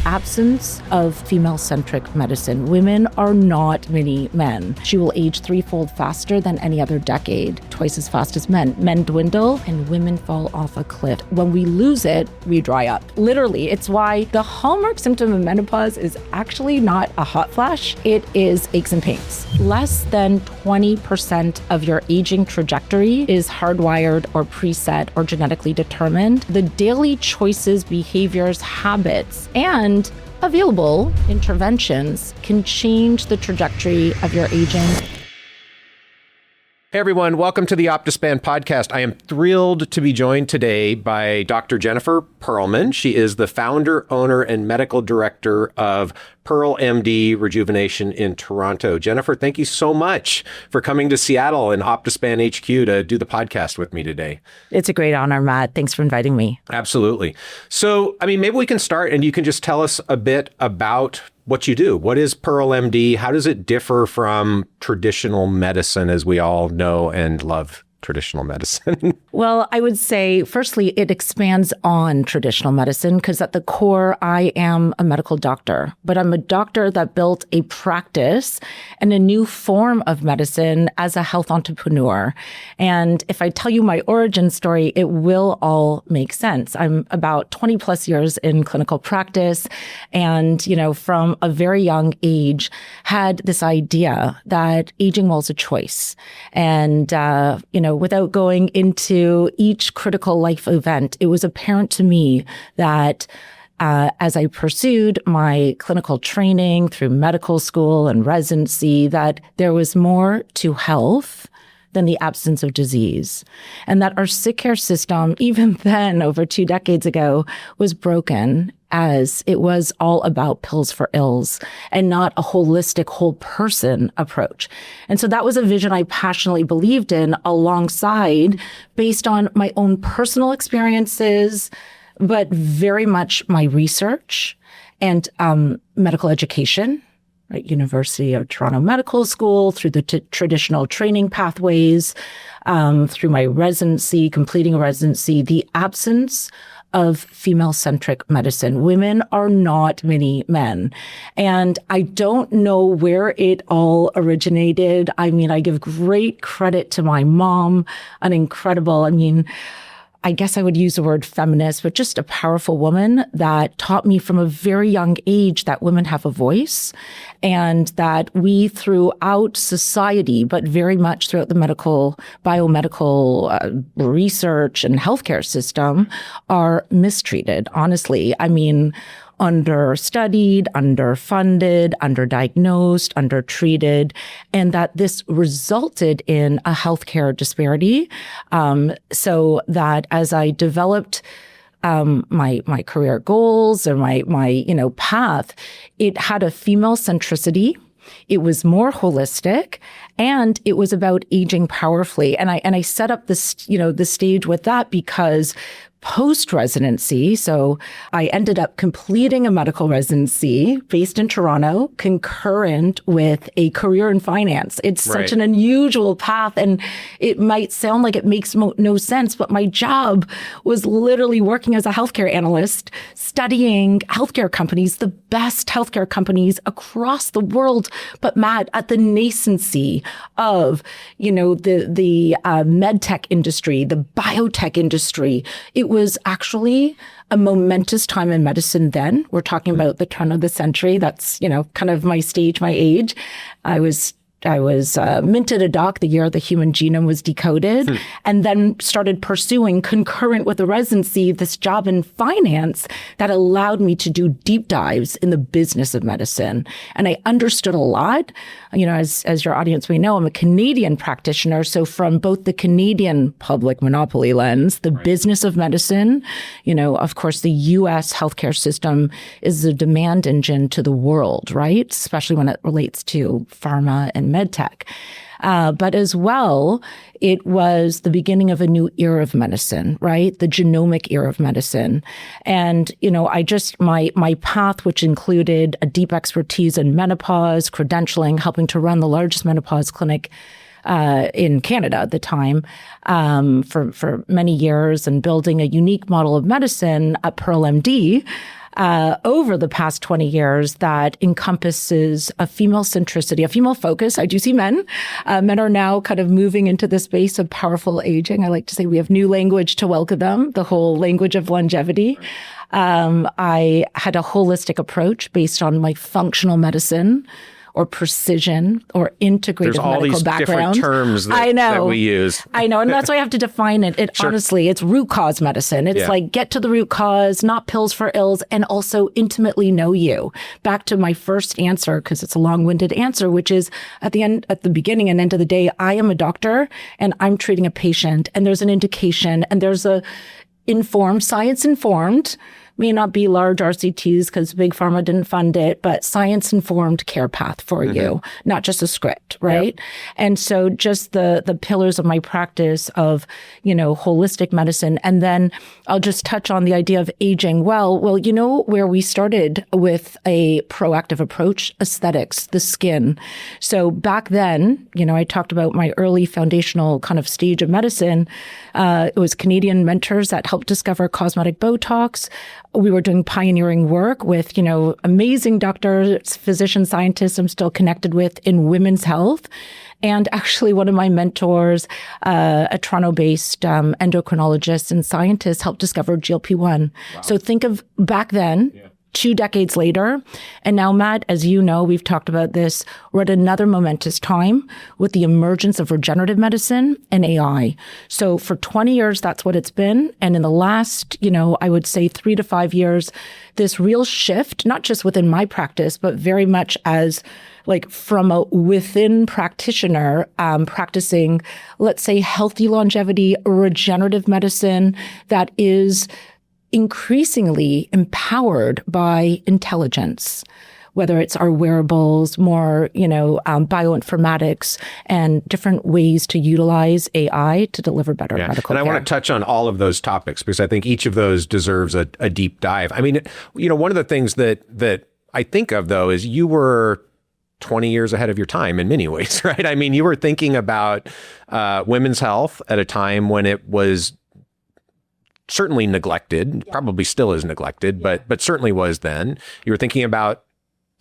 absence of female-centric medicine. Women are not mini men. She will age threefold faster than any other decade, twice as fast as men. Men dwindle and women fall off a cliff. When we lose it, we dry up. Literally, it's why the hallmark symptom of menopause is actually not a hot flash. It is aches and pains. Less than 20% of your aging trajectory is hardwired or preset or genetically determined. The daily choices, behaviors, habits, and available interventions can change the trajectory of your aging. Hey everyone, welcome to the OptiSpan podcast. I am thrilled to be joined today by Dr. Jennifer Pearlman. She is the founder, owner, and medical director of PearlMD Rejuvenation in Toronto. Jennifer, thank you so much for coming to Seattle and OptiSpan HQ to do the podcast with me today. It's a great honor, Matt. Thanks for inviting me. Absolutely. So, maybe we can start and you can just tell us a bit about what you do. What is PearlMD? How does it differ from traditional medicine as we all know and love traditional medicine? Well, I would say, firstly, it expands on traditional medicine because at the core, I am a medical doctor, but I'm a doctor that built a practice and a new form of medicine as a health entrepreneur. And if I tell you my origin story, it will all make sense. I'm about 20 plus years in clinical practice and, from a very young age, had this idea that aging well is a choice. And, without going into each critical life event, it was apparent to me that as I pursued my clinical training through medical school and residency, that there was more to health than the absence of disease. And that our sick care system, even then, over 2 decades ago, was broken as it was all about pills for ills and not a holistic whole person approach. And so that was a vision I passionately believed in alongside based on my own personal experiences, but very much my research and medical education. Right, University of Toronto Medical School, through the traditional training pathways, through my residency, completing a residency, the absence of female-centric medicine. Women are not mini men. And I don't know where it all originated. I give great credit to my mom, an incredible, I guess I would use the word feminist, but just a powerful woman that taught me from a very young age that women have a voice and that we throughout society, but very much throughout the biomedical research and healthcare system are mistreated, honestly. Understudied, underfunded, underdiagnosed, undertreated, and that this resulted in a healthcare disparity. So that as I developed my career goals or my path, it had a female centricity. It was more holistic, and it was about aging powerfully. And I set up this, the stage with that because post-residency, so I ended up completing a medical residency based in Toronto, concurrent with a career in finance. It's such an unusual path, and it might sound like it makes no sense, but my job was literally working as a healthcare analyst, studying healthcare companies, the best healthcare companies across the world, but Matt, at the nascency of, the med tech industry, the biotech industry. It was actually a momentous time in medicine then. We're talking about the turn of the century. That's, kind of my stage, my age. I was minted a doc the year the human genome was decoded, and then started pursuing, concurrent with the residency, this job in finance that allowed me to do deep dives in the business of medicine. And I understood a lot. As your audience may know, I'm a Canadian practitioner. So from both the Canadian public monopoly lens, the business of medicine, of course, the U.S. healthcare system is the demand engine to the world, right? Especially when it relates to pharma and medtech. But as well, it was the beginning of a new era of medicine, right? The genomic era of medicine. And, my path, which included a deep expertise in menopause, credentialing, helping to run the largest menopause clinic in Canada at the time for many years, and building a unique model of medicine at PearlMD. over the past 20 years that encompasses a female centricity, a female focus. I do see men. Men are now kind of moving into the space of powerful aging. I like to say we have new language to welcome them, the whole language of longevity. I had a holistic approach based on my functional medicine or precision or integrative medical background. There's all these different terms that we use. I know, and that's why I have to define it. Sure. Honestly, it's root cause medicine. It's like get to the root cause, not pills for ills, and also intimately know you. Back to my first answer, because it's a long-winded answer, which is at the beginning and end of the day, I am a doctor and I'm treating a patient, and there's an indication, and there's a science-informed, may not be large RCTs because Big Pharma didn't fund it, but science-informed care path for you, not just a script, right? Yep. And so just the pillars of my practice of, holistic medicine. And then I'll just touch on the idea of aging well. Well, where we started with a proactive approach, aesthetics, the skin. So back then, I talked about my early foundational kind of stage of medicine. It was Canadian mentors that helped discover cosmetic Botox. We were doing pioneering work with, amazing doctors, physicians, scientists I'm still connected with in women's health. And actually one of my mentors, a Toronto-based endocrinologist and scientist, helped discover GLP-1. Wow. So think of back then, 2 decades later. And now, Matt, as you know, we've talked about this, we're at another momentous time with the emergence of regenerative medicine and AI. So for 20 years, that's what it's been. And in the last, I would say 3 to 5 years, this real shift, not just within my practice, but very much as from a within practitioner, practicing, let's say, healthy longevity, regenerative medicine that is increasingly empowered by intelligence, whether it's our wearables, more, bioinformatics and different ways to utilize AI to deliver better medical care. And I want to touch on all of those topics because I think each of those deserves a deep dive. I mean, one of the things that I think of, though, is you were 20 years ahead of your time in many ways, right? I mean, you were thinking about women's health at a time when it was certainly neglected, probably still is neglected, but certainly was then. You were thinking about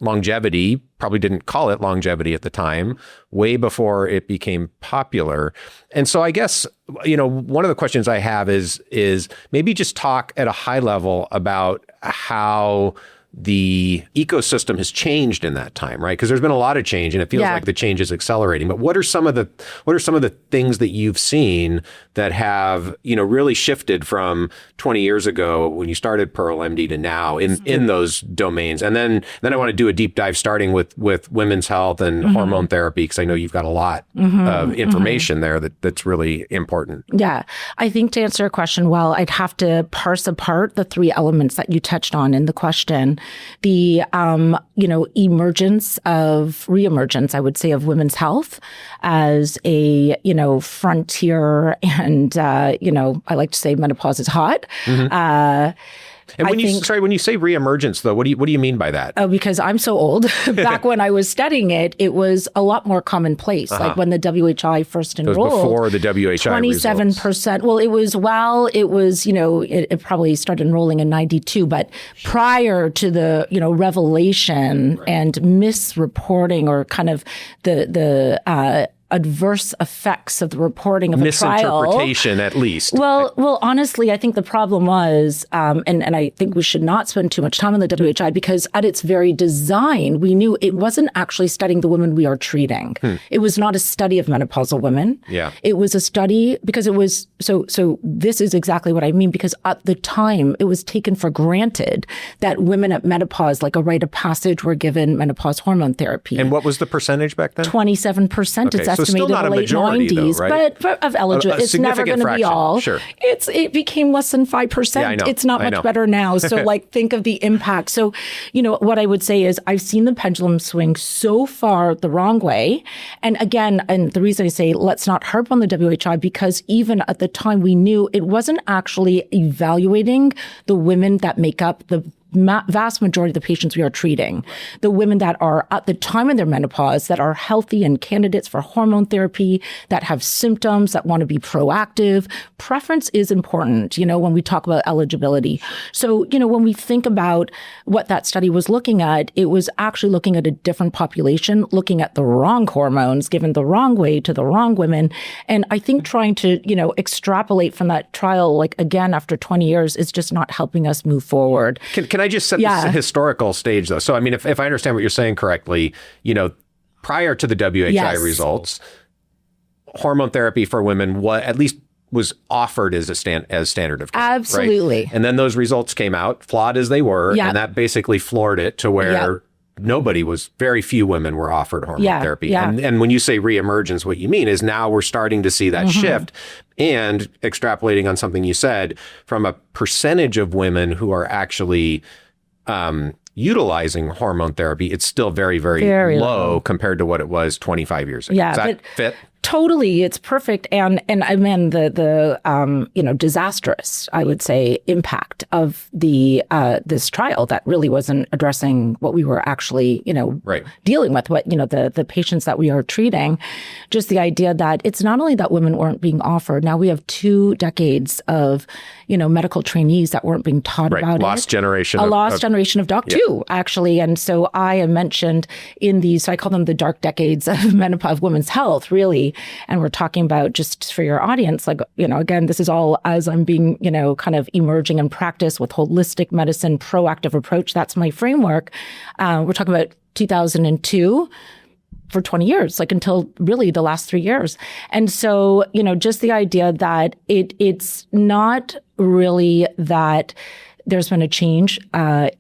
longevity, probably didn't call it longevity at the time, way before it became popular. And so I guess, one of the questions I have is maybe just talk at a high level about how the ecosystem has changed in that time, right? Because there's been a lot of change and it feels like the change is accelerating. But what are some of the things that you've seen that have, really shifted from 20 years ago when you started PearlMD to now in those domains? And then I want to do a deep dive starting with women's health and hormone therapy, because I know you've got a lot of information there that's really important. Yeah. I think to answer your question well, I'd have to parse apart the 3 elements that you touched on in the question. The, reemergence, I would say, of women's health as a, frontier. And, I like to say menopause is hot. And when you say reemergence, though, what do you mean by that? Oh, because I'm so old. Back when I was studying it, it was a lot more commonplace. Like when the WHI first enrolled. It was before the WHI 27%. Results. Well, it probably started enrolling in 92, but prior to the, revelation and misreporting or kind of the adverse effects of the reporting of a trial. Misinterpretation, at least. Well, honestly, I think the problem was, and I think we should not spend too much time on the WHI because at its very design, we knew it wasn't actually studying the women we are treating. It was not a study of menopausal women. Yeah. It was a study because it was, so this is exactly what I mean, because at the time, it was taken for granted that women at menopause, like a rite of passage, were given menopause hormone therapy. And what was the percentage back then? 27%. Okay. It's estimated still not in the late majority, 90s, though, right? but of eligible, it's never going to be all. Sure. It became less than 5%. Yeah, I know. It's not much better now. So think of the impact. So, what I would say is I've seen the pendulum swing so far the wrong way. And again, and the reason I say let's not harp on the WHI, because even at the time we knew it wasn't actually evaluating the women that make up the vast majority of the patients we are treating, the women that are at the time of their menopause, that are healthy and candidates for hormone therapy, that have symptoms, that want to be proactive. Preference is important, when we talk about eligibility. So, when we think about what that study was looking at, it was actually looking at a different population, looking at the wrong hormones, given the wrong way to the wrong women. And I think trying to, extrapolate from that trial, like again, after 20 years, is just not helping us move forward. Can I just set this historical stage though? So, I mean, if I understand what you're saying correctly, prior to the WHI results, hormone therapy for women was offered as standard of care. Absolutely. Right? And then those results came out, flawed as they were, and that basically floored it to where very few women were offered hormone therapy. Yeah. And when you say reemergence, what you mean is now we're starting to see that shift, and extrapolating on something you said, from a percentage of women who are actually utilizing hormone therapy, it's still very, very low compared to what it was 25 years ago. Yeah, Does that fit? Totally, it's perfect, and I mean the disastrous, I would say, impact of this trial that really wasn't addressing what we were actually dealing with, what the patients that we are treating. Just the idea that it's not only that women weren't being offered. Now we have 2 decades of medical trainees that weren't being taught about lost it. generation of doc too, actually, and so I am mentioned in these. So I call them the dark decades of menopause women's health, really. And we're talking about, just for your audience, like, again, this is all as I'm being, kind of emerging in practice with holistic medicine, proactive approach. That's my framework. We're talking about 2002 for 20 years, like until really the last 3 years. And so, just the idea that it's not really that there's been a change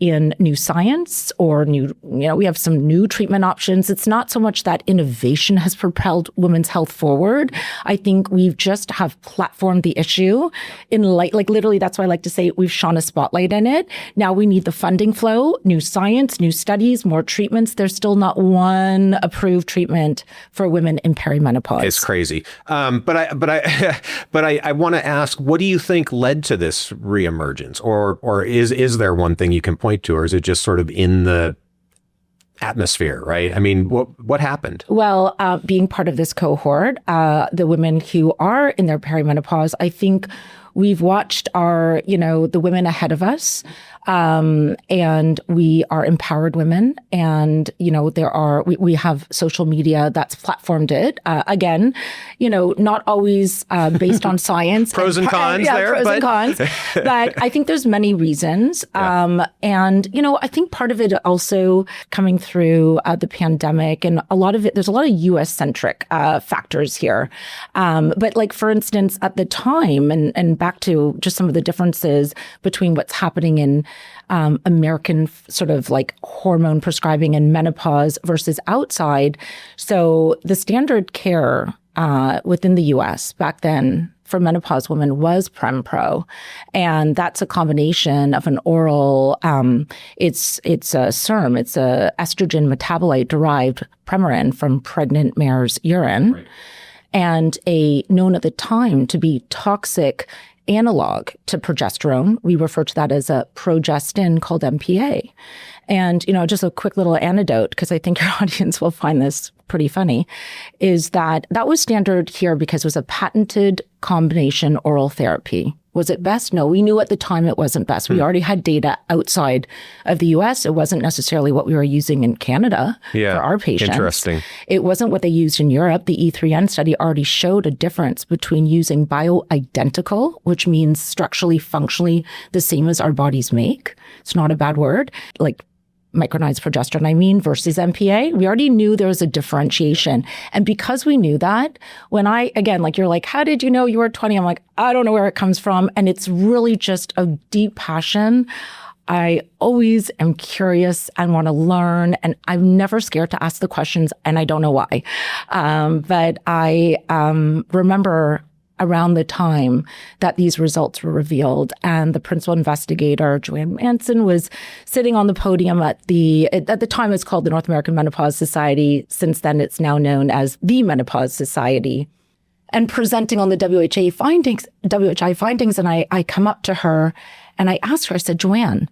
in new science or we have some new treatment options. It's not so much that innovation has propelled women's health forward. I think we've just have platformed the issue in literally, that's why I like to say we've shone a spotlight in it. Now we need the funding flow, new science, new studies, more treatments. There's still not one approved treatment for women in perimenopause. It's crazy. But I want to ask, what do you think led to this reemergence, or is there one thing you can point to, or is it just sort of in the atmosphere, right? I mean, what happened? Well, being part of this cohort, the women who are in their perimenopause, I think we've watched the women ahead of us, and we are empowered women, and we have social media that's platformed it. Again, not always based on science. Pros and cons there, and cons. But I think there's many reasons, and I think part of it also coming through the pandemic, and a lot of it. There's a lot of U.S. centric factors here, but like for instance, at the time, and back to just some of the differences between what's happening in American sort of like hormone prescribing and menopause versus outside. So the standard care within the U.S. back then for menopause women was Prem-Pro, and that's a combination of an oral. It's a SERM. It's a estrogen metabolite derived Premarin from pregnant mare's urine, right, and a known at the time to be toxic analog to progesterone. We refer to that as a progestin called MPA. And, just a quick little anecdote, because I think your audience will find this pretty funny, is that was standard here because it was a patented combination oral therapy. Was it best? No, we knew at the time it wasn't best. We already had data outside of the US. It wasn't necessarily what we were using in Canada for our patients. Interesting. It wasn't what they used in Europe. The E3N study already showed a difference between using bioidentical, which means structurally, functionally the same as our bodies make. It's not a bad word. Like micronized progesterone, versus MPA. We already knew there was a differentiation. And because we knew that, when you're like, how did you know you were 20? I'm like, I don't know where it comes from. And it's really just a deep passion. I always am curious and want to learn, and I'm never scared to ask the questions, and I don't know why. But I remember around the time that these results were revealed, and the principal investigator, Joanne Manson, was sitting on the podium at the time it's called the North American Menopause Society. Since then, it's now known as the Menopause Society. and presenting on the WHI findings. And I come up to her and I asked her, I said, Joanne,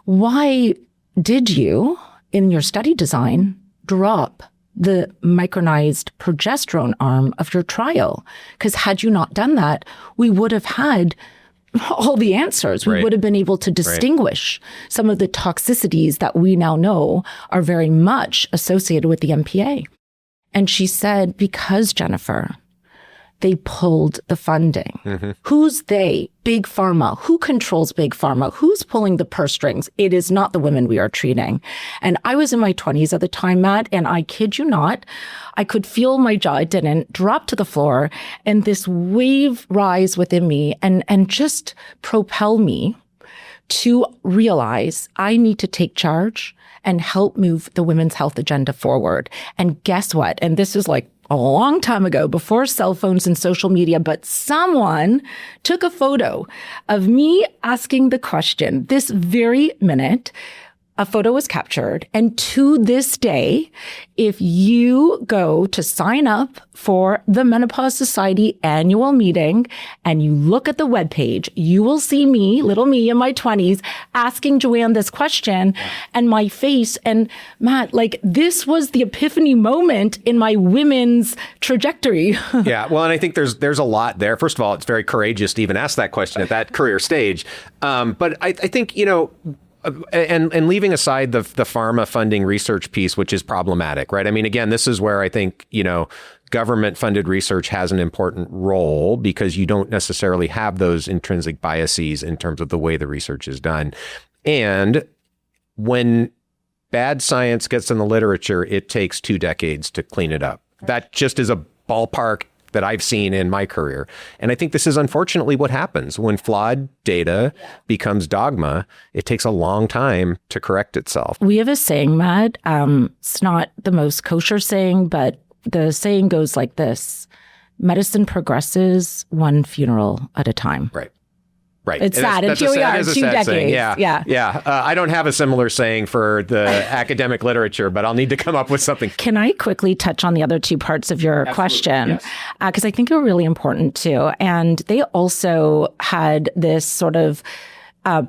why did you, in your study design, drop the micronized progesterone arm of your trial? Because had you not done that, we would have had all the answers. We would have been able to distinguish some of the toxicities that we now know are very much associated with the MPA. And she said, because, Jennifer, they pulled the funding. Mm-hmm. Who's they? Big Pharma. Who controls Big Pharma? Who's pulling the purse strings? It is not the women we are treating. And I was in my 20s at the time, Matt, and I kid you not, I could feel my jaw, it didn't, drop to the floor, and this wave rise within me and just propel me to realize I need to take charge and help move the women's health agenda forward. And guess what? And this is like a long time ago, before cell phones and social media, but someone took a photo of me asking the question this very minute. A photo was captured. And to this day, if you go to sign up for the Menopause Society annual meeting and you look at the webpage, you will see me, little me in my 20s, asking Joanne this question and my face. And Matt, like, this was the epiphany moment in my women's trajectory. Yeah. Well, and I think there's a lot there. First of all, it's very courageous to even ask that question at that career stage. But I think, and leaving aside the pharma funding research piece, which is problematic, right? I mean, again, this is where I think, government funded research has an important role because you don't necessarily have those intrinsic biases in terms of the way the research is done. And when bad science gets in the literature, it takes 2 decades to clean it up. That just is a ballpark that I've seen in my career. And I think this is unfortunately what happens when flawed data becomes dogma. It takes a long time to correct itself. We have a saying, Matt. It's not the most kosher saying, but the saying goes like this: medicine progresses one funeral at a time. Right. It's sad. And here we are, 2 decades. Saying. Yeah. I don't have a similar saying for the academic literature, but I'll need to come up with something. Can I quickly touch on the other 2 parts of your question? Yes. Because I think they're really important too. And they also had this sort of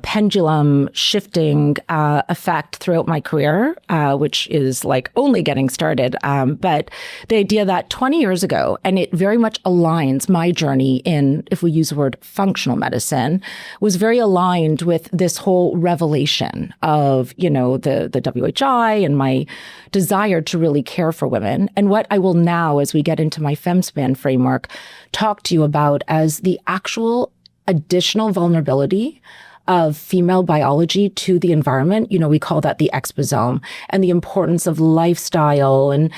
pendulum shifting effect throughout my career, which is like only getting started. But the idea that 20 years ago, and it very much aligns my journey in, if we use the word functional medicine, was very aligned with this whole revelation of, the WHI and my desire to really care for women. And what I will now, as we get into my FemSpan framework, talk to you about as the actual additional vulnerability of female biology to the environment. We call that the exposome, and the importance of lifestyle and,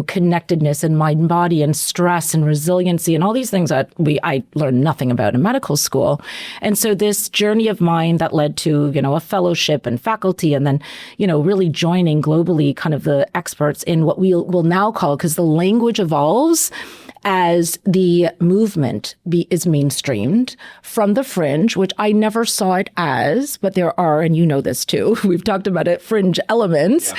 connectedness and mind and body and stress and resiliency and all these things that I learned nothing about in medical school. And so this journey of mine that led to, a fellowship and faculty, and then, really joining globally kind of the experts in what we will now call, because the language evolves as the movement is mainstreamed from the fringe, which I never saw it as, but there are, and you know this too, we've talked about it, fringe elements,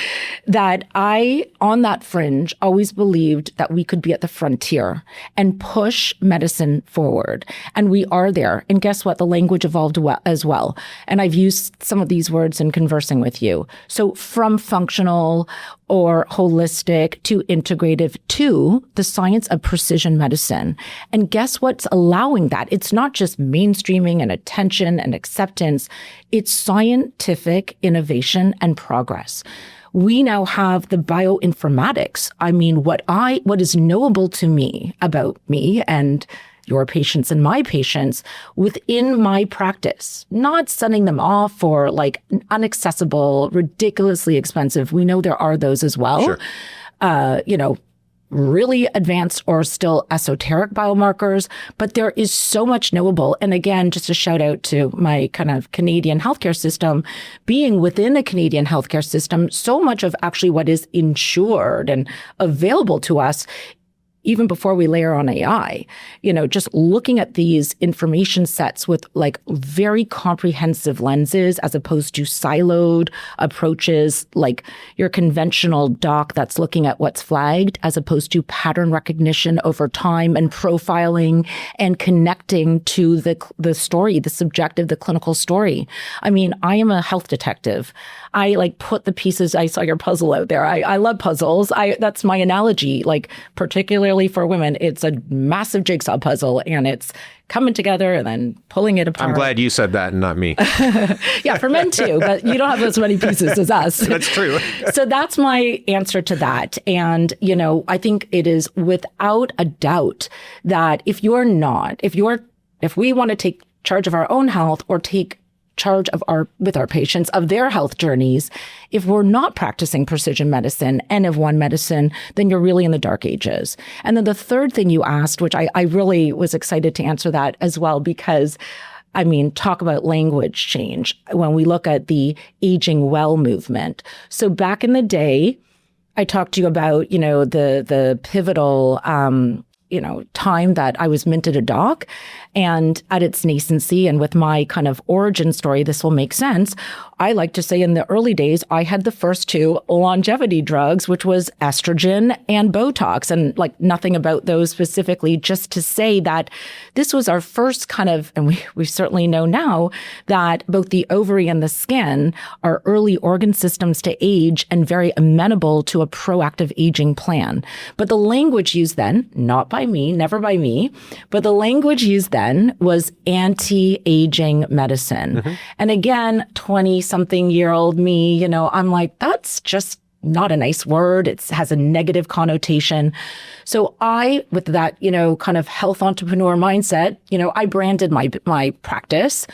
that I, on that fringe, always believed that we could be at the frontier and push medicine forward. And we are there. And guess what? The language evolved as well. And I've used some of these words in conversing with you. So from functional or holistic to integrative to the science of precision medicine. And guess what's allowing that? It's not just mainstreaming and attention and acceptance. It's scientific innovation and progress. We now have the bioinformatics. I mean, what is knowable to me about me and your patients and my patients within my practice, not sending them off for like inaccessible, ridiculously expensive. We know there are those as well. Sure. Really advanced or still esoteric biomarkers, but there is so much knowable. And again, just a shout out to my kind of Canadian healthcare system, being within a Canadian healthcare system, so much of actually what is insured and available to us even before we layer on AI, just looking at these information sets with like very comprehensive lenses as opposed to siloed approaches, like your conventional doc that's looking at what's flagged, as opposed to pattern recognition over time and profiling and connecting to the story, the subjective, the clinical story. I mean, I am a health detective. I like put the pieces. I saw your puzzle out there. I love puzzles. That's my analogy. Like particularly for women, it's a massive jigsaw puzzle, and it's coming together and then pulling it apart. I'm glad you said that and not me. Yeah, for men too, but you don't have as many pieces as us. That's true. So that's my answer to that. And, I think it is without a doubt that if we want to take charge of our own health or take charge with our patients of their health journeys, if we're not practicing precision medicine, N of one medicine, then you're really in the dark ages. And then the third thing you asked, which I really was excited to answer that as well, because talk about language change when we look at the aging well movement. So back in the day, I talked to you about, the pivotal, time that I was minted a doc, and at its nascency and with my kind of origin story, this will make sense. I like to say in the early days, I had the first two longevity drugs, which was estrogen and Botox, and like nothing about those specifically, just to say that this was our first kind of, and we certainly know now that both the ovary and the skin are early organ systems to age and very amenable to a proactive aging plan. But the language used then, not by me, never by me, but the language used then was anti-aging medicine. Mm-hmm. And again, 20-something-year-old me, I'm like, that's just not a nice word. It has a negative connotation. So with that, kind of health entrepreneur mindset, I branded my practice,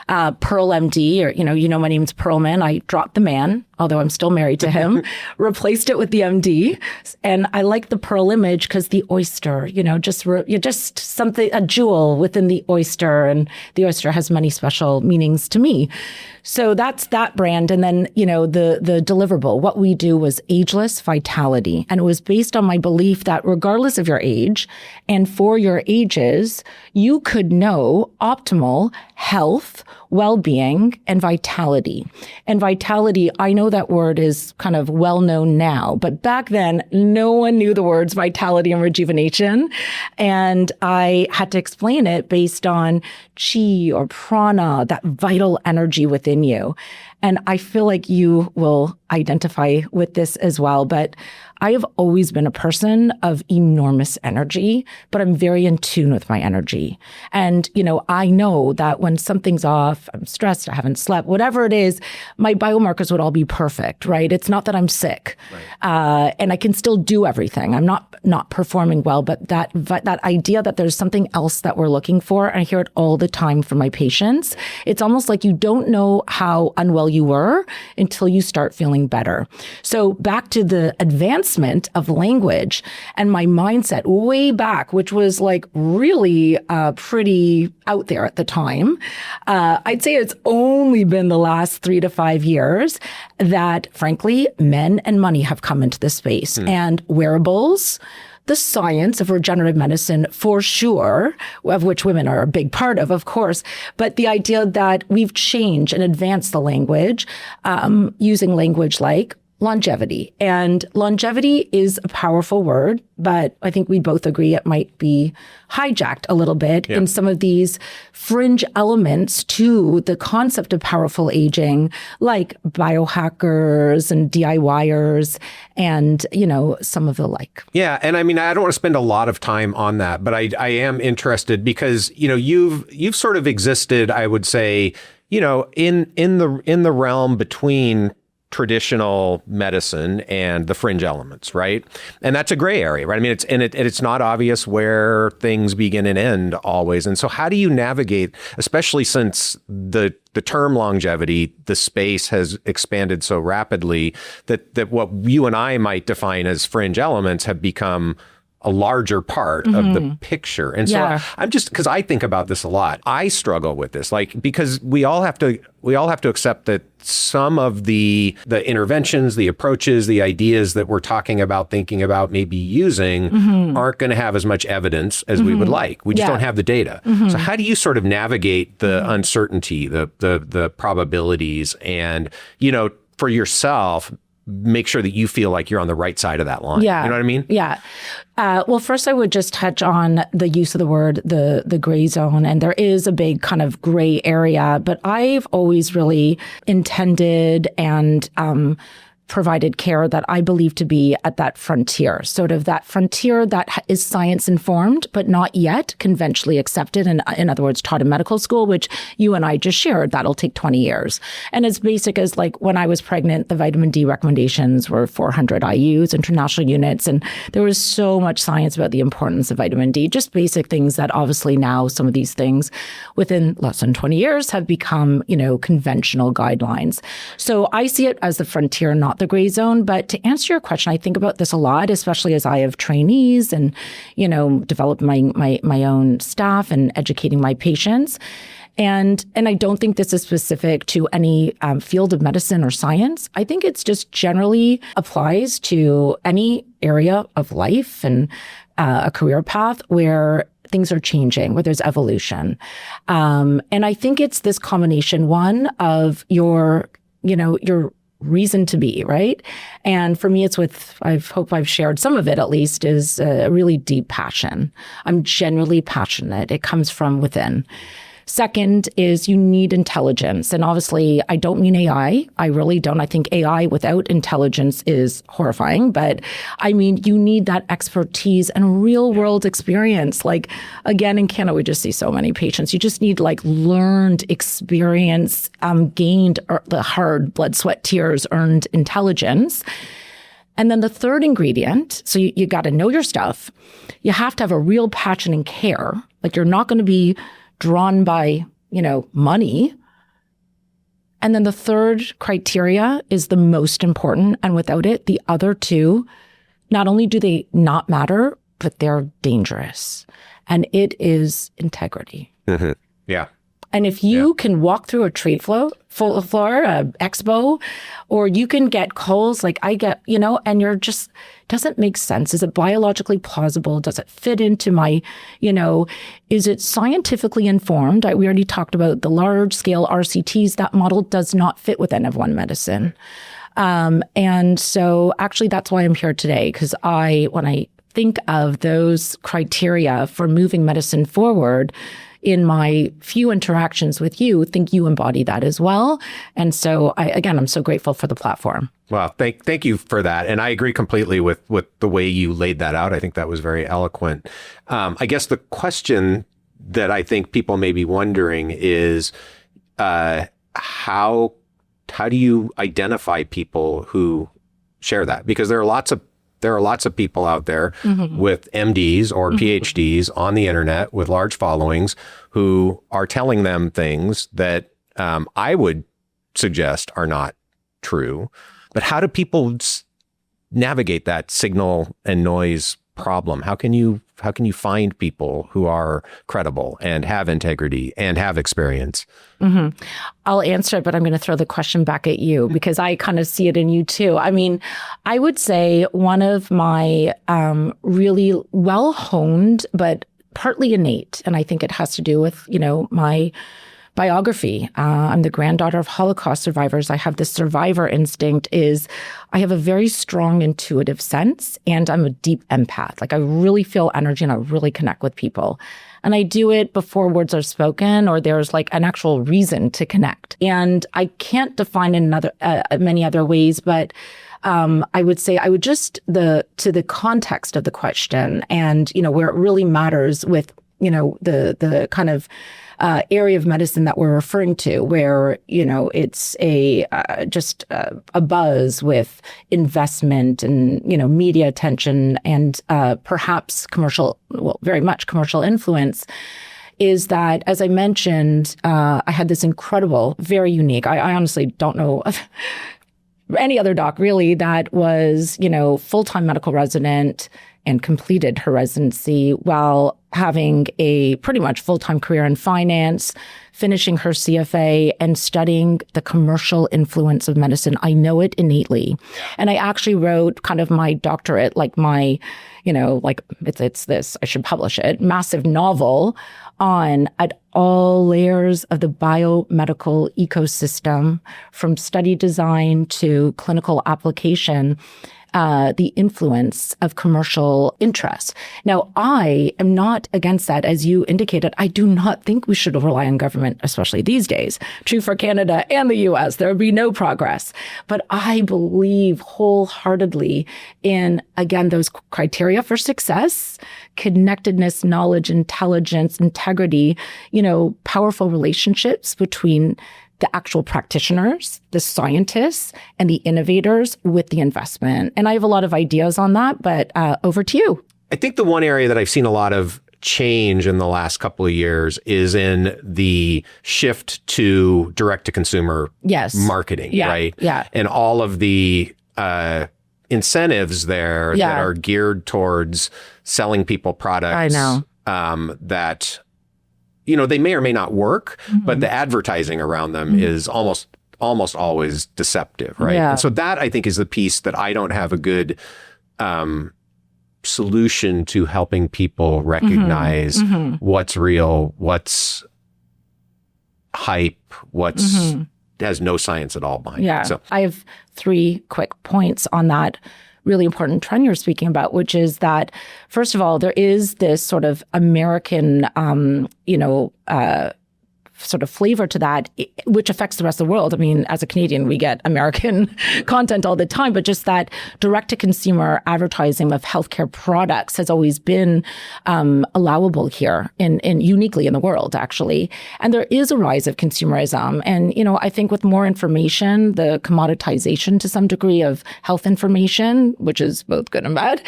PearlMD, or, my name's Pearlman. I dropped the man, although I'm still married to him, replaced it with the MD. And I like the pearl image because the oyster, just something, a jewel within the oyster. And the oyster has many special meanings to me. So that's that brand. And then, the deliverable, what we do was ageless vitality. And it was based on my belief that regardless of your age and for your ages, you could know optimal health, well-being, and vitality. And vitality, I know that word is kind of well known now, but back then, no one knew the words vitality and rejuvenation. And I had to explain it based on chi or prana, that vital energy within you. And I feel like you will identify with this as well, but I have always been a person of enormous energy, but I'm very in tune with my energy. And, I know that when something's off, I'm stressed, I haven't slept, whatever it is, my biomarkers would all be perfect, right? It's not that I'm sick. Right. And I can still do everything. I'm not performing well, but that idea that there's something else that we're looking for, I hear it all the time from my patients. It's almost like you don't know how unwell you were until you start feeling better. So back to the advancement of language and my mindset way back, which was like really pretty out there at the time. I'd say it's only been the last 3 to 5 years that, frankly, men and money have come into this space. And wearables, the science of regenerative medicine, for sure, of which women are a big part of course, but the idea that we've changed and advanced the language using language like longevity. And longevity is a powerful word, but I think we both agree it might be hijacked a little bit in some of these fringe elements to the concept of powerful aging, like biohackers and DIYers and, some of the like. Yeah. And I don't want to spend a lot of time on that, but I am interested because, you've sort of existed, I would say, in the realm between traditional medicine and the fringe elements, right? And that's a gray area, right? It's not obvious where things begin and end always. And so how do you navigate, especially since the term longevity, the space has expanded so rapidly that what you and I might define as fringe elements have become a larger part of the picture. And so I'm just, because I think about this a lot, I struggle with this, like, because we all have to accept that some of the interventions, the approaches, the ideas that we're talking about, thinking about, maybe using aren't going to have as much evidence as we would like. We just don't have the data. So how do you sort of navigate the uncertainty, the probabilities, and, you know, for yourself, make sure that you feel like you're on the right side of that line? Yeah. You know what I mean? Yeah. Well, first I would just touch on the use of the word, the gray zone. And there is a big kind of gray area, but I've always really intended and provided care that I believe to be at that frontier, sort of that frontier that is science informed, but not yet conventionally accepted. And in other words, taught in medical school, which you and I just shared, that'll take 20 years. And as basic as like when I was pregnant, the vitamin D recommendations were 400 IUs, international units. And there was so much science about the importance of vitamin D, just basic things that obviously now some of these things within less than 20 years have become, you know, conventional guidelines. So I see it as the frontier, not the gray zone. But to answer your question, I think about this a lot, especially as I have trainees and, you know, develop my own staff and educating my patients. And I don't think this is specific to any field of medicine or science. I think it's just generally applies to any area of life and a career path where things are changing, where there's evolution. And I think it's this combination, one, of your reason to be, right? And for me, it's I hope I've shared some of it at least, is a really deep passion. I'm genuinely passionate. It comes from within. Second is you need intelligence. And obviously, I don't mean AI. I really don't. I think AI without intelligence is horrifying. But I mean, you need that expertise and real world experience. Like, again, in Canada, we just see so many patients. You just need like learned experience, gained the hard blood, sweat, tears, earned intelligence. And then the third ingredient, so you got to know your stuff. You have to have a real passion and care. Like, you're not going to be drawn by, you know, money. And then the third criteria is the most important. And without it, the other two, not only do they not matter, but they're dangerous. And it is integrity. Mm-hmm. Yeah. And if you can walk through a trade floor, expo, or you can get calls like I get, you know, and you're just, doesn't make sense. Is it biologically plausible? Does it fit into my, you know, is it scientifically informed? We already talked about the large scale RCTs. That model does not fit with N of 1 medicine. And so actually that's why I'm here today, because when I think of those criteria for moving medicine forward, in my few interactions with you, think you embody that as well. And so I'm so grateful for the platform. Well, thank you for that. And I agree completely with the way you laid that out. I think that was very eloquent. I guess the question that I think people may be wondering is, how do you identify people who share that? Because there are lots of people out there with MDs or PhDs on the internet with large followings who are telling them things that I would suggest are not true. But how do people navigate that signal and noise problem? How can you find people who are credible and have integrity and have experience? I'll answer it, but I'm going to throw the question back at you because I kind of see it in you too. I mean, I would say one of my really well-honed, but partly innate, and I think it has to do with, you know, my biography. I'm the granddaughter of Holocaust survivors. I have this survivor instinct. I have a very strong intuitive sense, and I'm a deep empath. Like, I really feel energy and I really connect with people. And I do it before words are spoken or there's like an actual reason to connect. And I can't define in many other ways, but I would say I would just to the context of the question and, you know, where it really matters with, you know, the kind of area of medicine that we're referring to, where, you know, it's just a buzz with investment and, you know, media attention and perhaps very much commercial influence, is that, as I mentioned, I had this incredible, very unique, I honestly don't know of any other doc really that was, you know, full-time medical resident, and completed her residency while having a pretty much full-time career in finance, finishing her CFA and studying the commercial influence of medicine. I know it innately. And I actually wrote kind of my doctorate, like my, like it's this, I should publish it, massive novel on at all layers of the biomedical ecosystem, from study design to clinical application, the influence of commercial interests. Now, I am not against that. As you indicated, I do not think we should rely on government, especially these days. True for Canada and the US, there would be no progress. But I believe wholeheartedly in, again, those criteria for success: connectedness, knowledge, intelligence, integrity, powerful relationships between the actual practitioners, the scientists, and the innovators with the investment. And I have a lot of ideas on that, but over to you. I think the one area that I've seen a lot of change in the last couple of years is in the shift to direct-to-consumer marketing, right? Yeah. And all of the incentives there that are geared towards selling people products. I know. That they may or may not work, but the advertising around them is almost always deceptive, right? Yeah. And so that, I think, is the piece that I don't have a good solution to helping people recognize what's real, what's hype, what's has no science at all behind it. So I have 3 quick points on that really important trend you're speaking about, which is that, first of all, there is this sort of American, sort of flavor to that, which affects the rest of the world. I mean, as a Canadian, we get American content all the time, but just that direct-to-consumer advertising of healthcare products has always been allowable here and uniquely in the world, actually. And there is a rise of consumerism. And, I think with more information, the commoditization to some degree of health information, which is both good and bad,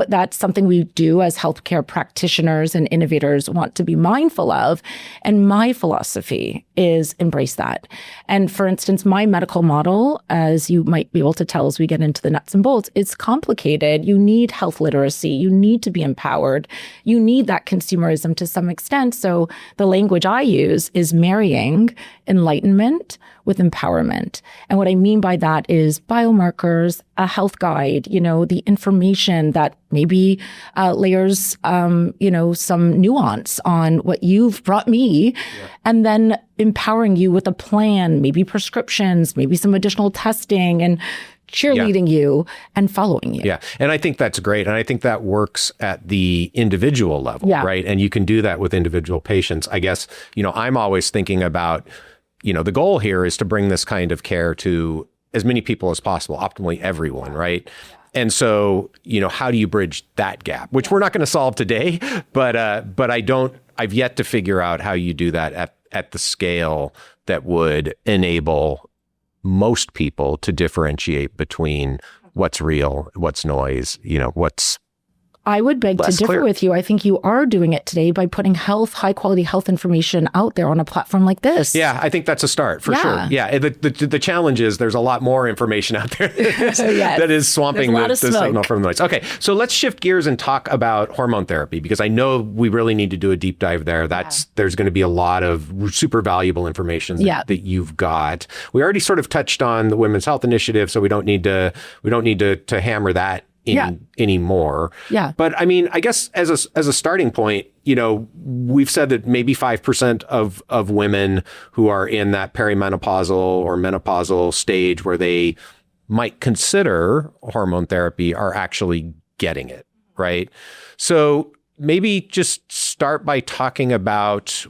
that's something we do as healthcare practitioners and innovators want to be mindful of. And my philosophy is embrace that. And for instance, my medical model, as you might be able to tell as we get into the nuts and bolts, it's complicated. You need health literacy. You need to be empowered. You need that consumerism to some extent. So the language I use is marrying enlightenment with empowerment. And what I mean by that is biomarkers, a health guide, the information that maybe layers, some nuance on what you've brought me, and then empowering you with a plan, maybe prescriptions, maybe some additional testing, and cheerleading you and following you. Yeah. And I think that's great. And I think that works at the individual level, right? And you can do that with individual patients. I guess, I'm always thinking about, the goal here is to bring this kind of care to as many people as possible, optimally everyone, right? And so, how do you bridge that gap, which we're not going to solve today, but I've yet to figure out how you do that at the scale that would enable most people to differentiate between what's real, what's noise, what's I would beg to differ with you. I think you are doing it today by putting high quality health information out there on a platform like this. Yeah, I think that's a start for sure. Yeah, the challenge is there's a lot more information out there that is swamping the signal from the noise. Okay, so let's shift gears and talk about hormone therapy, because I know we really need to do a deep dive there. There's going to be a lot of super valuable information that you've got. We already sort of touched on the Women's Health Initiative, so we don't need to hammer that anymore. Yeah. But I mean, I guess as a starting point, we've said that maybe 5% of women who are in that perimenopausal or menopausal stage where they might consider hormone therapy are actually getting it, right? So maybe just start by talking about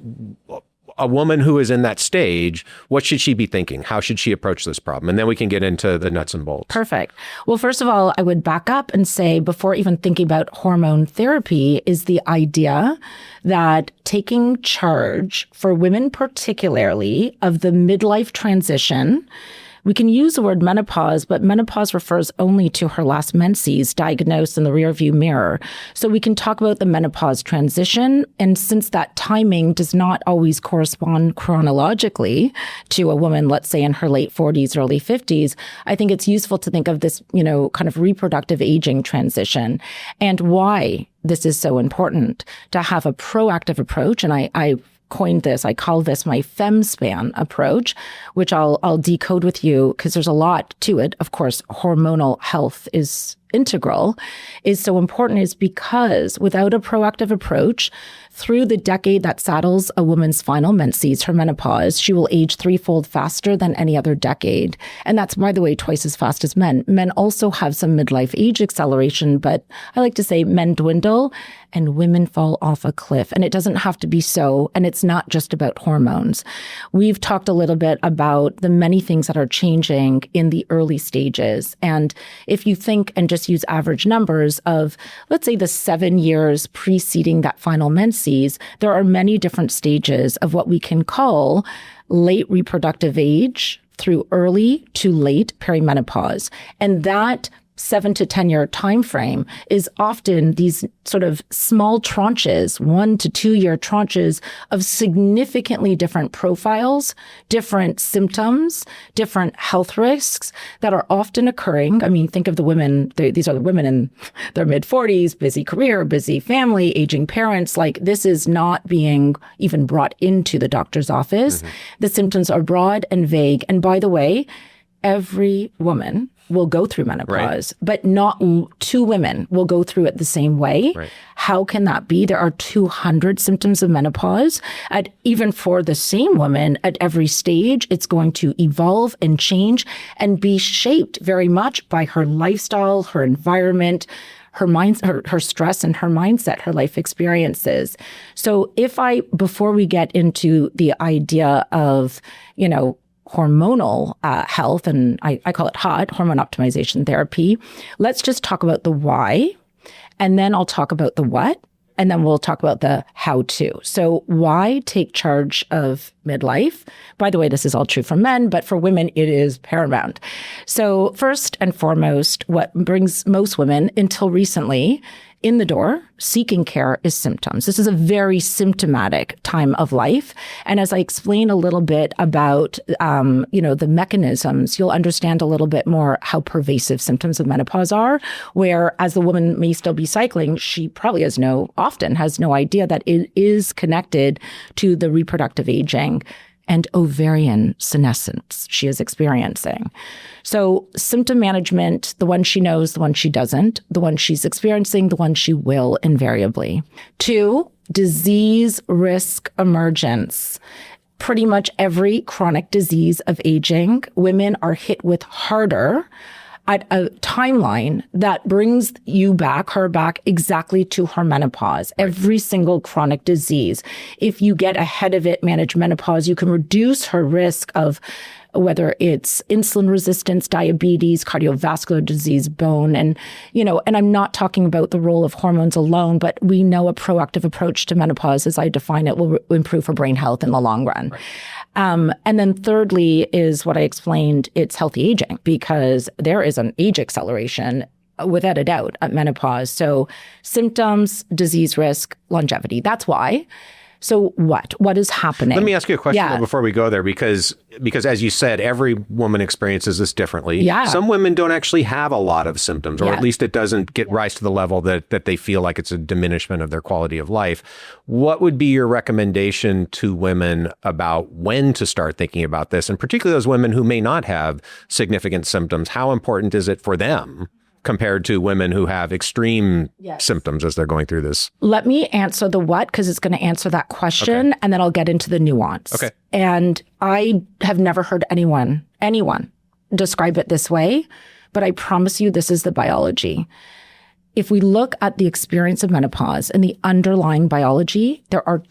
a woman who is in that stage. What should she be thinking? How should she approach this problem? And then we can get into the nuts and bolts. Perfect. Well, first of all, I would back up and say, before even thinking about hormone therapy, is the idea that taking charge for women, particularly of the midlife transition, We can use the word menopause, but menopause refers only to her last menses diagnosed in the rearview mirror. So we can talk about the menopause transition. And since that timing does not always correspond chronologically to a woman, let's say in her late 40s, early 50s, I think it's useful to think of this, kind of reproductive aging transition and why this is so important to have a proactive approach. And I coined this, I call this my FemSpan approach, which I'll decode with you because there's a lot to it. Of course, hormonal health is integral, is so important is because without a proactive approach, through the decade that saddles a woman's final menses, her menopause, she will age threefold faster than any other decade. And that's, by the way, twice as fast as men. Men also have some midlife age acceleration, but I like to say men dwindle and women fall off a cliff. And it doesn't have to be so. And it's not just about hormones. We've talked a little bit about the many things that are changing in the early stages. And if you think and just use average numbers of, let's say, the 7 years preceding that final menses, there are many different stages of what we can call late reproductive age through early to late perimenopause. And that 7 to 10 year time frame is often these sort of small tranches, 1 to 2 year tranches of significantly different profiles, different symptoms, different health risks that are often occurring. I mean, think of the women, these are the women in their mid 40s, busy career, busy family, aging parents. Like this is not being even brought into the doctor's office. Mm-hmm. The symptoms are broad and vague. And by the way, every woman will go through menopause, but not two women will go through it the same way. Right. How can that be? There are 200 symptoms of menopause. Even for the same woman at every stage, it's going to evolve and change and be shaped very much by her lifestyle, her environment, her mind, her stress and her mindset, her life experiences. So before we get into the idea of, hormonal health, and I call it HOT, hormone optimization therapy. Let's just talk about the why, and then I'll talk about the what, and then we'll talk about the how to. So why take charge of midlife? By the way, this is all true for men, but for women, it is paramount. So first and foremost, what brings most women until recently in the door seeking care is symptoms. This is a very symptomatic time of life. And as I explain a little bit about, the mechanisms, you'll understand a little bit more how pervasive symptoms of menopause are, where as the woman may still be cycling, she probably often has no idea that it is connected to the reproductive aging and ovarian senescence she is experiencing. So symptom management, the one she knows, the one she doesn't, the one she's experiencing, the one she will invariably. 2, disease risk emergence. Pretty much every chronic disease of aging, women are hit with harder at a timeline that brings her back exactly to her menopause. Every single chronic disease. If you get ahead of it, manage menopause, you can reduce her risk of whether it's insulin resistance, diabetes, cardiovascular disease, bone, and I'm not talking about the role of hormones alone, but we know a proactive approach to menopause, as I define it, will improve her brain health in the long run. Right. And then thirdly is what I explained, it's healthy aging, because there is an age acceleration without a doubt at menopause. So symptoms, disease risk, longevity. That's why. So what is happening? Let me ask you a question though, before we go there, because as you said, every woman experiences this differently. Yeah. Some women don't actually have a lot of symptoms, or at least it doesn't rise to the level that they feel like it's a diminishment of their quality of life. What would be your recommendation to women about when to start thinking about this? And particularly those women who may not have significant symptoms, how important is it for them compared to women who have extreme symptoms as they're going through this? Let me answer the what, because it's going to answer that question, and then I'll get into the nuance. Okay. And I have never heard anyone describe it this way, but I promise you this is the biology. If we look at the experience of menopause and the underlying biology, there are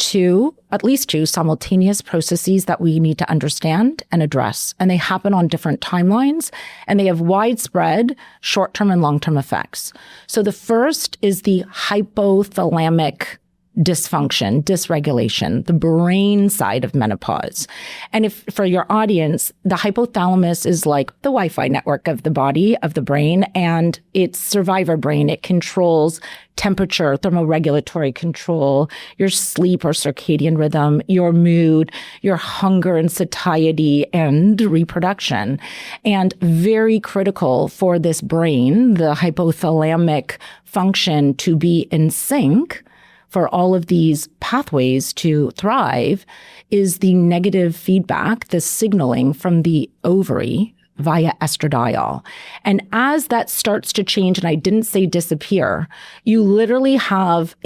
at least two simultaneous processes that we need to understand and address. And they happen on different timelines, and they have widespread short-term and long-term effects. So the first is the hypothalamic dysfunction, dysregulation, the brain side of menopause. And if for your audience, the hypothalamus is like the Wi-Fi network of the body, of the brain, and it's survivor brain. It controls temperature, thermoregulatory control, your sleep or circadian rhythm, your mood, your hunger and satiety, and reproduction. And very critical for this brain, the hypothalamic function, to be in sync for all of these pathways to thrive, is the negative feedback, the signaling from the ovary via estradiol. And as that starts to change, and I didn't say disappear, you literally have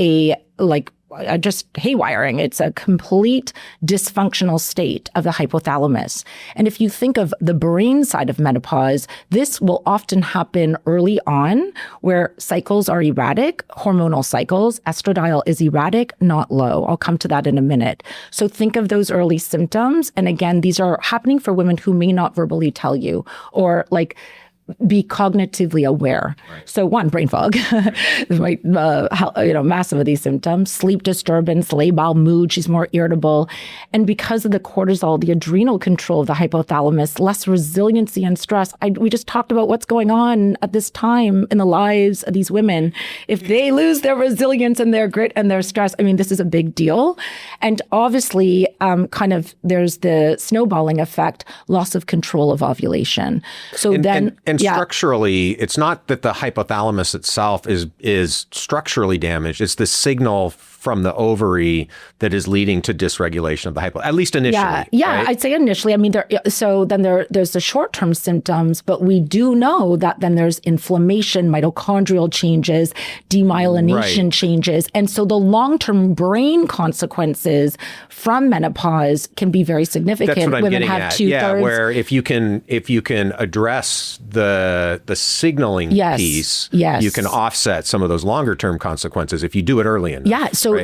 just haywiring. It's a complete dysfunctional state of the hypothalamus. And if you think of the brain side of menopause, this will often happen early on where cycles are erratic, hormonal cycles. Estradiol is erratic, not low. I'll come to that in a minute. So think of those early symptoms. And again, these are happening for women who may not verbally tell you, or be cognitively aware. Right. So one, brain fog, massive of these symptoms, sleep disturbance, labile mood, she's more irritable. And because of the cortisol, the adrenal control of the hypothalamus, less resiliency and stress. We just talked about what's going on at this time in the lives of these women. If they lose their resilience and their grit and their stress, this is a big deal. And obviously, there's the snowballing effect, loss of control of ovulation. So And structurally, it's not that the hypothalamus itself is structurally damaged. It's the signal from the ovary that is leading to dysregulation of the hypo, at least initially. Yeah, right? I'd say initially. There's the short-term symptoms, but we do know that then there's inflammation, mitochondrial changes, demyelination changes. And so the long-term brain consequences from menopause can be very significant. That's what I'm Women getting have at. two-thirds. Where if you can address the signaling piece, you can offset some of those longer-term consequences if you do it early enough. Yeah. So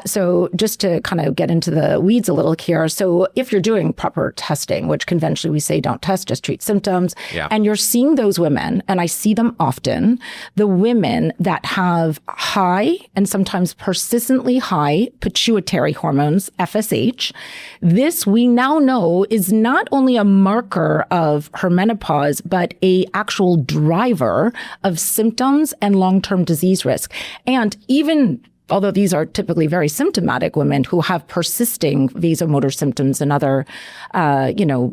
so just to kind of get into the weeds a little here. So if you're doing proper testing, which conventionally we say don't test, just treat symptoms, and you're seeing those women, and I see them often, the women that have high and sometimes persistently high pituitary hormones, FSH, this we now know is not only a marker of her menopause, but a actual driver of symptoms and long-term disease risk. And even although these are typically very symptomatic women who have persisting vasomotor symptoms and other,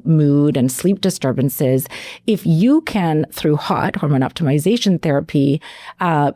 mood and sleep disturbances, if you can, through HOT, hormone optimization therapy,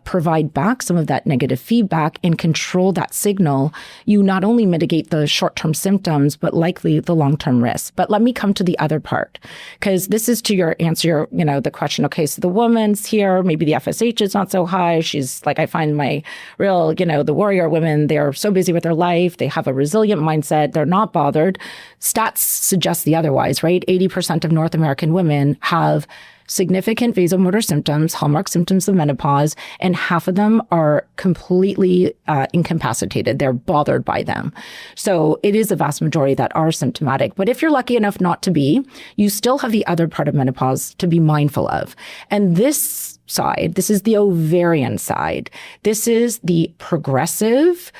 provide back some of that negative feedback and control that signal, you not only mitigate the short-term symptoms, but likely the long-term risks. But let me come to the other part, because this is to your answer, the question, okay, so the woman's here, maybe the FSH is not so high. She's like, I find my real, the warrior women, they're so busy with their life. They have a resilient mindset. They're not bothered. Stats suggest the otherwise, right? 80% of North American women have significant vasomotor symptoms, hallmark symptoms of menopause, and half of them are completely incapacitated. They're bothered by them. So it is a vast majority that are symptomatic. But if you're lucky enough not to be, you still have the other part of menopause to be mindful of. And this side, this is the ovarian side. This is the progressive,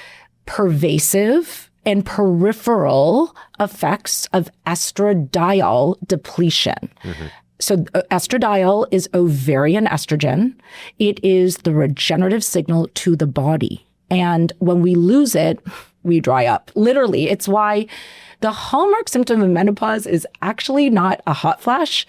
pervasive, and peripheral effects of estradiol depletion. Mm-hmm. So estradiol is ovarian estrogen. It is the regenerative signal to the body. And when we lose it, we dry up. Literally, it's why the hallmark symptom of menopause is actually not a hot flash.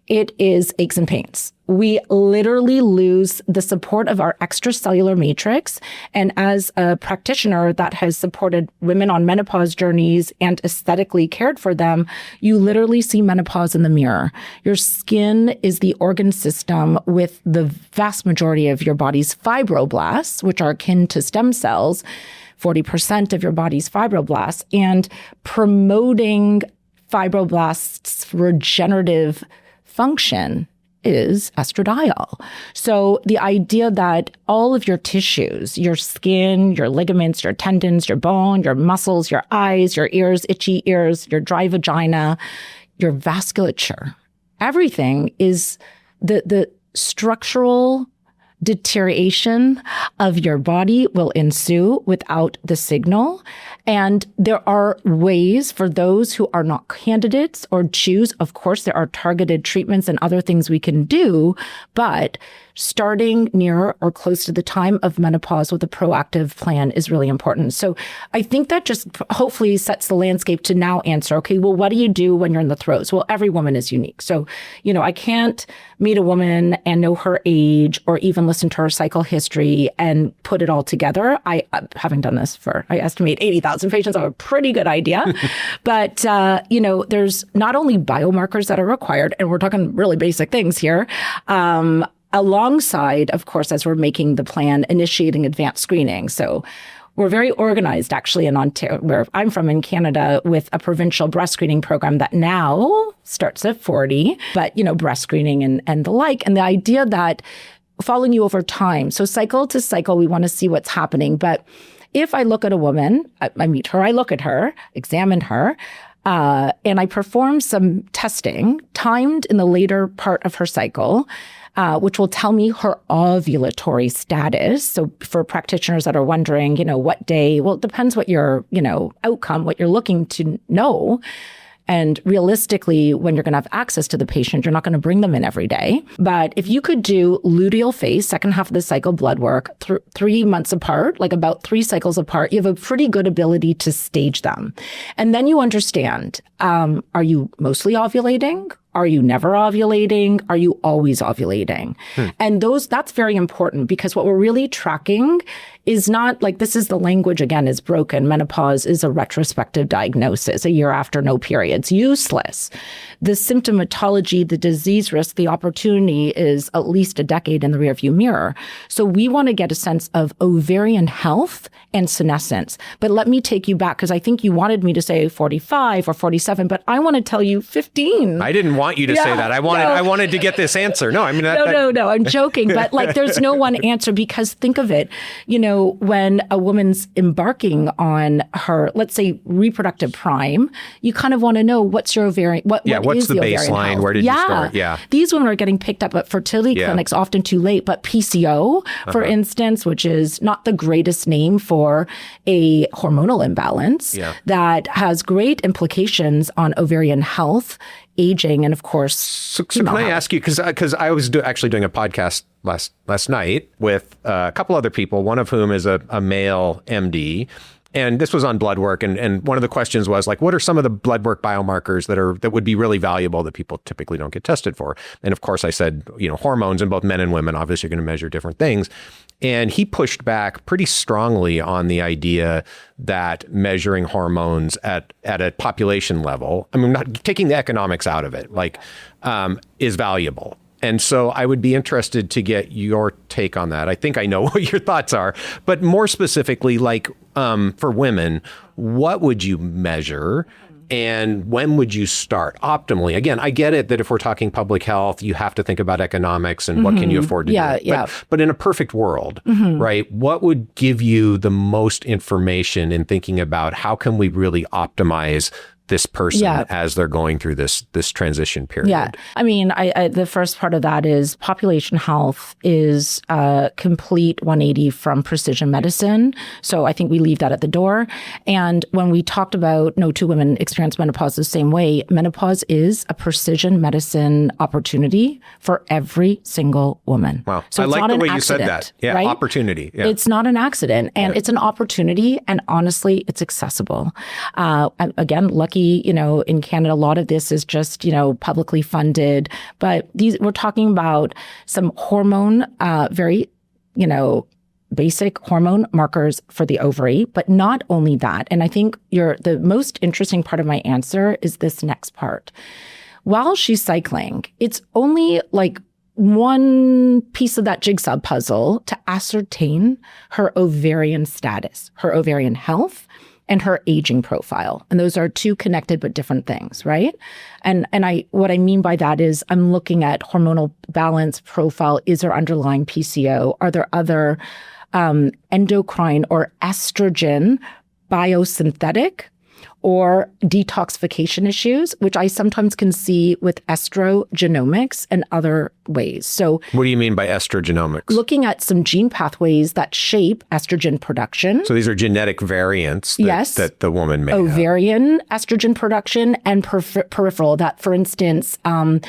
It is aches and pains. We literally lose the support of our extracellular matrix. And as a practitioner that has supported women on menopause journeys and aesthetically cared for them, you literally see menopause in the mirror. Your skin is the organ system with the vast majority of your body's fibroblasts, which are akin to stem cells, 40% of your body's fibroblasts, and promoting fibroblasts' regenerative function is estradiol. So the idea that all of your tissues, your skin, your ligaments, your tendons, your bone, your muscles, your eyes, your ears, itchy ears, your dry vagina, your vasculature, everything is the structural deterioration of your body will ensue without the signal. And there are ways for those who are not candidates or choose. Of course, there are targeted treatments and other things we can do, but starting near or close to the time of menopause with a proactive plan is really important. So I think that just hopefully sets the landscape to now answer, okay, well, what do you do when you're in the throes? Well, every woman is unique. So, I can't meet a woman and know her age or even listen to her cycle history and put it all together. Having done this for, I estimate 80,000 patients, I have a pretty good idea. But, there's not only biomarkers that are required, and we're talking really basic things here, alongside, of course, as we're making the plan, initiating advanced screening. So we're very organized, actually, in Ontario, where I'm from in Canada, with a provincial breast screening program that now starts at 40, but, breast screening and the like. And the idea that following you over time, so cycle to cycle, we want to see what's happening. But if I look at a woman, I meet her, I look at her, examine her, and I perform some testing timed in the later part of her cycle, which will tell me her ovulatory status. So for practitioners that are wondering, what day, well, it depends what your, outcome, what you're looking to know. And realistically, when you're going to have access to the patient, you're not going to bring them in every day. But if you could do luteal phase, second half of the cycle blood work, 3 months apart, like about 3 cycles apart, you have a pretty good ability to stage them. And then you understand, are you mostly ovulating? Are you never ovulating? Are you always ovulating? And that's very important, because what we're really tracking is not like, this is the language again is broken. Menopause is a retrospective diagnosis, a year after no periods, useless. The symptomatology, the disease risk, the opportunity is at least a decade in the rearview mirror. So we want to get a sense of ovarian health and senescence. But let me take you back, because I think you wanted me to say 45 or 47, but I want to tell you 15. I didn't want you to say that. I wanted to get this answer. No, I mean, no, I'm joking. But there's no one answer, because think of it, when a woman's embarking on her, let's say, reproductive prime, you kind of want to know what's your ovarian, what's the baseline? Health? Where did you start? Yeah. These women are getting picked up at fertility clinics often too late, but PCO, for instance, which is not the greatest name for a hormonal imbalance that has great implications on ovarian health, aging, and of course. So can I ask you, because I was actually doing a podcast last night with a couple other people, one of whom is a male MD. And this was on blood work. And one of the questions was what are some of the blood work biomarkers that would be really valuable that people typically don't get tested for? And of course I said, hormones in both men and women, obviously are going to measure different things. And he pushed back pretty strongly on the idea that measuring hormones at a population level, I mean, not taking the economics out of it, is valuable. And so I would be interested to get your take on that. I think I know what your thoughts are, but more specifically, for women, what would you measure? And when would you start optimally? Again, I get it that if we're talking public health, you have to think about economics and what can you afford to do. But in a perfect world, right, what would give you the most information in thinking about how can we really optimize this person as they're going through this transition period? Yeah. I mean, the first part of that is population health is a complete 180 from precision medicine. So I think we leave that at the door. And when we talked about no two women experience menopause the same way, menopause is a precision medicine opportunity for every single woman. Wow. So I it's like not the an way accident, you said that. Yeah, right? opportunity. Yeah. It's not an accident, and it's an opportunity, and honestly, it's accessible. Again, lucky, in Canada, a lot of this is just, publicly funded, but we're talking about some hormone, very, basic hormone markers for the ovary, but not only that. And I think the most interesting part of my answer is this next part. While she's cycling, it's only one piece of that jigsaw puzzle to ascertain her ovarian status, her ovarian health, and her aging profile. And those are two connected but different things, right? And what I mean by that is I'm looking at hormonal balance profile. Is there underlying PCO? Are there other endocrine or estrogen biosynthetic or detoxification issues, which I sometimes can see with estrogenomics and other ways. So what do you mean by estrogenomics? Looking at some gene pathways that shape estrogen production. So these are genetic variants that the woman may have. Ovarian estrogen production and peripheral that, for instance, can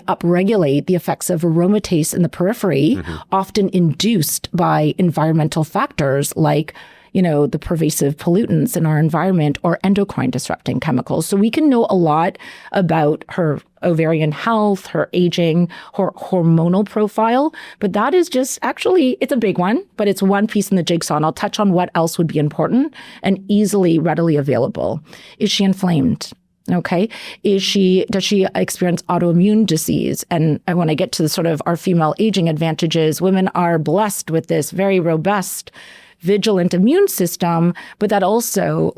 upregulate the effects of aromatase in the periphery, often induced by environmental factors like the pervasive pollutants in our environment or endocrine disrupting chemicals. So we can know a lot about her ovarian health, her aging, her hormonal profile. But that is just it's a big one, but it's one piece in the jigsaw. And I'll touch on what else would be important and readily available. Is she inflamed? Okay. Does she experience autoimmune disease? And when I get to the sort of our female aging advantages, women are blessed with this very robust, vigilant immune system, but that also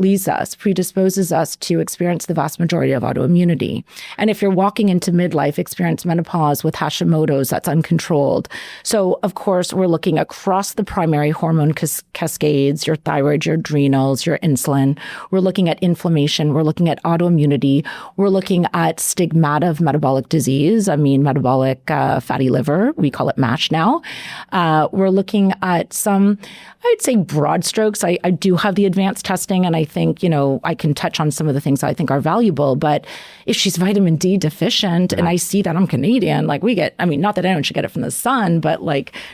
predisposes us to experience the vast majority of autoimmunity. And if you're walking into midlife, experience menopause with Hashimoto's, that's uncontrolled. So, of course, we're looking across the primary hormone cascades, your thyroid, your adrenals, your insulin. We're looking at inflammation. We're looking at autoimmunity. We're looking at stigmata of metabolic disease. Metabolic fatty liver. We call it MASH now. We're looking at some, I'd say, broad strokes. I do have the advanced testing, and I think, I can touch on some of the things I think are valuable. But if she's vitamin D deficient, and I see that I'm Canadian, we get, not that anyone should get it from the sun, but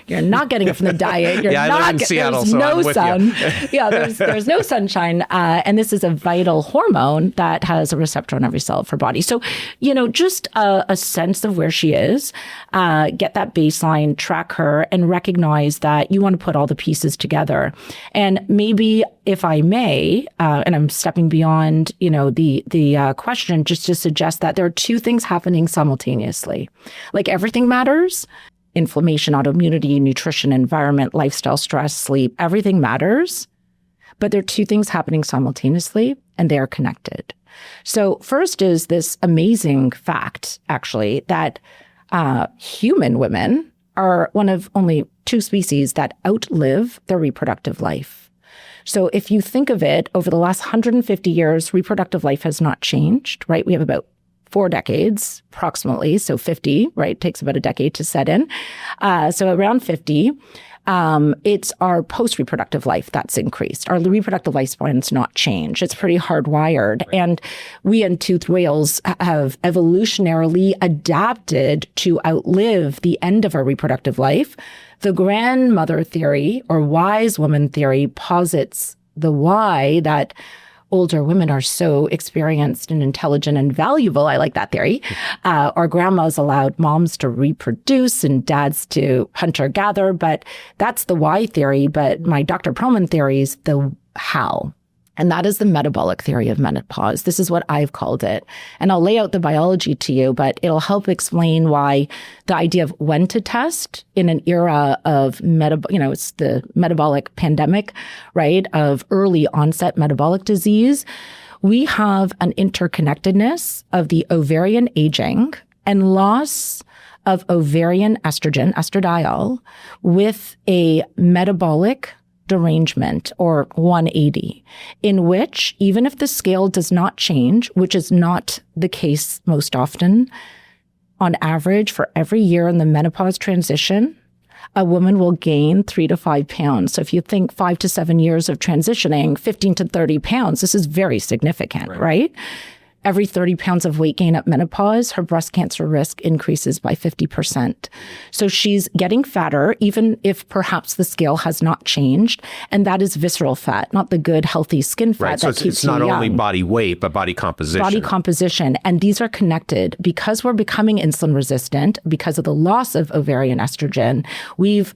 you're not getting it from the diet. You're I live in Seattle, there's no sun. There's no sunshine. And this is a vital hormone that has a receptor on every cell of her body. So, just a sense of where she is, get that baseline, track her, and recognize that you want to put all the pieces together. And maybe, if I may, and I'm stepping beyond, the question, just to suggest that there are two things happening simultaneously. Everything matters. Inflammation, autoimmunity, nutrition, environment, lifestyle, stress, sleep, everything matters. But there are two things happening simultaneously, and they are connected. So first is this amazing fact, actually, that human women are one of only two species that outlive their reproductive life. So if you think of it, over the last 150 years, reproductive life has not changed, right? We have about 4 decades, approximately, so 50, right? It takes about a decade to set in. So around 50, it's our post-reproductive life that's increased. Our reproductive lifespan's not changed. It's pretty hardwired. Right. And we and toothed whales have evolutionarily adapted to outlive the end of our reproductive life. The grandmother theory, or wise woman theory, posits the why that older women are so experienced and intelligent and valuable. I like that theory. Our grandmas allowed moms to reproduce and dads to hunt or gather, but that's the why theory. But my Dr. Pearlman theory is the how. And that is the metabolic theory of menopause. This is what I've called it. And I'll lay out the biology to you, but it'll help explain why the idea of when to test in an era of, it's the metabolic pandemic, right, of early onset metabolic disease. We have an interconnectedness of the ovarian aging and loss of ovarian estrogen, estradiol, with a metabolic derangement, or 180, in which, even if the scale does not change, which is not the case most often, on average, for every year in the menopause transition, a woman will gain 3 to 5 pounds. So if you think 5 to 7 years of transitioning, 15 to 30 pounds, this is very significant, right? Every 30 pounds of weight gain at menopause, her breast cancer risk increases by 50%. So she's getting fatter, even if perhaps the scale has not changed. And that is visceral fat, not the good, healthy skin fat that keeps you young. So it's not only body weight, but body composition. Body composition. And these are connected. Because we're becoming insulin resistant, because of the loss of ovarian estrogen,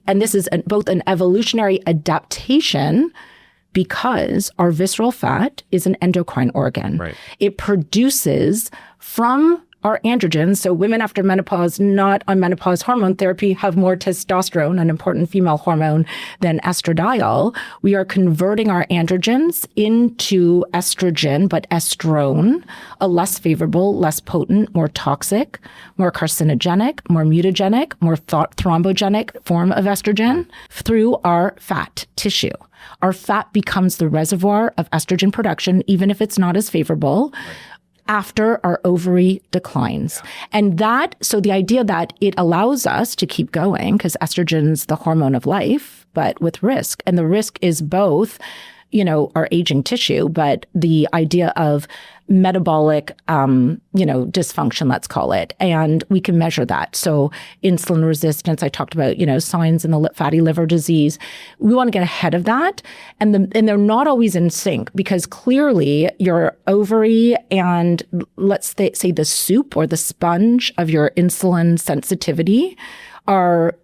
and this is both an evolutionary adaptation, because our visceral fat is an endocrine organ. Right. It produces from our androgens. So women after menopause, not on menopause hormone therapy, have more testosterone, an important female hormone, than estradiol. We are converting our androgens into estrogen, but estrone, a less favorable, less potent, more toxic, more carcinogenic, more mutagenic, more thrombogenic form of estrogen through our fat tissue. our fat becomes the reservoir of estrogen production, even if it's not as favorable. After our ovary declines. And so the idea that it allows us to keep going, because estrogen's the hormone of life, but with risk. And the risk is both, our aging tissue, but the idea of metabolic, dysfunction, let's call it. And we can measure that. So insulin resistance, I talked about, signs in the fatty liver disease. We want to get ahead of that. And they're not always in sync, because clearly your ovary and let's say the soup or the sponge of your insulin sensitivity are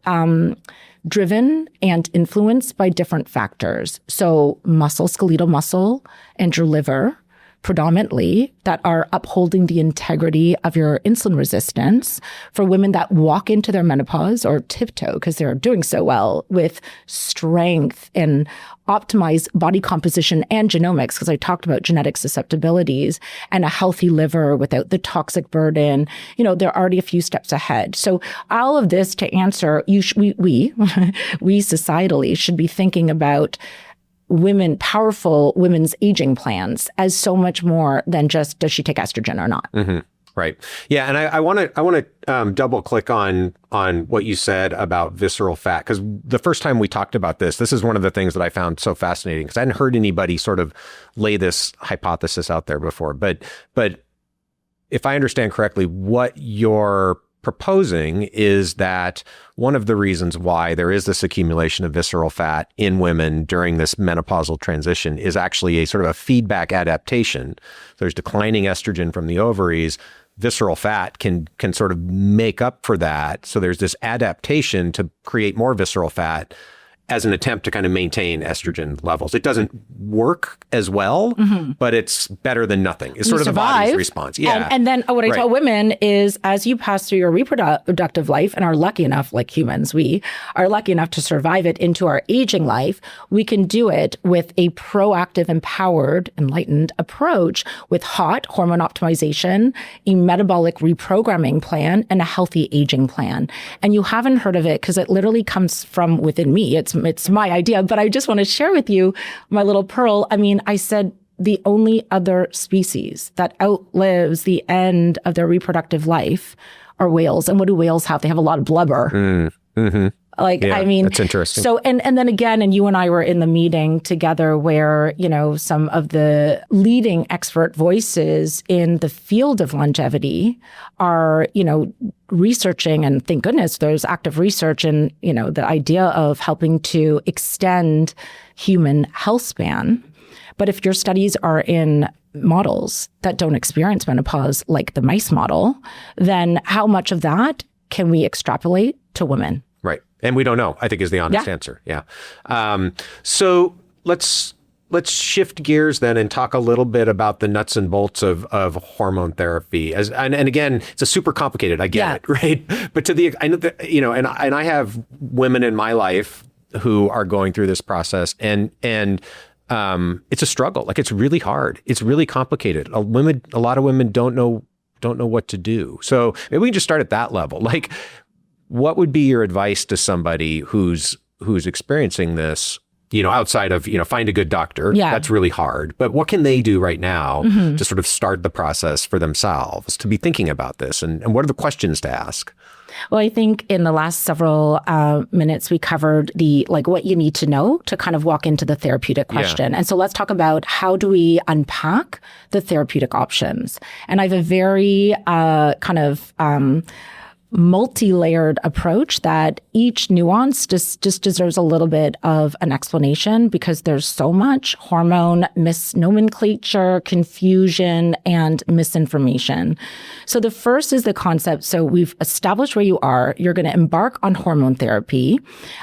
driven and influenced by different factors. So muscle, skeletal muscle, and your liver predominantly that are upholding the integrity of your insulin resistance for women that walk into their menopause or tiptoe because they're doing so well with strength and optimized body composition and genomics, because I talked about genetic susceptibilities and a healthy liver without the toxic burden. They're already a few steps ahead. So all of this to answer, we societally should be thinking about powerful women's aging plans as so much more than just, does she take estrogen or not? Mm-hmm. Right. Yeah. And I want to double click on what you said about visceral fat, because the first time we talked about this is one of the things that I found so fascinating, because I hadn't heard anybody sort of lay this hypothesis out there before. But if I understand correctly, what you're proposing is that one of the reasons why there is this accumulation of visceral fat in women during this menopausal transition is actually a sort of a feedback adaptation. There's declining estrogen from the ovaries. Visceral fat can sort of make up for that. So there's this adaptation to create more visceral fat as an attempt to kind of maintain estrogen levels. It doesn't work as well, but it's better than nothing. It's sort of the body's response. Yeah. And then what I tell women is, as you pass through your reproductive life and are lucky enough, like humans, we are lucky enough to survive it into our aging life, we can do it with a proactive, empowered, enlightened approach with HOT, hormone optimization, a metabolic reprogramming plan, and a healthy aging plan. And you haven't heard of it because it literally comes from within me. It's my idea, but I just want to share with you my little pearl. I mean, I said the only other species that outlives the end of their reproductive life are whales. And what do whales have? They have a lot of blubber. Mm-hmm. That's interesting. So, and then again, and you and I were in the meeting together where, some of the leading expert voices in the field of longevity are, researching, and thank goodness there's active research in, the idea of helping to extend human health span. But if your studies are in models that don't experience menopause, like the mice model, then how much of that can we extrapolate to women? Right. And we don't know, I think, is the honest answer. Yeah. So let's shift gears then and talk a little bit about the nuts and bolts of hormone therapy. And again, it's a super complicated, I get it, right? But I know that, and I have women in my life who are going through this process, and it's a struggle. Like, it's really hard. It's really complicated. A lot of women don't know what to do. So maybe we can just start at that level. Like, what would be your advice to somebody who's experiencing this, outside of, find a good doctor? Yeah. That's really hard. But what can they do right now to sort of start the process for themselves, to be thinking about this? And what are the questions to ask? Well, I think in the last several minutes, we covered what you need to know to kind of walk into the therapeutic question. Yeah. And so let's talk about, how do we unpack the therapeutic options? And I have a very multi-layered approach that each nuance just deserves a little bit of an explanation, because there's so much hormone misnomenclature, confusion, and misinformation. So the first is the concept. So we've established where you are. You're going to embark on hormone therapy.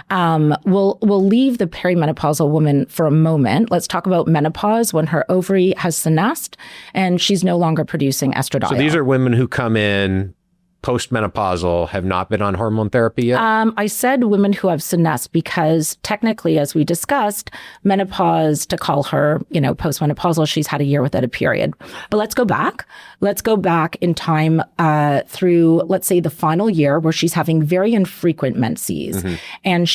We'll leave the perimenopausal woman for a moment. Let's talk about menopause, when her ovary has senesced and she's no longer producing estradiol. So these are women who come in postmenopausal have not been on hormone therapy yet? I said women who have senesced because technically, as we discussed, menopause, to call her, postmenopausal, she's had a year without a period. But let's go back. Let's go back in time through, let's say, the final year where she's having very infrequent menses. And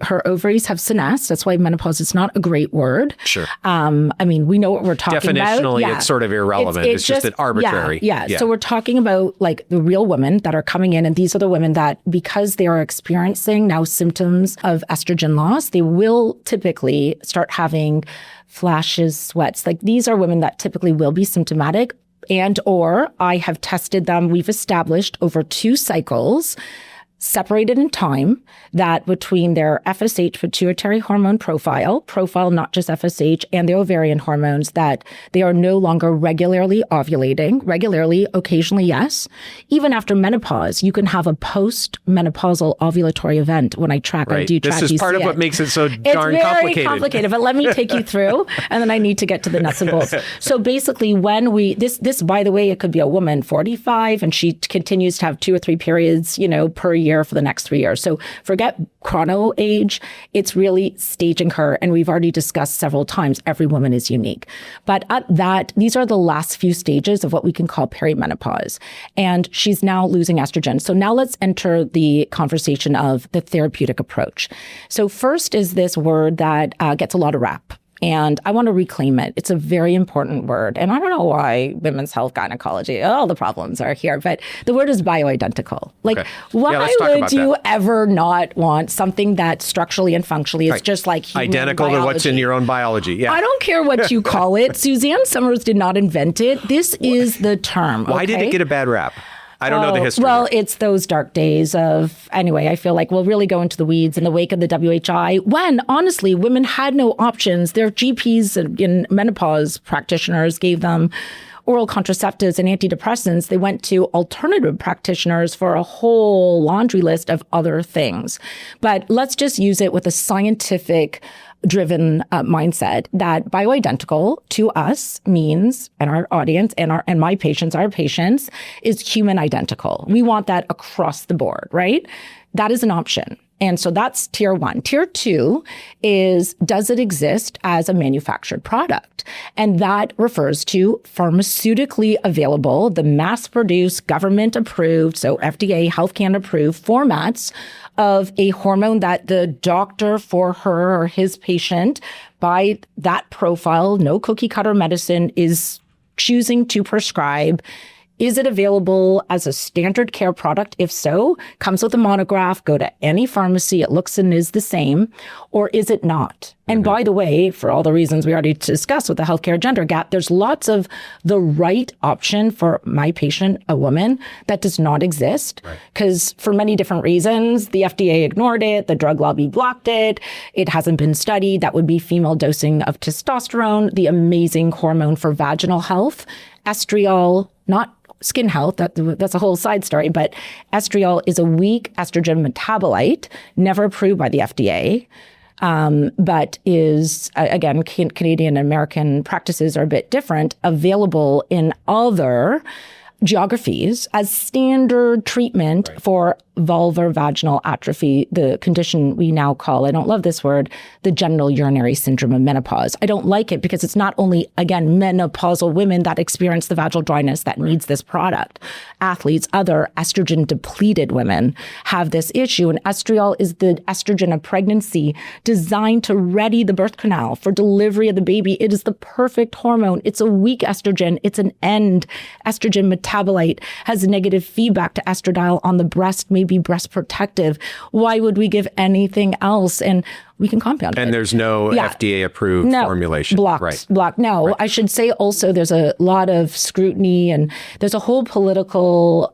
her ovaries have senesced. That's why menopause is not a great word. Sure. We know what we're talking about. Definitionally, it's sort of irrelevant. It's just an arbitrary. Yeah. So we're talking about like the real women that are coming in, and these are the women that, because they are experiencing now symptoms of estrogen loss, they will typically start having flashes, sweats. Like these are women that typically will be symptomatic, and or I have tested them. We've established over 2 cycles, separated in time, that between their FSH pituitary hormone profile, not just FSH, and the ovarian hormones, that they are no longer regularly ovulating. Regularly, occasionally, yes. Even after menopause, you can have a post-menopausal ovulatory event. When I track, I do track. This is part of what makes it so darn complicated. It's very complicated, but let me take you through, and then I need to get to the nuts and bolts. So basically, when this, by the way, it could be a woman 45, and she continues to have 2 or 3 periods, per year for the next 3 years. So forget chrono age. It's really staging her. And we've already discussed several times, every woman is unique. But these are the last few stages of what we can call perimenopause. And she's now losing estrogen. So now let's enter the conversation of the therapeutic approach. So first is this word that gets a lot of rap. And I want to reclaim it. It's a very important word. And I don't know why women's health gynecology, all the problems are here, but the word is bioidentical. Like, why would you ever not want something that structurally and functionally is just like human identical biology? To what's in your own biology? Yeah. I don't care what you call it. Suzanne Summers did not invent it. This is the term. Why did it get a bad rap? I don't know the history. Well, it's those dark days of, anyway, I feel like we'll really go into the weeds in the wake of the WHI, when honestly, women had no options. Their GPs and menopause practitioners gave them oral contraceptives and antidepressants. They went to alternative practitioners for a whole laundry list of other things. But let's just use it with a scientific driven mindset that bioidentical to us means, and our audience and my patients, our patients, is human identical. We want that across the board, right? That is an option. And so that's tier 1. Tier 2 is, does it exist as a manufactured product? And that refers to pharmaceutically available, the mass-produced, government-approved, so FDA, Health Canada approved formats of a hormone that the doctor for her or his patient, by that profile, no cookie cutter medicine, is choosing to prescribe. Is it available as a standard care product? If so, comes with a monograph, go to any pharmacy, it looks and is the same, or is it not? And by the way, for all the reasons we already discussed with the healthcare gender gap, there's lots of the right option for my patient, a woman, that does not exist. Because for many different reasons, the FDA ignored it, the drug lobby blocked it, it hasn't been studied. That would be female dosing of testosterone, the amazing hormone for vaginal health, estradiol, not skin health, that's a whole side story, but estradiol is a weak estrogen metabolite, never approved by the FDA, but is, again, Canadian and American practices are a bit different, available in other geographies as standard treatment for vulvar vaginal atrophy, the condition we now call, I don't love this word, the genital urinary syndrome of menopause. I don't like it because it's not only, again, menopausal women that experience the vaginal dryness that needs this product. Athletes, other estrogen depleted women have this issue. And estradiol is the estrogen of pregnancy designed to ready the birth canal for delivery of the baby. It is the perfect hormone. It's a weak estrogen. It's an end estrogen metabolite, has negative feedback to estradiol on the breast, maybe breast protective. Why would we give anything else? And we can compound it. And there's no FDA-approved formulation. Blocked. No, I should say also there's a lot of scrutiny, and there's a whole political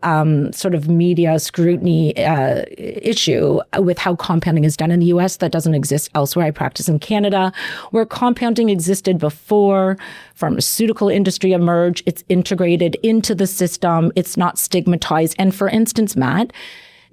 sort of media scrutiny issue with how compounding is done in the U.S. that doesn't exist elsewhere. I practice in Canada, where compounding existed before pharmaceutical industry emerged. It's integrated into the system. It's not stigmatized. And for instance, Matt,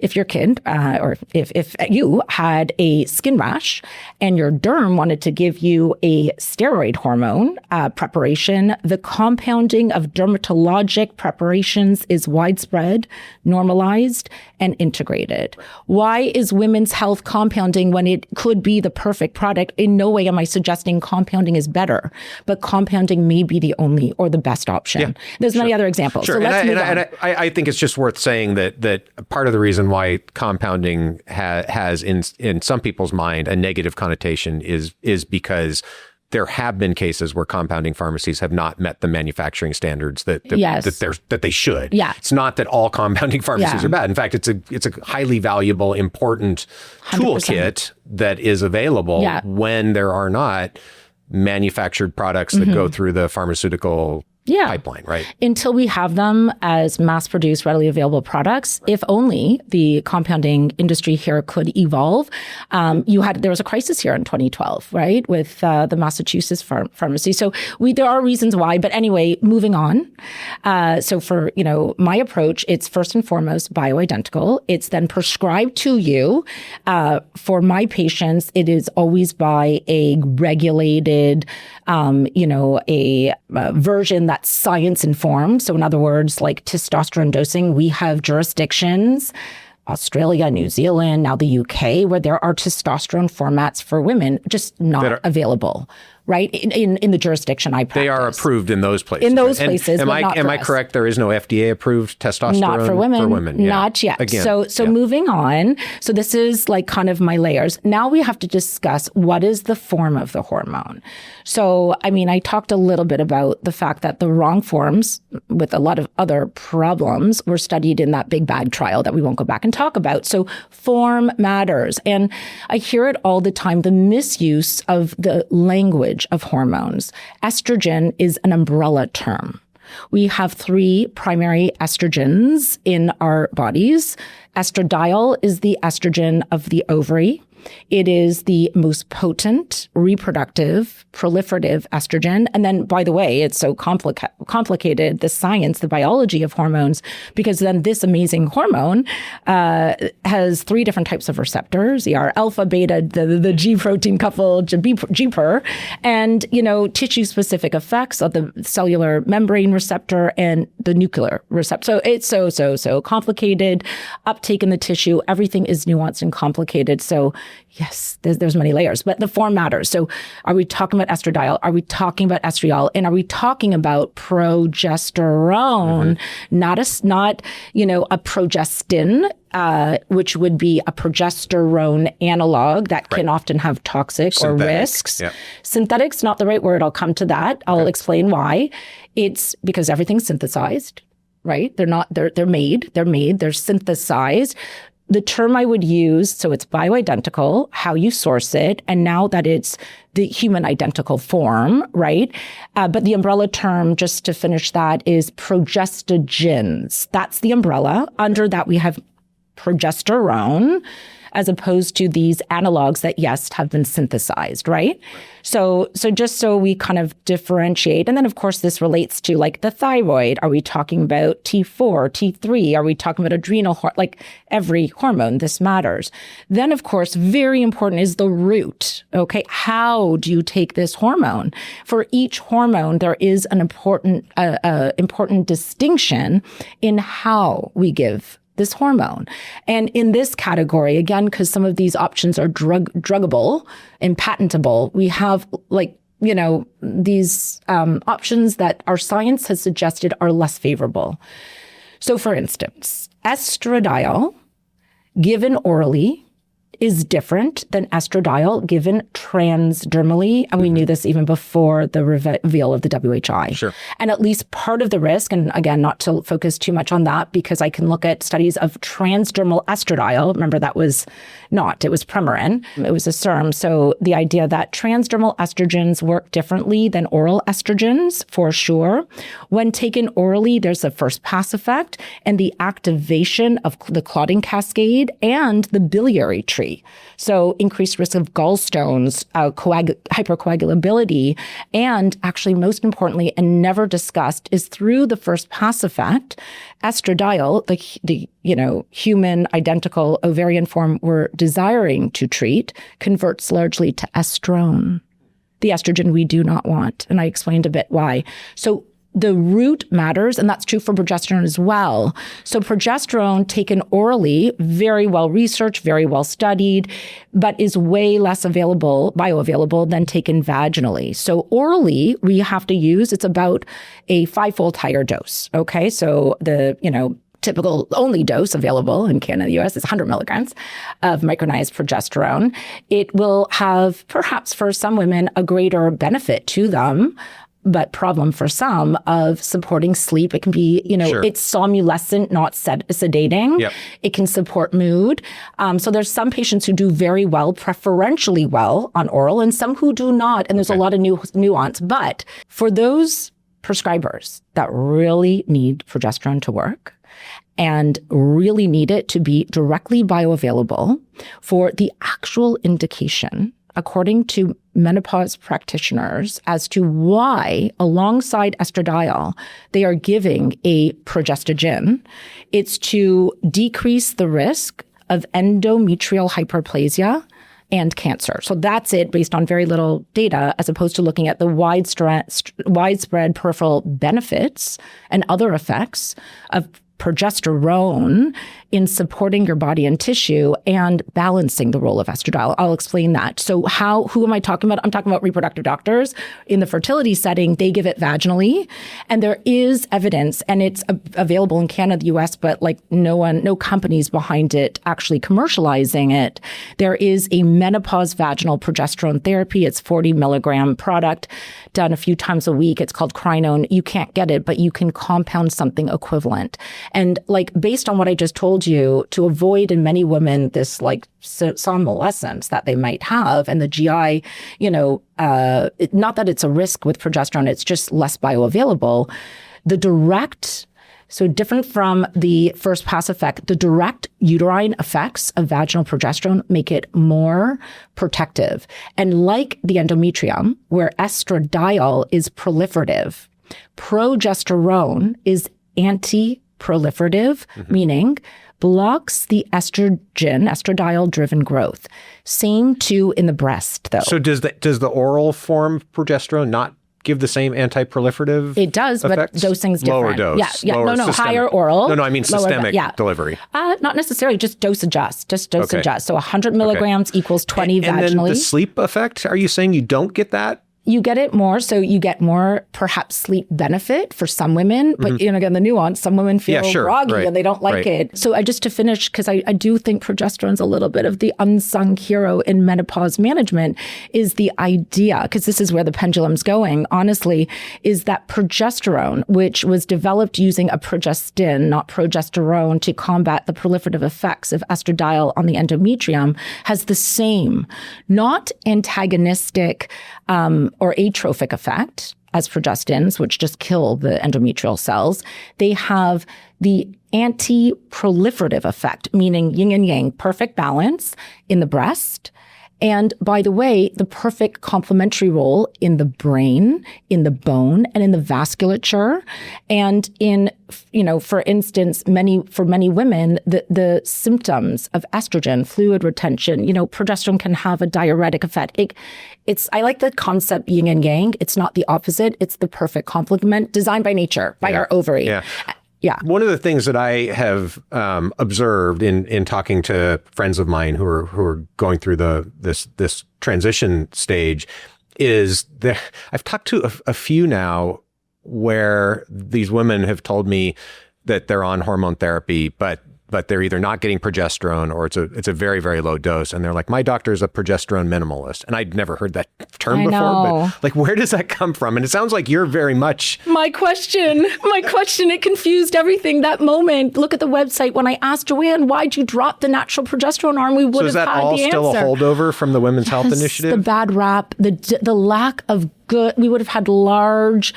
if your kid or if you had a skin rash and your derm wanted to give you a steroid hormone preparation, the compounding of dermatologic preparations is widespread, normalized, and integrated. Why is women's health compounding when it could be the perfect product? In no way am I suggesting compounding is better, but compounding may be the only or the best option. Yeah, there's many other examples. Sure. So let's move on. I think it's just worth saying that part of the reason why compounding has in some people's mind a negative connotation is because there have been cases where compounding pharmacies have not met the manufacturing standards that they should. Yeah. It's not that all compounding pharmacies are bad. In fact, it's a highly valuable, important 100%. Toolkit that is available when there are not manufactured products that go through the pharmaceutical pipeline, right? Until we have them as mass-produced, readily available products, if only the compounding industry here could evolve. There was a crisis here in 2012, right, with the Massachusetts pharmacy. So there are reasons why, but anyway, moving on. So for my approach, it's first and foremost bioidentical. It's then prescribed to you. For my patients, it is always by a regulated, a version that's science informed. So in other words, like testosterone dosing, we have jurisdictions, Australia, New Zealand, now the UK, where there are testosterone formats for women just not available, right? In the jurisdiction I practice. They are approved in those places. In those places, am I correct? There is no FDA approved testosterone not for women. Yeah. Not yet. Again, so moving on. So this is like kind of my layers. Now we have to discuss what is the form of the hormone. So, I talked a little bit about the fact that the wrong forms with a lot of other problems were studied in that big bad trial that we won't go back and talk about. So form matters. And I hear it all the time, the misuse of the language of hormones. Estrogen is an umbrella term. We have 3 primary estrogens in our bodies. Estradiol is the estrogen of the ovary. It is the most potent, reproductive, proliferative estrogen. And then, by the way, it's so complicated, the science, the biology of hormones, because then this amazing hormone has 3 different types of receptors, the alpha, beta, the G protein couple, GPER, and, tissue-specific effects of the cellular membrane receptor and the nuclear receptor. So it's so complicated. Uptake in the tissue, everything is nuanced and complicated. So yes, there's many layers, but the form matters. So are we talking about estradiol? Are we talking about estriol? And are we talking about progesterone? Not a progestin, which would be a progesterone analog that can often have toxic or risks. Yeah. Synthetic's not the right word. I'll come to that. I'll explain why. It's because everything's synthesized, right? They're made, they're synthesized. The term I would use, so it's bioidentical, how you source it, and now that it's the human identical form, right? But the umbrella term, just to finish that, is progestogens. That's the umbrella. Under that, we have progesterone, as opposed to these analogs that, yes, have been synthesized, right? So just so we kind of differentiate. And then, of course, this relates to like the thyroid. Are we talking about T4, T3? Are we talking about adrenal? Like every hormone, this matters. Then, of course, very important is the route. Okay, how do you take this hormone? For each hormone, there is an important distinction in how we give this hormone. And in this category, again, because some of these options are druggable and patentable, we have these options that our science has suggested are less favorable. So for instance, estradiol given orally is different than estradiol given transdermally. And we knew this even before the reveal of the WHI. Sure. And at least part of the risk, and again, not to focus too much on that, because I can look at studies of transdermal estradiol. Remember, that was not. It was Premarin. It was a SERM. So the idea that transdermal estrogens work differently than oral estrogens, for sure. When taken orally, there's a first pass effect and the activation of the clotting cascade and the biliary tree. So increased risk of gallstones, hypercoagulability, and actually most importantly, and never discussed, is through the first pass effect, estradiol, the human identical ovarian form we're desiring to treat, converts largely to estrone, the estrogen we do not want. And I explained a bit why. So the root matters, and that's true for progesterone as well. So progesterone taken orally, very well researched, very well studied, but is way less bioavailable than taken vaginally. So orally, we have to use, it's about a 5-fold higher dose. Okay, so the, typical only dose available in Canada and the US is 100 milligrams of micronized progesterone. It will have, perhaps for some women, a greater benefit to them, but problem for some of supporting sleep. It can be, Sure. It's somnolescent, not sedating. Yep. It can support mood. So there's some patients who do very well, preferentially well on oral, and some who do not. And there's a lot of nuance. But for those prescribers that really need progesterone to work and really need it to be directly bioavailable for the actual indication, according to menopause practitioners, as to why, alongside estradiol, they are giving a progestogen, it's to decrease the risk of endometrial hyperplasia and cancer. So that's it, based on very little data, as opposed to looking at the widespread peripheral benefits and other effects of progesterone in supporting your body and tissue and balancing the role of estradiol. I'll explain that. So who am I talking about? I'm talking about reproductive doctors. In the fertility setting, they give it vaginally. And there is evidence, and it's available in Canada, the US, but no companies behind it actually commercializing it. There is a menopause vaginal progesterone therapy. It's 40 milligram product done a few times a week. It's called Crynone. You can't get it, but you can compound something equivalent. And based on what I just told you, to avoid in many women this somnolescence that they might have, and the GI, not that it's a risk with progesterone, it's just less bioavailable. So different from the first pass effect, the direct uterine effects of vaginal progesterone make it more protective. And like the endometrium, where estradiol is proliferative, progesterone is anti-proliferative, meaning blocks the estradiol-driven growth. Same too in the breast, though. So does the oral form of progesterone not give the same anti-proliferative It does, effects? But dosing's different. Lower dose. Yeah. Lower systemic. Higher oral. No, I mean systemic delivery. Not necessarily, just dose adjust. So 100 milligrams equals 20 vaginally. And then the sleep effect, are you saying you don't get that? You get it more, so you get more perhaps sleep benefit for some women. But again, the nuance, some women feel groggy and they don't like it. So just to finish, because I do think progesterone's a little bit of the unsung hero in menopause management, is the idea, because this is where the pendulum's going, honestly, is that progesterone, which was developed using a progestin, not progesterone, to combat the proliferative effects of estradiol on the endometrium, has the same, not antagonistic or atrophic effect as progestins, which just kill the endometrial cells. They have the anti-proliferative effect, meaning yin and yang, perfect balance in the breast. And by the way, the perfect complementary role in the brain, in the bone, and in the vasculature. And in, for instance, for many women, the symptoms of estrogen, fluid retention, progesterone can have a diuretic effect. I like the concept yin and yang. It's not the opposite. It's the perfect complement designed by nature, by our ovary. Yeah. One of the things that I have observed in talking to friends of mine who are going through this transition stage is that I've talked to a few now where these women have told me that they're on hormone therapy, but but they're either not getting progesterone or it's a very, very low dose. And they're like, my doctor is a progesterone minimalist. And I'd never heard that term before, but like, where does that come from? And it sounds like you're very much... My question, it confused everything that moment. Look at the website. When I asked Joanne, why'd you drop the natural progesterone arm? We would have had the answer. So is that all still a holdover from the Women's Health Initiative? The bad rap, the lack of good, we would have had large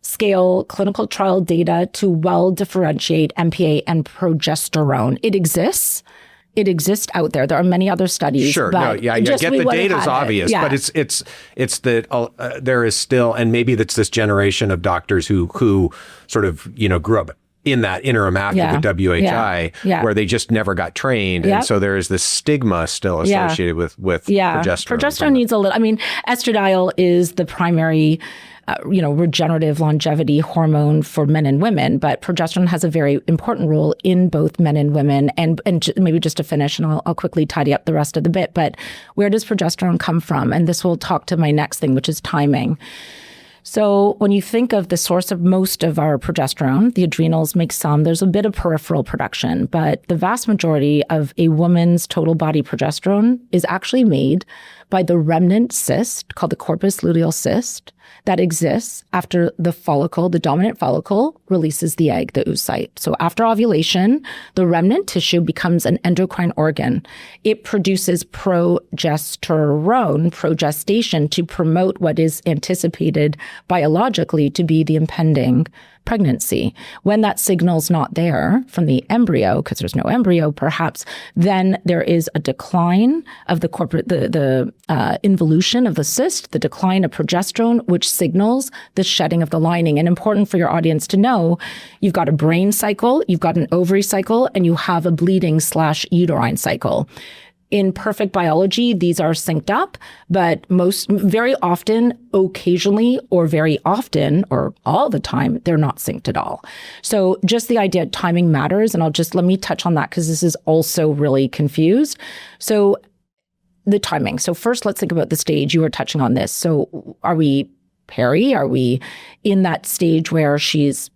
scale clinical trial data to well differentiate MPA and progesterone. It exists. It exists out there. There are many other studies. Sure. I get the data's obvious, but it's that there is still, and maybe that's this generation of doctors who sort of, grew up in that interim after the WHI, where they just never got trained. And so there is this stigma still associated with progesterone. Progesterone needs a little, estradiol is the primary regenerative longevity hormone for men and women, but progesterone has a very important role in both men and women. And maybe just to finish, and I'll quickly tidy up the rest of the bit, but where does progesterone come from? And this will talk to my next thing, which is timing. So when you think of the source of most of our progesterone, the adrenals make some, there's a bit of peripheral production, but the vast majority of a woman's total body progesterone is actually made by the remnant cyst called the corpus luteal cyst that exists after the follicle, the dominant follicle, releases the egg, the oocyte. So after ovulation, the remnant tissue becomes an endocrine organ. It produces progestation, to promote what is anticipated biologically to be the impending pregnancy. When that signal's not there from the embryo, because there's no embryo perhaps, then there is a decline of the involution of the cyst, the decline of progesterone, which signals the shedding of the lining. And important for your audience to know, you've got a brain cycle, you've got an ovary cycle, and you have a bleeding/uterine cycle. In perfect biology, these are synced up, but very often, occasionally, or very often, or all the time, they're not synced at all. So just the idea timing matters, and let me touch on that because this is also really confused. So the timing. So first, let's think about the stage. You were touching on this. So are we peri? Are we in that stage where she's,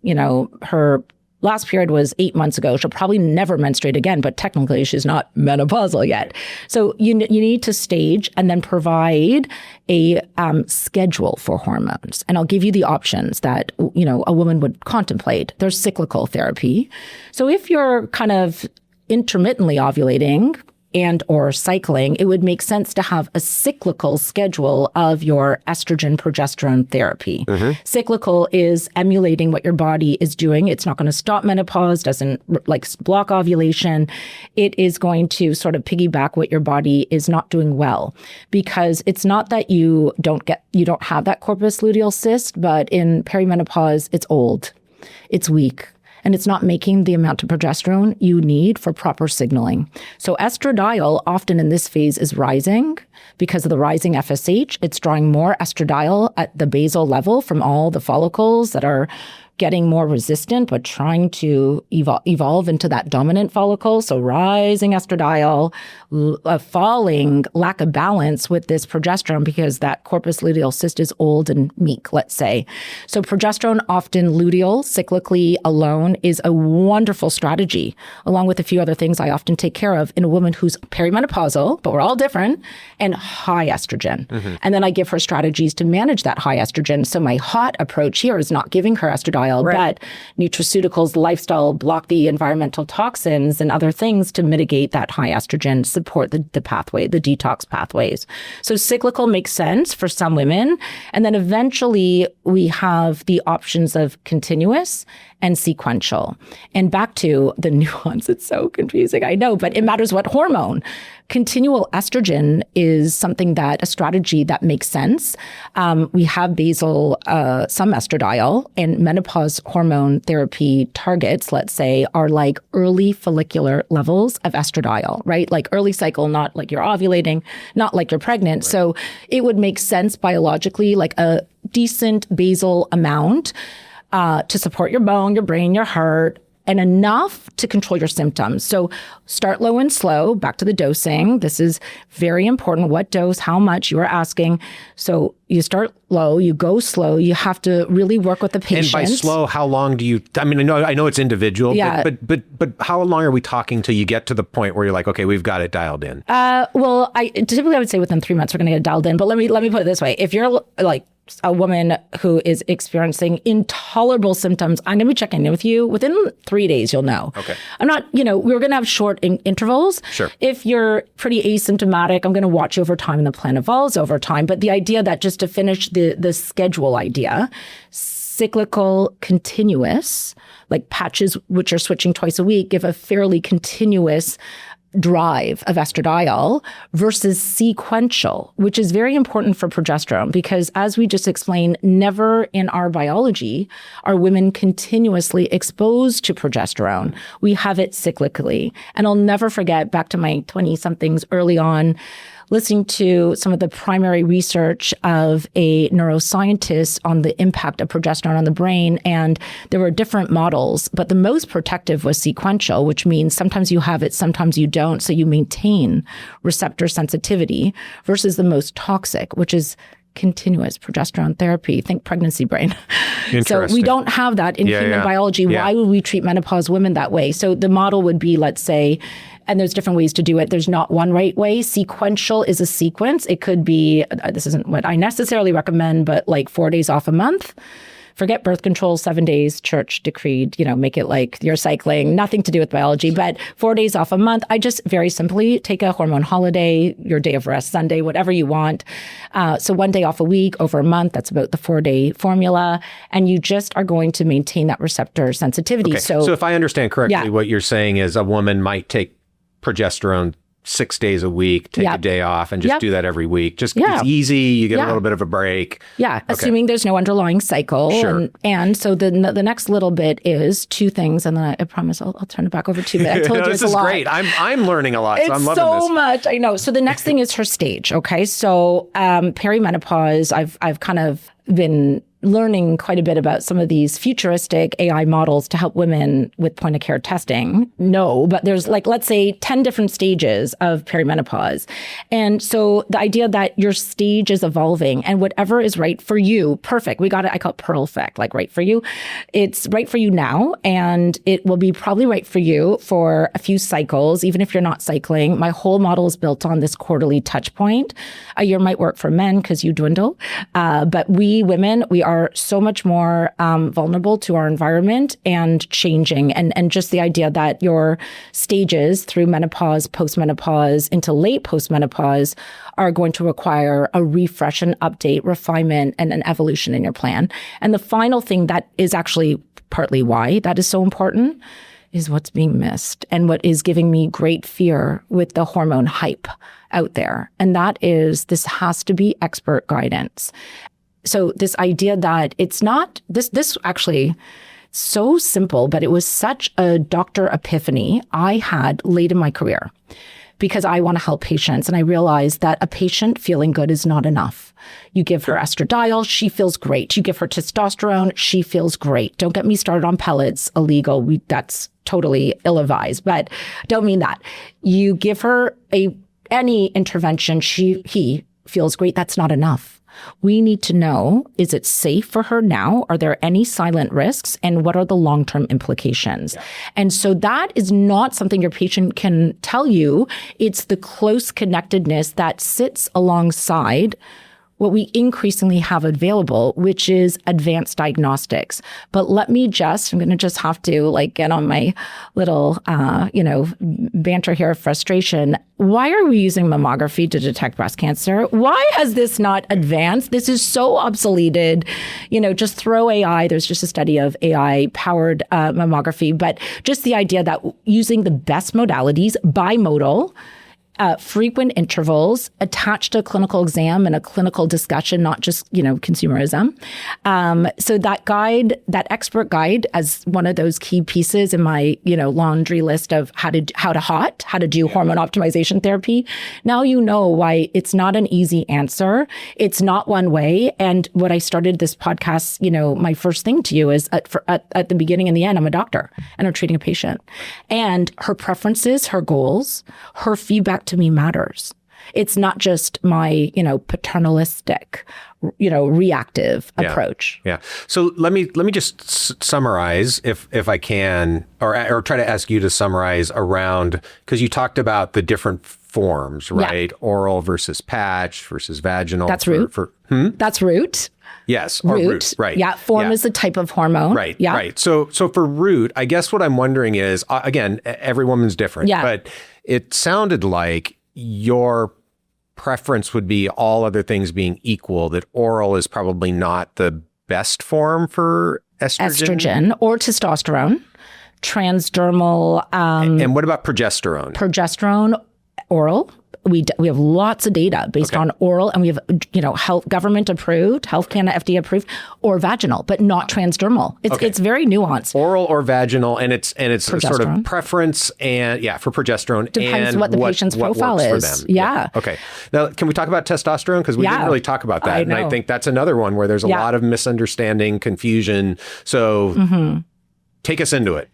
her last period was 8 months ago. She'll probably never menstruate again, but technically she's not menopausal yet. So you need to stage and then provide a schedule for hormones. And I'll give you the options that, a woman would contemplate. There's cyclical therapy. So if you're kind of intermittently ovulating and or cycling, it would make sense to have a cyclical schedule of your estrogen progesterone therapy. Mm-hmm. Cyclical is emulating what your body is doing. It's not going to stop menopause, doesn't block ovulation. It is going to sort of piggyback what your body is not doing well, because it's not that you don't have that corpus luteal cyst, but in perimenopause, it's old, it's weak, and it's not making the amount of progesterone you need for proper signaling. So estradiol often in this phase is rising because of the rising FSH. It's drawing more estradiol at the basal level from all the follicles that are getting more resistant, but trying to evolve into that dominant follicle. So rising estradiol, falling lack of balance with this progesterone because that corpus luteal cyst is old and meek, let's say. So progesterone, often luteal, cyclically alone, is a wonderful strategy, along with a few other things I often take care of in a woman who's perimenopausal, but we're all different, and high estrogen. Mm-hmm. And then I give her strategies to manage that high estrogen. So my hot approach here is not giving her estradiol, but nutraceuticals, lifestyle, block the environmental toxins and other things to mitigate that high estrogen, support the pathway, the detox pathways. So cyclical makes sense for some women. And then eventually we have the options of continuous and sequential. And back to the nuance, it's so confusing, I know, but it matters what hormone. Continual estrogen is a strategy that makes sense. We have basal, some estradiol, and menopause hormone therapy targets, let's say, are like early follicular levels of estradiol, right? Like early cycle, not like you're ovulating, not like you're pregnant. Right. So it would make sense biologically, like a decent basal amount to support your bone, your brain, your heart, and enough to control your symptoms. So start low and slow, back to the dosing. This is very important. What dose, how much you are asking. So you start low, you go slow. You have to really work with the patient. And by slow, how long do you, I mean, I know it's individual, but how long are we talking till you get to the point where you're like, okay, we've got it dialed in? Well, I would say within 3 months, we're going to get it dialed in. But let me put it this way. If you're like a woman who is experiencing intolerable symptoms, I'm going to be checking in with you. Within 3 days, you'll know. Okay. I'm not, we're going to have short intervals. Sure. If you're pretty asymptomatic, I'm going to watch you over time and the plan evolves over time. But the idea that just to finish the schedule idea, cyclical continuous, like patches which are switching twice a week, give a fairly continuous drive of estradiol versus sequential, which is very important for progesterone because as we just explained, never in our biology are women continuously exposed to progesterone. We have it cyclically. And I'll never forget back to my 20-somethings early on, listening to some of the primary research of a neuroscientist on the impact of progesterone on the brain. And there were different models, but the most protective was sequential, which means sometimes you have it, sometimes you don't. So you maintain receptor sensitivity versus the most toxic, which is continuous progesterone therapy. Think pregnancy brain. So we don't have that in human biology. Why would we treat menopause women that way? So the model would be, let's say, and there's different ways to do it. There's not one right way. Sequential is a sequence. It could be, this isn't what I necessarily recommend, but like 4 days off a month. Forget birth control, 7 days, church decreed, make it like you're cycling, nothing to do with biology, but 4 days off a month. I just very simply take a hormone holiday, your day of rest, Sunday, whatever you want. So 1 day off a week over a month, that's about the 4-day formula. And you just are going to maintain that receptor sensitivity. Okay. So if I understand correctly, what you're saying is a woman might take progesterone 6 days a week, take a day off, and just do that every week. Just it's easy. You get a little bit of a break. Yeah, assuming there's no underlying cycle. Sure. And so the next little bit is two things, and then I promise I'll turn it back over to you. I told you this is great. I'm learning a lot. So I'm loving so this. much. I know. So the next thing is her stage. Okay, so perimenopause. I've kind of been learning quite a bit about some of these futuristic AI models to help women with point of care testing. No, but there's like, let's say 10 different stages of perimenopause. And so the idea that your stage is evolving and whatever is right for you, perfect. We got it. I call it Pearl effect, like right for you. It's right for you now. And it will be probably right for you for a few cycles, even if you're not cycling. My whole model is built on this quarterly touch point. A year might work for men because you dwindle. But we women, we are so much more vulnerable to our environment and changing. And just the idea that your stages through menopause, postmenopause, into late postmenopause are going to require a refresh and update, refinement, and an evolution in your plan. And the final thing that is actually partly why that is so important is what's being missed and what is giving me great fear with the hormone hype out there. And that is this has to be expert guidance. So this idea that it's not, this actually so simple, but it was such a doctor epiphany I had late in my career because I want to help patients. And I realized that a patient feeling good is not enough. You give her estradiol, she feels great. You give her testosterone, she feels great. Don't get me started on pellets, illegal. That's totally ill-advised, but don't mean that. You give her any intervention, he feels great. That's not enough. We need to know, is it safe for her now? Are there any silent risks? And what are the long-term implications? Yeah. And so that is not something your patient can tell you. It's the close connectedness that sits alongside what we increasingly have available, which is advanced diagnostics. But let me I'm going to just have to get on my little, banter here of frustration. Why are we using mammography to detect breast cancer? Why has this not advanced? This is so obsoleted. Just throw AI. There's just a study of AI-powered mammography, but just the idea that using the best modalities, bimodal, frequent intervals attached to a clinical exam and a clinical discussion, not just, consumerism. So that guide, that expert guide, as one of those key pieces in my, laundry list of how to do hormone optimization therapy. Now you know why it's not an easy answer. It's not one way. And what I started this podcast, my first thing to you is at the beginning and the end, I'm a doctor and I'm treating a patient. And her preferences, her goals, her feedback to me matters. It's not just my, paternalistic, reactive approach. Yeah. So let me just summarize if I can, or try to ask you to summarize around, because you talked about the different forms, right? Yeah. Oral versus patch versus vaginal. That's root. That's root. Yes. Or root. Right. Yeah. Form is a type of hormone. Right. Yeah. Right. So for root, I guess what I'm wondering is, again, every woman's different. Yeah. But it sounded like your preference would be, all other things being equal, that oral is probably not the best form for estrogen or testosterone. Transdermal. And what about progesterone? Progesterone, oral. We have lots of data based on oral, and we have, health government approved, Health Canada FDA approved, or vaginal, but not transdermal. It's very nuanced. Oral or vaginal, and it's a sort of preference, and for progesterone. Depends and what the patient's profile is. For them. Yeah. Okay. Now, can we talk about testosterone? Because we didn't really talk about that. And I think that's another one where there's a lot of misunderstanding, confusion. So take us into it.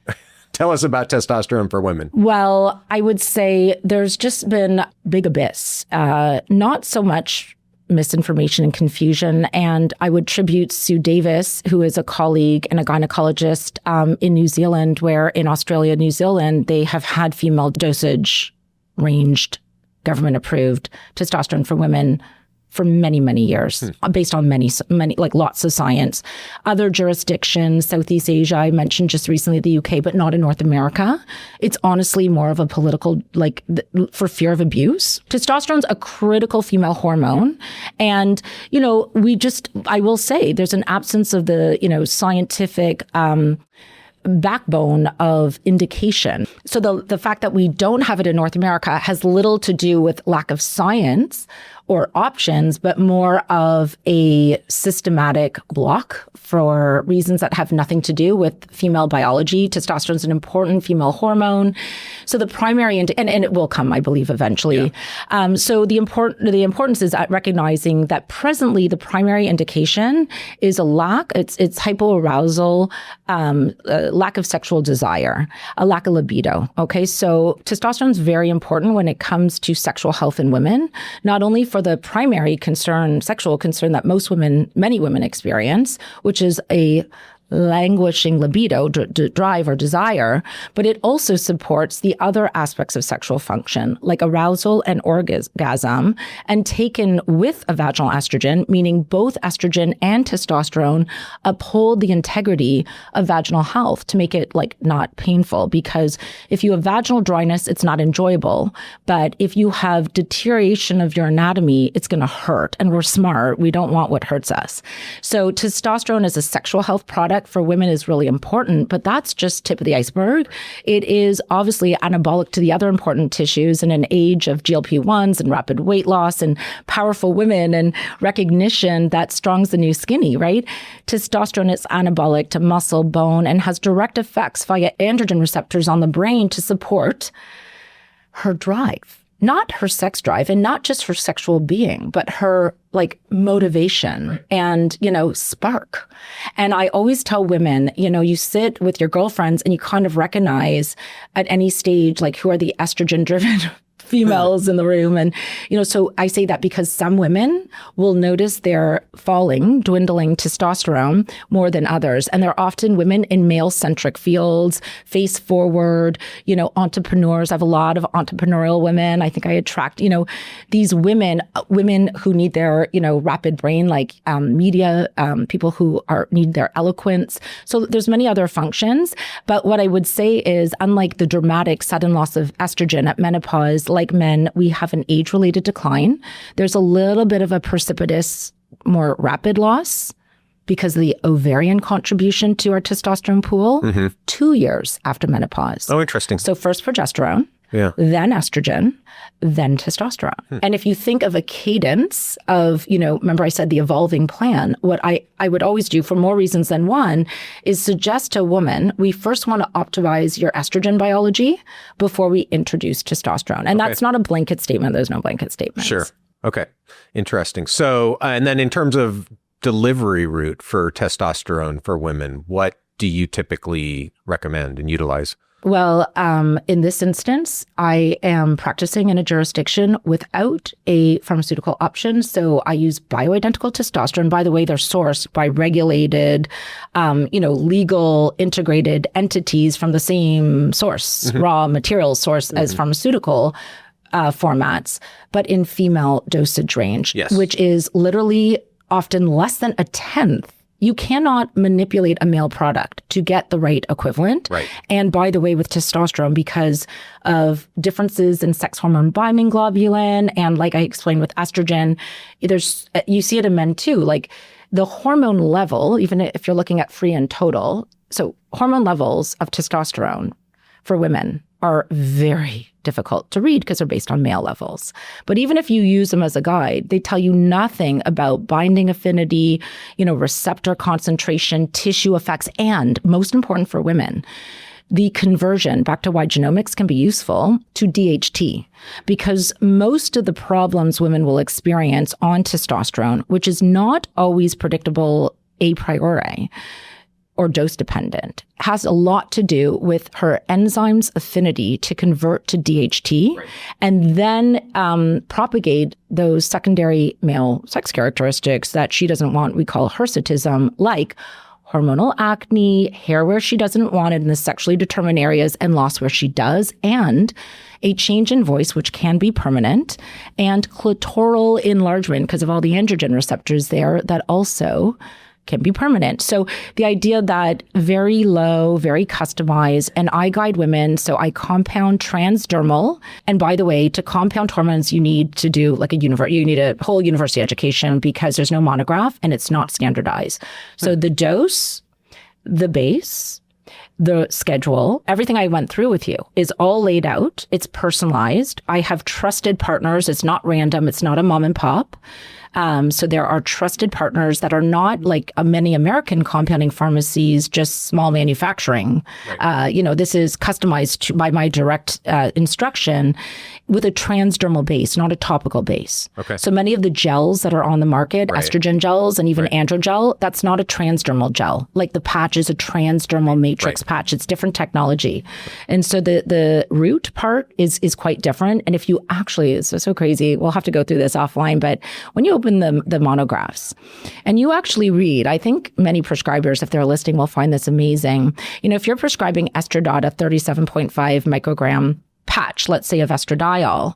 Tell us about testosterone for women. Well, I would say there's just been big abyss, not so much misinformation and confusion. And I would tribute Sue Davis, who is a colleague and a gynecologist in New Zealand, where in Australia, New Zealand, they have had female dosage ranged, government approved testosterone for women for many, many years, based on many, like lots of science. Other jurisdictions, Southeast Asia, I mentioned just recently the UK, but not in North America. It's honestly more of a political, for fear of abuse. Testosterone's a critical female hormone. And, I will say there's an absence of the, scientific, backbone of indication. So the fact that we don't have it in North America has little to do with lack of science or options, but more of a systematic block for reasons that have nothing to do with female biology. Testosterone is an important female hormone. So the primary, and it will come, I believe, eventually. Yeah. So the importance is at recognizing that presently the primary indication is a lack, it's hypoarousal, lack of sexual desire, a lack of libido. Okay. So testosterone is very important when it comes to sexual health in women, not only for the primary concern, sexual concern that many women experience, which is a languishing libido, drive or desire, but it also supports the other aspects of sexual function, like arousal and orgasm, and taken with a vaginal estrogen, meaning both estrogen and testosterone uphold the integrity of vaginal health to make it not painful. Because if you have vaginal dryness, it's not enjoyable. But if you have deterioration of your anatomy, it's going to hurt. And we're smart. We don't want what hurts us. So testosterone as a sexual health product for women is really important, but that's just tip of the iceberg. It is obviously anabolic to the other important tissues in an age of GLP-1s and rapid weight loss and powerful women and recognition that strong's the new skinny, right? Testosterone is anabolic to muscle, bone, and has direct effects via androgen receptors on the brain to support her drive. Not her sex drive and not just her sexual being, but her motivation and, spark. And I always tell women, you sit with your girlfriends and you kind of recognize at any stage, who are the estrogen driven females in the room. And, so I say that because some women will notice their dwindling testosterone more than others. And they're often women in male-centric fields, face forward, entrepreneurs. I have a lot of entrepreneurial women. I think I attract, these women who need their, rapid brain, media, people who need their eloquence. So there's many other functions. But what I would say is, unlike the dramatic sudden loss of estrogen at menopause, like men, we have an age-related decline. There's a little bit of a precipitous, more rapid loss because of the ovarian contribution to our testosterone pool 2 years after menopause. Oh, interesting. So first progesterone. then estrogen, then testosterone. And if you think of a cadence of, remember I said the evolving plan, what I would always do for more reasons than one is suggest to a woman, we first want to optimize your estrogen biology before we introduce testosterone. And that's not a blanket statement. There's no blanket statements. Sure. Okay. Interesting. So, and then in terms of delivery route for testosterone for women, what do you typically recommend and utilize? Well, in this instance, I am practicing in a jurisdiction without a pharmaceutical option. So I use bioidentical testosterone. By the way, they're sourced by regulated, legal integrated entities from the same source, raw material source as pharmaceutical formats, but in female dosage range, which is literally often less than a tenth. You cannot manipulate a male product to get the right equivalent. Right. And by the way, with testosterone, because of differences in sex hormone binding globulin, and like I explained with estrogen, you see it in men too, like the hormone level, even if you're looking at free and total. So hormone levels of testosterone for women are very difficult to read because they're based on male levels. But even if you use them as a guide, they tell you nothing about binding affinity, receptor concentration, tissue effects, and most important for women, the conversion, back to why genomics can be useful, to DHT. Because most of the problems women will experience on testosterone, which is not always predictable a priori, or dose dependent, has a lot to do with her enzyme's affinity to convert to DHT and then propagate those secondary male sex characteristics that she doesn't want, we call hirsutism, like hormonal acne, hair where she doesn't want it in the sexually determined areas, and loss where she does, and a change in voice, which can be permanent, and clitoral enlargement because of all the androgen receptors there that also can be permanent. So the idea that very low, very customized, and I guide women, so I compound transdermal. And by the way, to compound hormones, you need to do you need a whole university education because there's no monograph and it's not standardized. So the dose, the base, the schedule, everything I went through with you is all laid out. It's personalized. I have trusted partners. It's not random. It's not a mom and pop. So there are trusted partners that are not like many American compounding pharmacies, just small manufacturing. Right. This is customized by my direct instruction with a transdermal base, not a topical base. Okay. So many of the gels that are on the market, estrogen gels and even androgel, that's not a transdermal gel. Like the patch is a transdermal matrix patch. It's different technology. And so the root part is quite different. And if you actually, it's so crazy, we'll have to go through this offline, but when you open the monographs and you actually read, I think many prescribers, if they're listening, will find this amazing. If you're prescribing Estradiol, a 37.5 microgram patch, let's say of estradiol,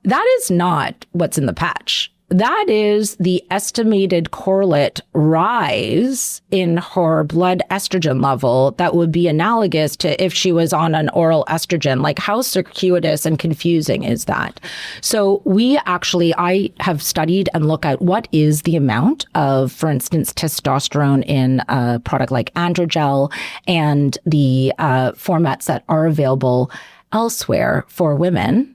that is not what's in the patch. That is the estimated correlate rise in her blood estrogen level that would be analogous to if she was on an oral estrogen. Like, how circuitous and confusing is that? So I have studied and looked at what is the amount of, for instance, testosterone in a product like androgel and the formats that are available elsewhere for women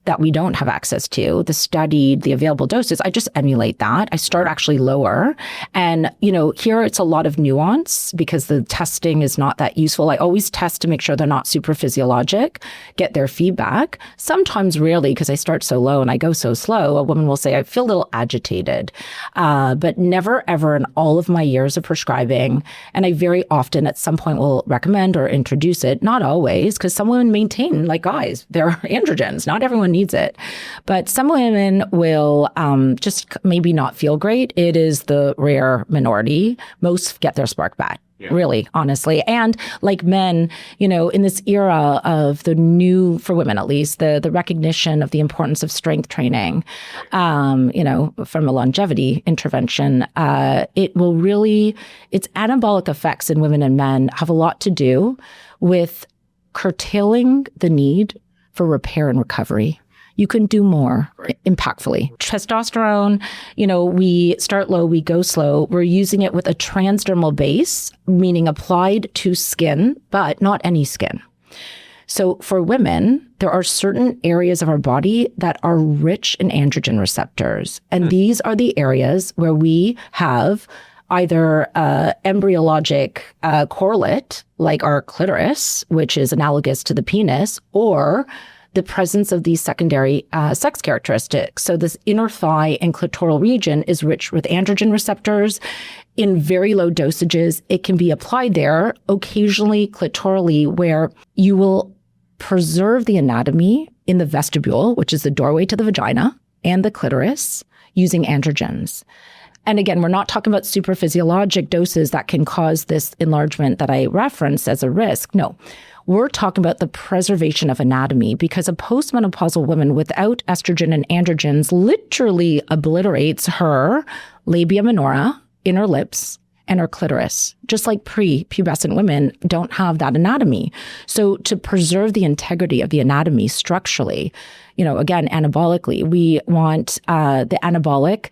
that we don't have access to, the available doses. I just emulate that. I start actually lower. And, here it's a lot of nuance because the testing is not that useful. I always test to make sure they're not super physiologic, get their feedback. Sometimes, rarely, because I start so low and I go so slow, a woman will say, I feel a little agitated. But never, ever in all of my years of prescribing, and I very often at some point will recommend or introduce it, not always, because some women maintain, like guys, they're androgens. Not everyone needs it. But some women will just maybe not feel great. It is the rare minority. Most get their spark back. Yeah. Really, honestly. And like men, in this era of the new, for women at least, the recognition of the importance of strength training, from a longevity intervention, its anabolic effects in women and men have a lot to do with curtailing the need for repair and recovery. You can do more impactfully. Testosterone, we start low, we go slow. We're using it with a transdermal base, meaning applied to skin, but not any skin. So for women, there are certain areas of our body that are rich in androgen receptors. And these are the areas where we have either embryologic correlate, like our clitoris, which is analogous to the penis, or the presence of these secondary sex characteristics. So this inner thigh and clitoral region is rich with androgen receptors. In very low dosages, it can be applied there, occasionally clitorally, where you will preserve the anatomy in the vestibule, which is the doorway to the vagina, and the clitoris using androgens. And again, we're not talking about super physiologic doses that can cause this enlargement that I referenced as a risk. No, we're talking about the preservation of anatomy, because a postmenopausal woman without estrogen and androgens literally obliterates her labia minora, inner lips, and her clitoris, just like pre-pubescent women don't have that anatomy. So to preserve the integrity of the anatomy structurally, again, anabolically, we want the anabolic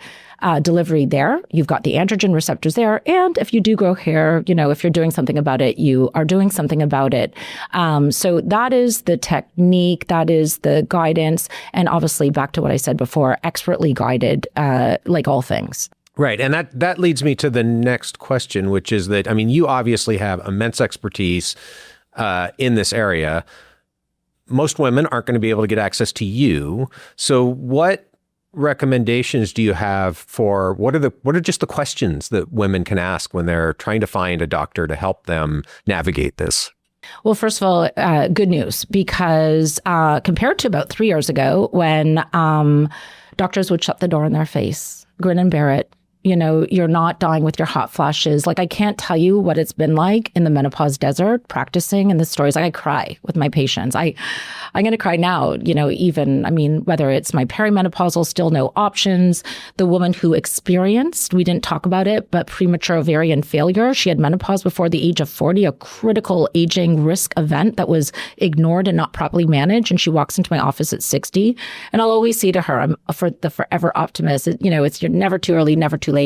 delivery there. You've got the androgen receptors there. And if you do grow hair, if you're doing something about it, you are doing something about it. So that is the technique, that is the guidance. And obviously, back to what I said before, expertly guided, like all things. Right. And that leads me to the next question, which is that, you obviously have immense expertise in this area. Most women aren't going to be able to get access to you. So what recommendations do you have for what are just the questions that women can ask when they're trying to find a doctor to help them navigate this? Well, first of all, good news, because compared to about 3 years ago when doctors would shut the door in their face, grin and bear it, you're not dying with your hot flashes. Like, I can't tell you what it's been like in the menopause desert practicing, and the stories. Like, I cry with my patients. I'm going to cry now, whether it's my perimenopausal, still no options, the woman who experienced, we didn't talk about it, but premature ovarian failure. She had menopause before the age of 40, a critical aging risk event that was ignored and not properly managed. And she walks into my office at 60. And I'll always say to her, I'm for the forever optimist, it's you're never too early, never too late.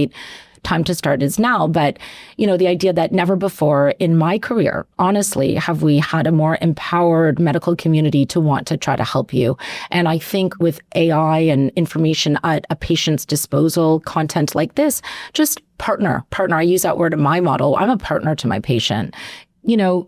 Time to start is now. But, the idea that never before in my career, honestly, have we had a more empowered medical community to want to try to help you. And I think with AI and information at a patient's disposal, content like this, just partner. I use that word in my model. I'm a partner to my patient.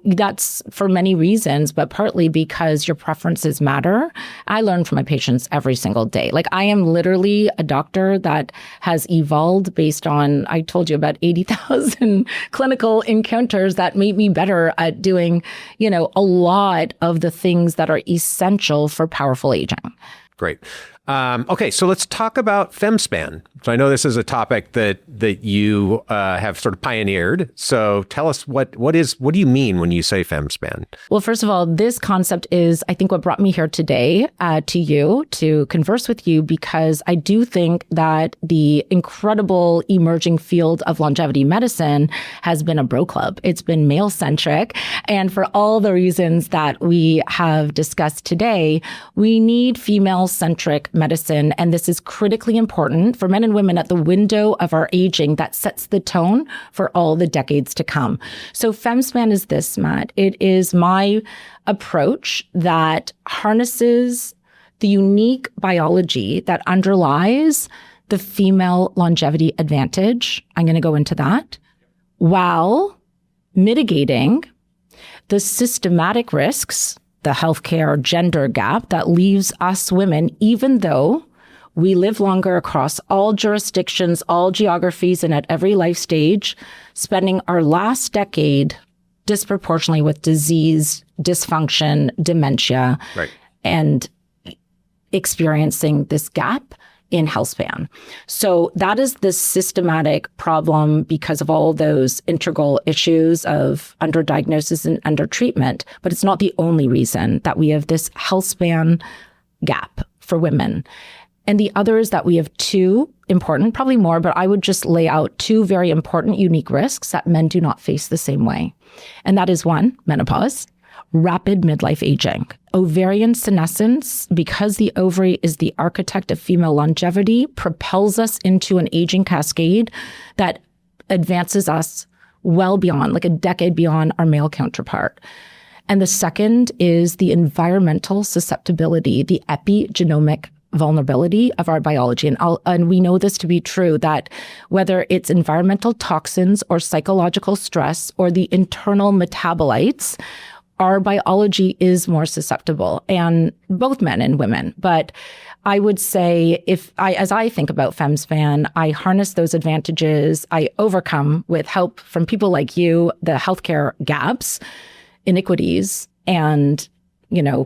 That's for many reasons, but partly because your preferences matter. I learn from my patients every single day. Like, I am literally a doctor that has evolved based on, I told you about 80,000 clinical encounters that made me better at doing, a lot of the things that are essential for powerful aging. Great. Okay, so let's talk about FemSpan. So I know this is a topic that you have sort of pioneered. So tell us what do you mean when you say FemSpan? Well, first of all, this concept is, I think, what brought me here today to you to converse with you, because I do think that the incredible emerging field of longevity medicine has been a bro club. It's been male-centric. And for all the reasons that we have discussed today, we need female-centric medicine. And this is critically important for men and women at the window of our aging that sets the tone for all the decades to come. So FemSpan is this, Matt. It is my approach that harnesses the unique biology that underlies the female longevity advantage. I'm going to go into that, while mitigating the systematic risks, the healthcare gender gap that leaves us women, even though we live longer across all jurisdictions, all geographies, and at every life stage, spending our last decade disproportionately with disease, dysfunction, dementia, right, and experiencing this gap in healthspan. So that is the systematic problem because of all those integral issues of underdiagnosis and undertreatment. But it's not the only reason that we have this healthspan gap for women. And the other is that we have two important, probably more, but I would just lay out two very important unique risks that men do not face the same way. And that is one, menopause, rapid midlife aging. Ovarian senescence, because the ovary is the architect of female longevity, propels us into an aging cascade that advances us well beyond, like a decade beyond our male counterpart. And the second is the environmental susceptibility, the epigenomic vulnerability of our biology. And we know this to be true, that whether it's environmental toxins or psychological stress or the internal metabolites, our biology is more susceptible, and both men and women. But I would say as I think about FemSpan, I harness those advantages. I overcome, with help from people like you, the healthcare gaps, inequities, and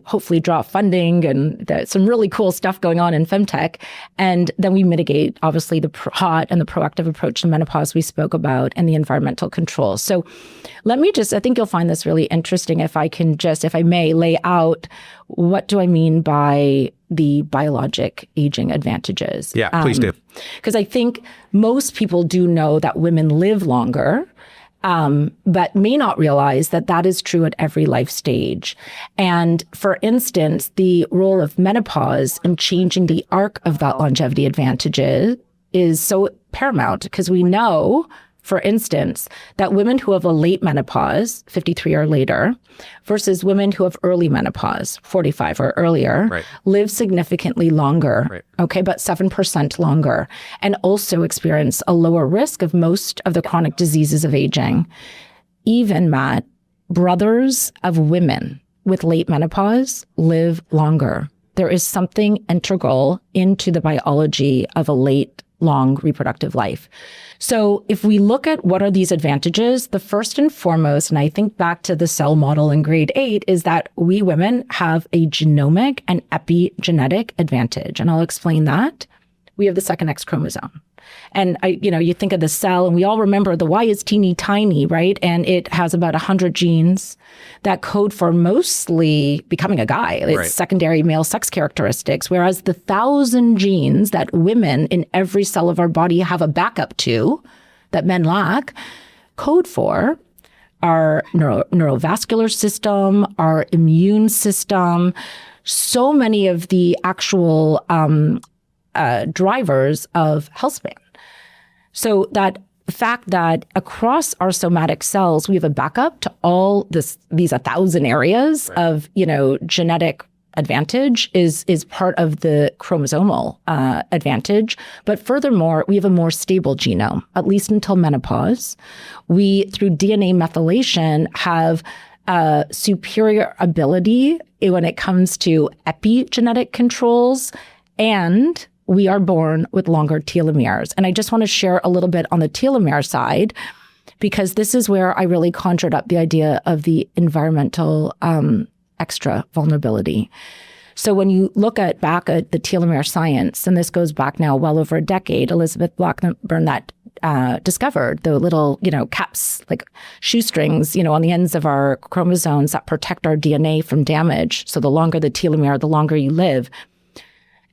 hopefully draw funding, and some really cool stuff going on in femtech. And then we mitigate, obviously, the hot and the proactive approach to menopause we spoke about, and the environmental controls. So let me I think you'll find this really interesting if I may, lay out what do I mean by the biologic aging advantages. Yeah, please do. Because I think most people do know that women live longer, but may not realize that that is true at every life stage. And for instance, the role of menopause in changing the arc of that longevity advantages is so paramount, because we know, for instance, that women who have a late menopause, 53 or later, versus women who have early menopause, 45 or earlier, live significantly longer, okay, about 7% longer, and also experience a lower risk of most of the chronic diseases of aging. Even, Matt, brothers of women with late menopause live longer. There is something integral into the biology of a late, long reproductive life. So if we look at what are these advantages, the first and foremost, and I think back to the cell model in grade 8, is that we women have a genomic and epigenetic advantage. And I'll explain that. We have the second X chromosome. And you think of the cell, and we all remember the Y is teeny tiny, right? And it has about 100 genes that code for mostly becoming a guy. It's secondary male sex characteristics, whereas the 1,000 genes that women in every cell of our body have a backup to, that men lack, code for our neurovascular system, our immune system, so many of the actual drivers of healthspan. So that fact that across our somatic cells, we have a backup to all these 1,000 areas of, genetic advantage is part of the chromosomal advantage. But furthermore, we have a more stable genome, at least until menopause. We, through DNA methylation, have superior ability when it comes to epigenetic controls, and we are born with longer telomeres. And I just want to share a little bit on the telomere side, because this is where I really conjured up the idea of the environmental extra vulnerability. So when you look back at the telomere science, and this goes back now well over a decade, Elizabeth Blackburn that discovered the little, caps, like shoestrings, on the ends of our chromosomes that protect our DNA from damage. So the longer the telomere, the longer you live.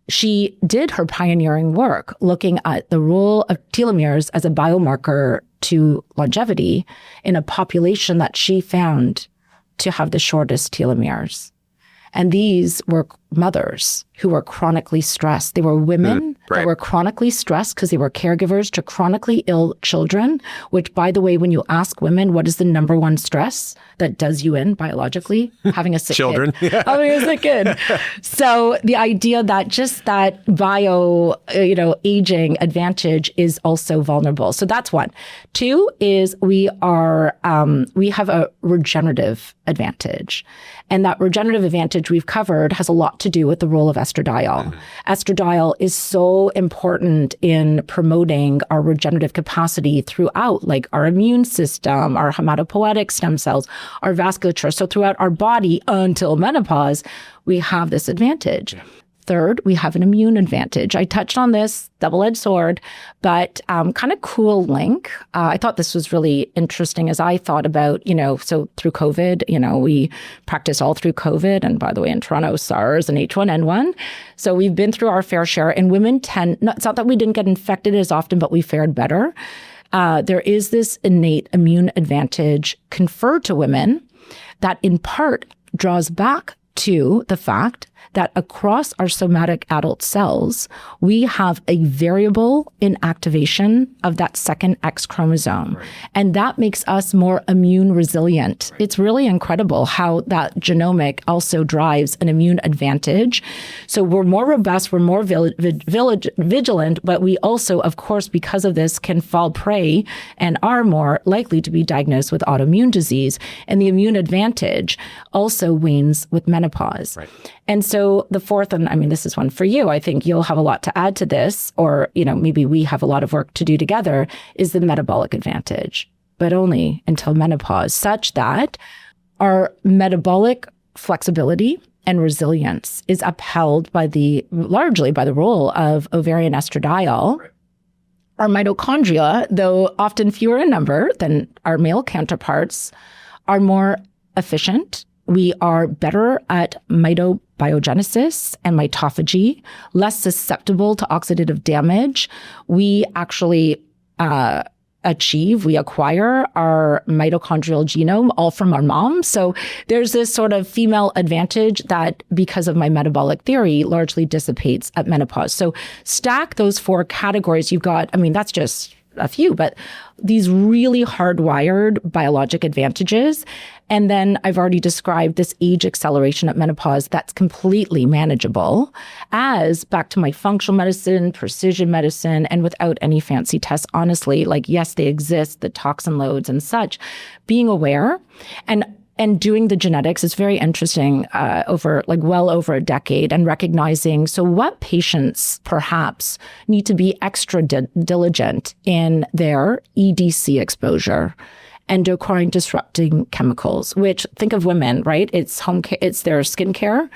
She did her pioneering work looking at the role of telomeres as a biomarker to longevity in a population that she found to have the shortest telomeres. And these were mothers who were chronically stressed. They were women that were chronically stressed because they were caregivers to chronically ill children, which, by the way, when you ask women, what is the number one stress that does you in biologically? Having a sick children. kid. Having a sick kid. So the idea that just that aging advantage is also vulnerable. So that's one. Two is we have a regenerative advantage. And that regenerative advantage we've covered has a lot to do with the role of estradiol. Estradiol is so important in promoting our regenerative capacity throughout, like our immune system, our hematopoietic stem cells, our vasculature. So throughout our body until menopause, we have this advantage. Third, we have an immune advantage. I touched on this, double-edged sword, but kind of cool link. I thought this was really interesting as I thought about, so through COVID, we practiced all through COVID. And by the way, in Toronto, SARS and H1N1. So we've been through our fair share, and women it's not that we didn't get infected as often, but we fared better. There is this innate immune advantage conferred to women that in part draws back to the fact that across our somatic adult cells, we have a variable inactivation of that second X chromosome. Right. And that makes us more immune resilient. Right. It's really incredible how that genomic also drives an immune advantage. So we're more robust, we're more vigilant, but we also, of course, because of this, can fall prey and are more likely to be diagnosed with autoimmune disease. And the immune advantage also wanes with menopause. Right. And so the fourth, and I mean, this is one for you, I think you'll have a lot to add to this, or, maybe we have a lot of work to do together, is the metabolic advantage, but only until menopause, such that our metabolic flexibility and resilience is upheld largely by the role of ovarian estradiol. Right. Our mitochondria, though often fewer in number than our male counterparts, are more efficient. We are better at mitobiogenesis and mitophagy, less susceptible to oxidative damage. We actually we acquire our mitochondrial genome all from our mom. So there's this sort of female advantage that, because of my metabolic theory, largely dissipates at menopause. So stack those four categories. You've got, that's just a few, but these really hardwired biologic advantages. And then I've already described this age acceleration at menopause that's completely manageable as, back to my functional medicine, precision medicine, and without any fancy tests, honestly, yes, they exist, the toxin loads and such, being aware and doing the genetics is very interesting over well over a decade, and recognizing, so what patients perhaps need to be extra diligent in their EDC exposure, endocrine disrupting chemicals, which, think of women, right? It's home care, it's their skincare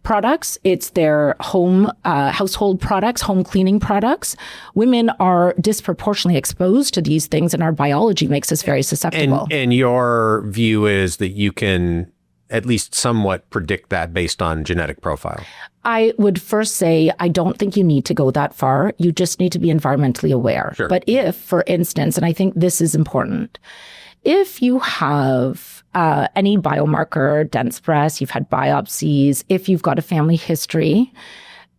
products, it's their home household products, home cleaning products. Women are disproportionately exposed to these things, and our biology makes us very susceptible. And your view is that you can at least somewhat predict that based on genetic profile? I would first say, I don't think you need to go that far. You just need to be environmentally aware. Sure. But if, for instance, and I think this is important, if you have any biomarker, dense breast, you've had biopsies, if you've got a family history,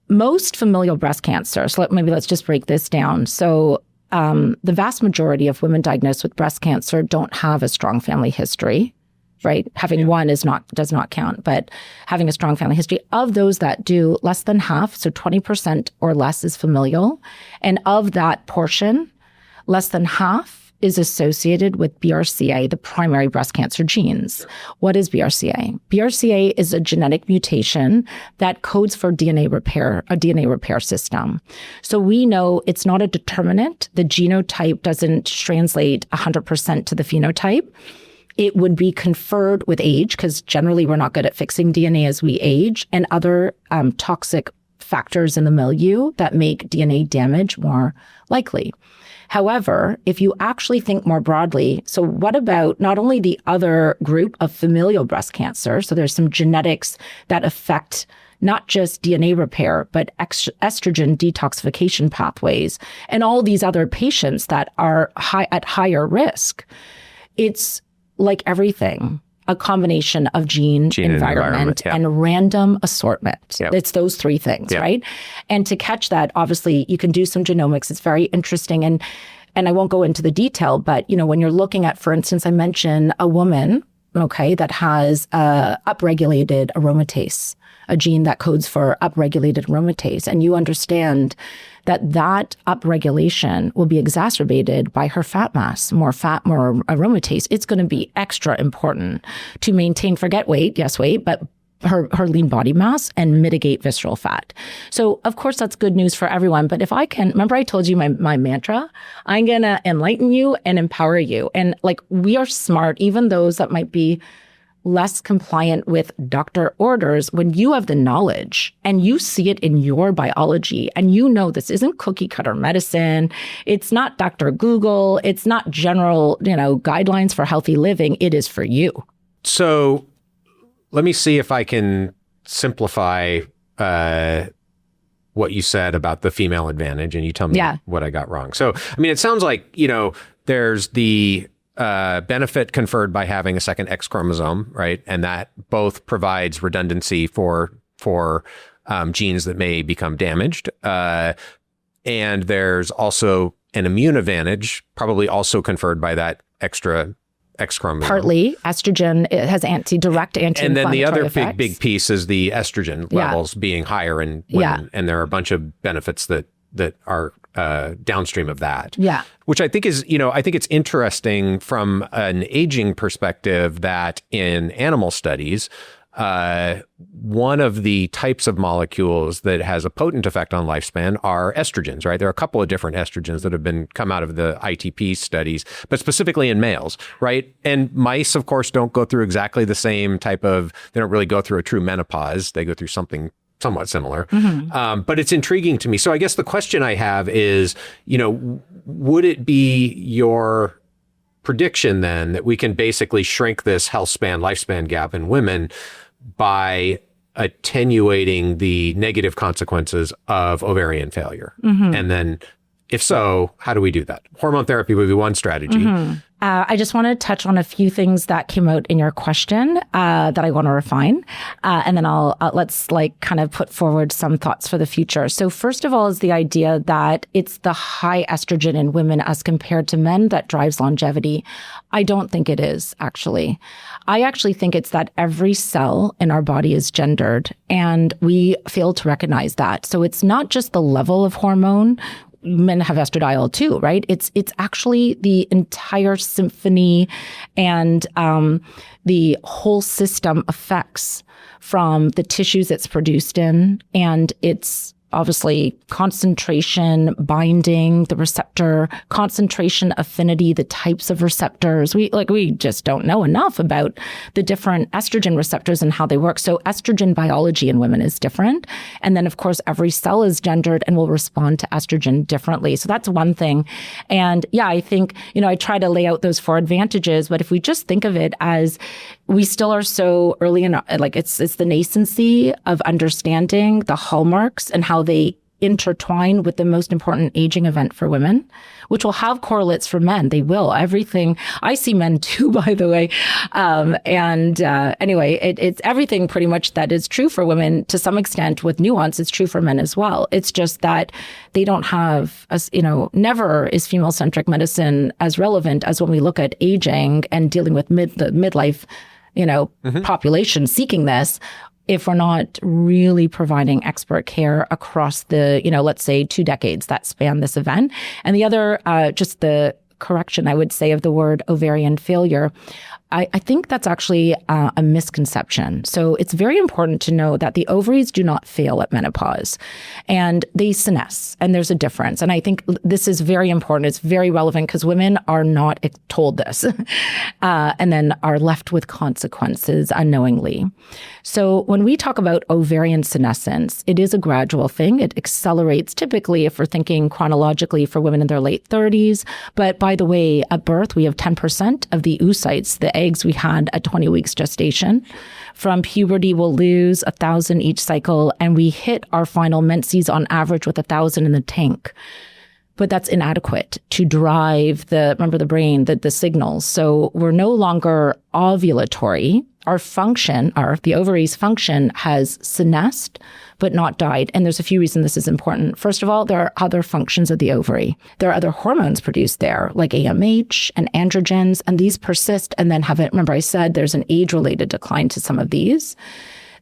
most familial breast cancer, so let's just break this down. So the vast majority of women diagnosed with breast cancer don't have a strong family history, right? Having one does not count, but having a strong family history. Of those that do, less than half, so 20% or less, is familial. And of that portion, less than half is associated with BRCA, the primary breast cancer genes. What is BRCA? BRCA is a genetic mutation that codes for DNA repair, a DNA repair system. So we know it's not a determinant. The genotype doesn't translate 100% to the phenotype. It would be conferred with age, because generally we're not good at fixing DNA as we age, and other toxic factors in the milieu that make DNA damage more likely. However, if you actually think more broadly, so what about not only the other group of familial breast cancer? So there's some genetics that affect not just DNA repair, but estrogen detoxification pathways, and all these other patients that are at higher risk. It's like everything, a combination of gene environment, and random assortment. Yep. It's those three things, right? And to catch that, obviously, you can do some genomics. It's very interesting. And I won't go into the detail, but, when you're looking at, for instance, I mentioned a woman, that has upregulated aromatase, a gene that codes for upregulated aromatase. And you understand that upregulation will be exacerbated by her fat mass, more fat, more aromatase. It's going to be extra important to maintain, forget weight, yes, weight, but her lean body mass, and mitigate visceral fat. So of course that's good news for everyone. But if I can, remember I told you my mantra, I'm going to enlighten you and empower you. And we are smart, even those that might be less compliant with doctor orders, when you have the knowledge and you see it in your biology, and this isn't cookie cutter medicine, it's not Dr. Google, it's not general, guidelines for healthy living, it is for you. So let me see if I can simplify what you said about the female advantage, and you tell me what I got wrong. So, it sounds like, there's the benefit conferred by having a second X chromosome, right? And that both provides redundancy for for genes that may become damaged. And there's also an immune advantage, probably also conferred by that extra X chromosome. Partly estrogen, it has direct anti-inflammatory And then the other effects. big piece is the estrogen levels being higher in women. And there are a bunch of benefits that are downstream of that. Yeah. Which I think is, I think it's interesting from an aging perspective that in animal studies, one of the types of molecules that has a potent effect on lifespan are estrogens, right? There are a couple of different estrogens that have come out of the ITP studies, but specifically in males, right? And mice, of course, don't go through exactly the same they don't really go through a true menopause. They go through something somewhat similar. But it's intriguing to me. So I guess the question I have is, would it be your prediction then that we can basically shrink this lifespan gap in women by attenuating the negative consequences of ovarian failure? And then if so, how do we do that? Hormone therapy would be one strategy. I just want to touch on a few things that came out in your question that I want to refine. And then let's kind of put forward some thoughts for the future. So first of all is the idea that it's the high estrogen in women as compared to men that drives longevity. I don't think it is, actually. I actually think it's that every cell in our body is gendered, and we fail to recognize that. So it's not just the level of hormone. Men have estradiol too, right? It's actually the entire symphony and the whole system effects from the tissues it's produced in, and it's obviously concentration, binding, the receptor, concentration, affinity, the types of receptors. We just don't know enough about the different estrogen receptors and how they work. So estrogen biology in women is different. And then, of course, every cell is gendered and will respond to estrogen differently. So that's one thing. And yeah, I think, I try to lay out those 4 advantages, but if we just think of it as we still are so early in, it's the nascency of understanding the hallmarks and how they intertwine with the most important aging event for women, which will have correlates for men. They will. Everything. I see men too, by the way. Anyway, it's everything pretty much that is true for women to some extent with nuance. It's true for men as well. It's just that they don't have, never is female-centric medicine as relevant as when we look at aging and dealing with the midlife, population seeking this, if we're not really providing expert care across the, let's say 2 decades that span this event. And the other, just the correction, I would say, of the word ovarian failure, I think that's actually a misconception. So it's very important to know that the ovaries do not fail at menopause, and they senesce, and there's a difference. And I think this is very important. It's very relevant because women are not told this and then are left with consequences unknowingly. So when we talk about ovarian senescence, it is a gradual thing. It accelerates typically if we're thinking chronologically for women in their late 30s. But by the way, at birth, we have 10% of the oocytes, the eggs we had at 20 weeks gestation. From puberty, we'll lose 1,000 each cycle, and we hit our final menses on average with 1,000 in the tank. But that's inadequate to drive remember the brain, the signals. So we're no longer ovulatory. Our function, the ovaries' function has senesced, but not died. And there's a few reasons this is important. First of all, there are other functions of the ovary. There are other hormones produced there, like AMH and androgens, and these persist and then remember I said there's an age-related decline to some of these.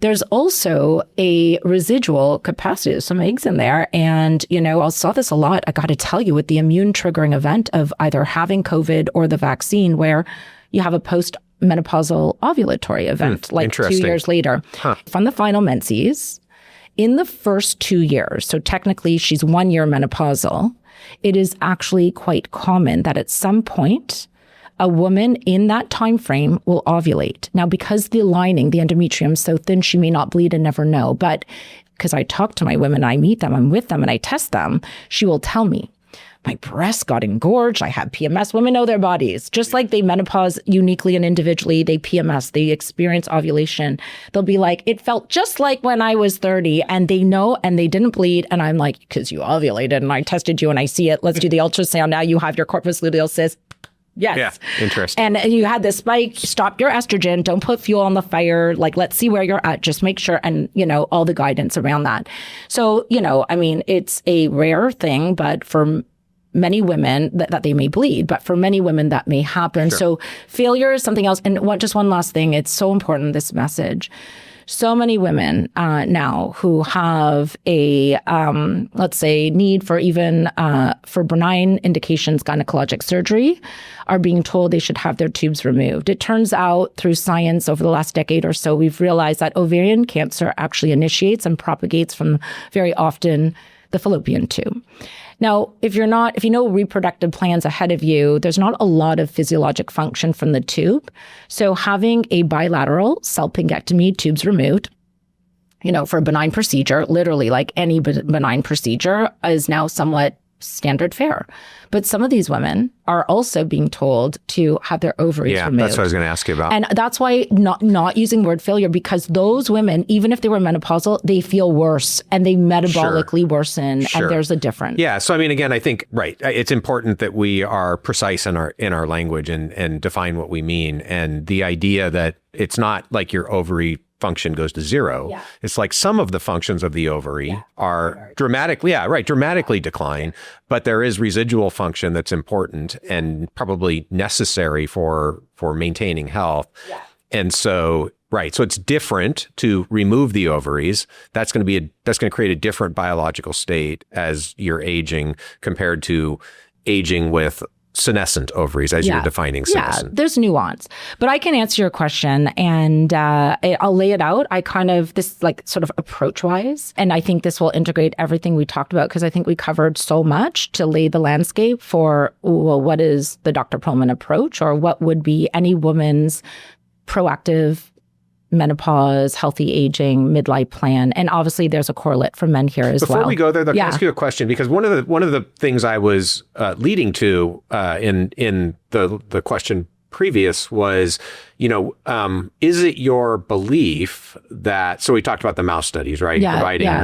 There's also a residual capacity. There's some eggs in there. And, I saw this a lot, I got to tell you, with the immune triggering event of either having COVID or the vaccine, where you have a post-menopausal ovulatory event, like 2 years later. From the final menses, in the first 2 years, so technically she's 1 year menopausal, it is actually quite common that at some point, a woman in that time frame will ovulate. Now, because the lining, the endometrium is so thin, she may not bleed and never know. But because I talk to my women, I meet them, I'm with them, and I test them, she will tell me, my breasts got engorged, I have PMS. Women know their bodies. Just like they menopause uniquely and individually, they PMS, they experience ovulation. They'll be like, it felt just like when I was 30, and they know, and they didn't bleed. And I'm like, because you ovulated and I tested you and I see it. Let's do the ultrasound now. You have your corpus luteal cyst. Yes. Yeah. Interesting. And you had this spike, stop your estrogen, don't put fuel on the fire. Like, let's see where you're at. Just make sure. And, all the guidance around that. So, it's a rare thing, but for many women that they may bleed, but for many women that may happen. Sure. So failure is something else. And just one last thing. It's so important, this message. So many women now who have a, let's say, need for even for benign indications gynecologic surgery are being told they should have their tubes removed. It turns out through science over the last decade or so, we've realized that ovarian cancer actually initiates and propagates from very often the fallopian tube. Now, if you know reproductive plans ahead of you, there's not a lot of physiologic function from the tube. So having a bilateral salpingectomy, tubes removed, for a benign procedure, literally like any benign procedure, is now somewhat standard fare. But some of these women are also being told to have their ovaries removed. Yeah, that's what I was going to ask you about. And that's why not using the word failure, because those women, even if they were menopausal, they feel worse and they metabolically worsen. Sure. And there's a difference. Yeah. So, again, I think, right, it's important that we are precise in our language and define what we mean. And the idea that it's not like your ovary function goes to zero. Yeah. It's like some of the functions of the ovary are dramatically decline, but there is residual function that's important and probably necessary for maintaining health. Yeah. And so, so it's different to remove the ovaries. That's going to create a different biological state as you're aging compared to aging with senescent ovaries, as you're defining senescent. Yeah, there's nuance. But I can answer your question, and I'll lay it out. This sort of approach-wise, and I think this will integrate everything we talked about, because I think we covered so much to lay the landscape for, what is the Dr. Pearlman approach, or what would be any woman's proactive menopause, healthy aging, midlife plan. And obviously there's a correlate for men here as well. Before we go there, though, can I ask you a question? Because one of the things I was leading to in the question previous was, is it your belief that, so we talked about the mouse studies, right?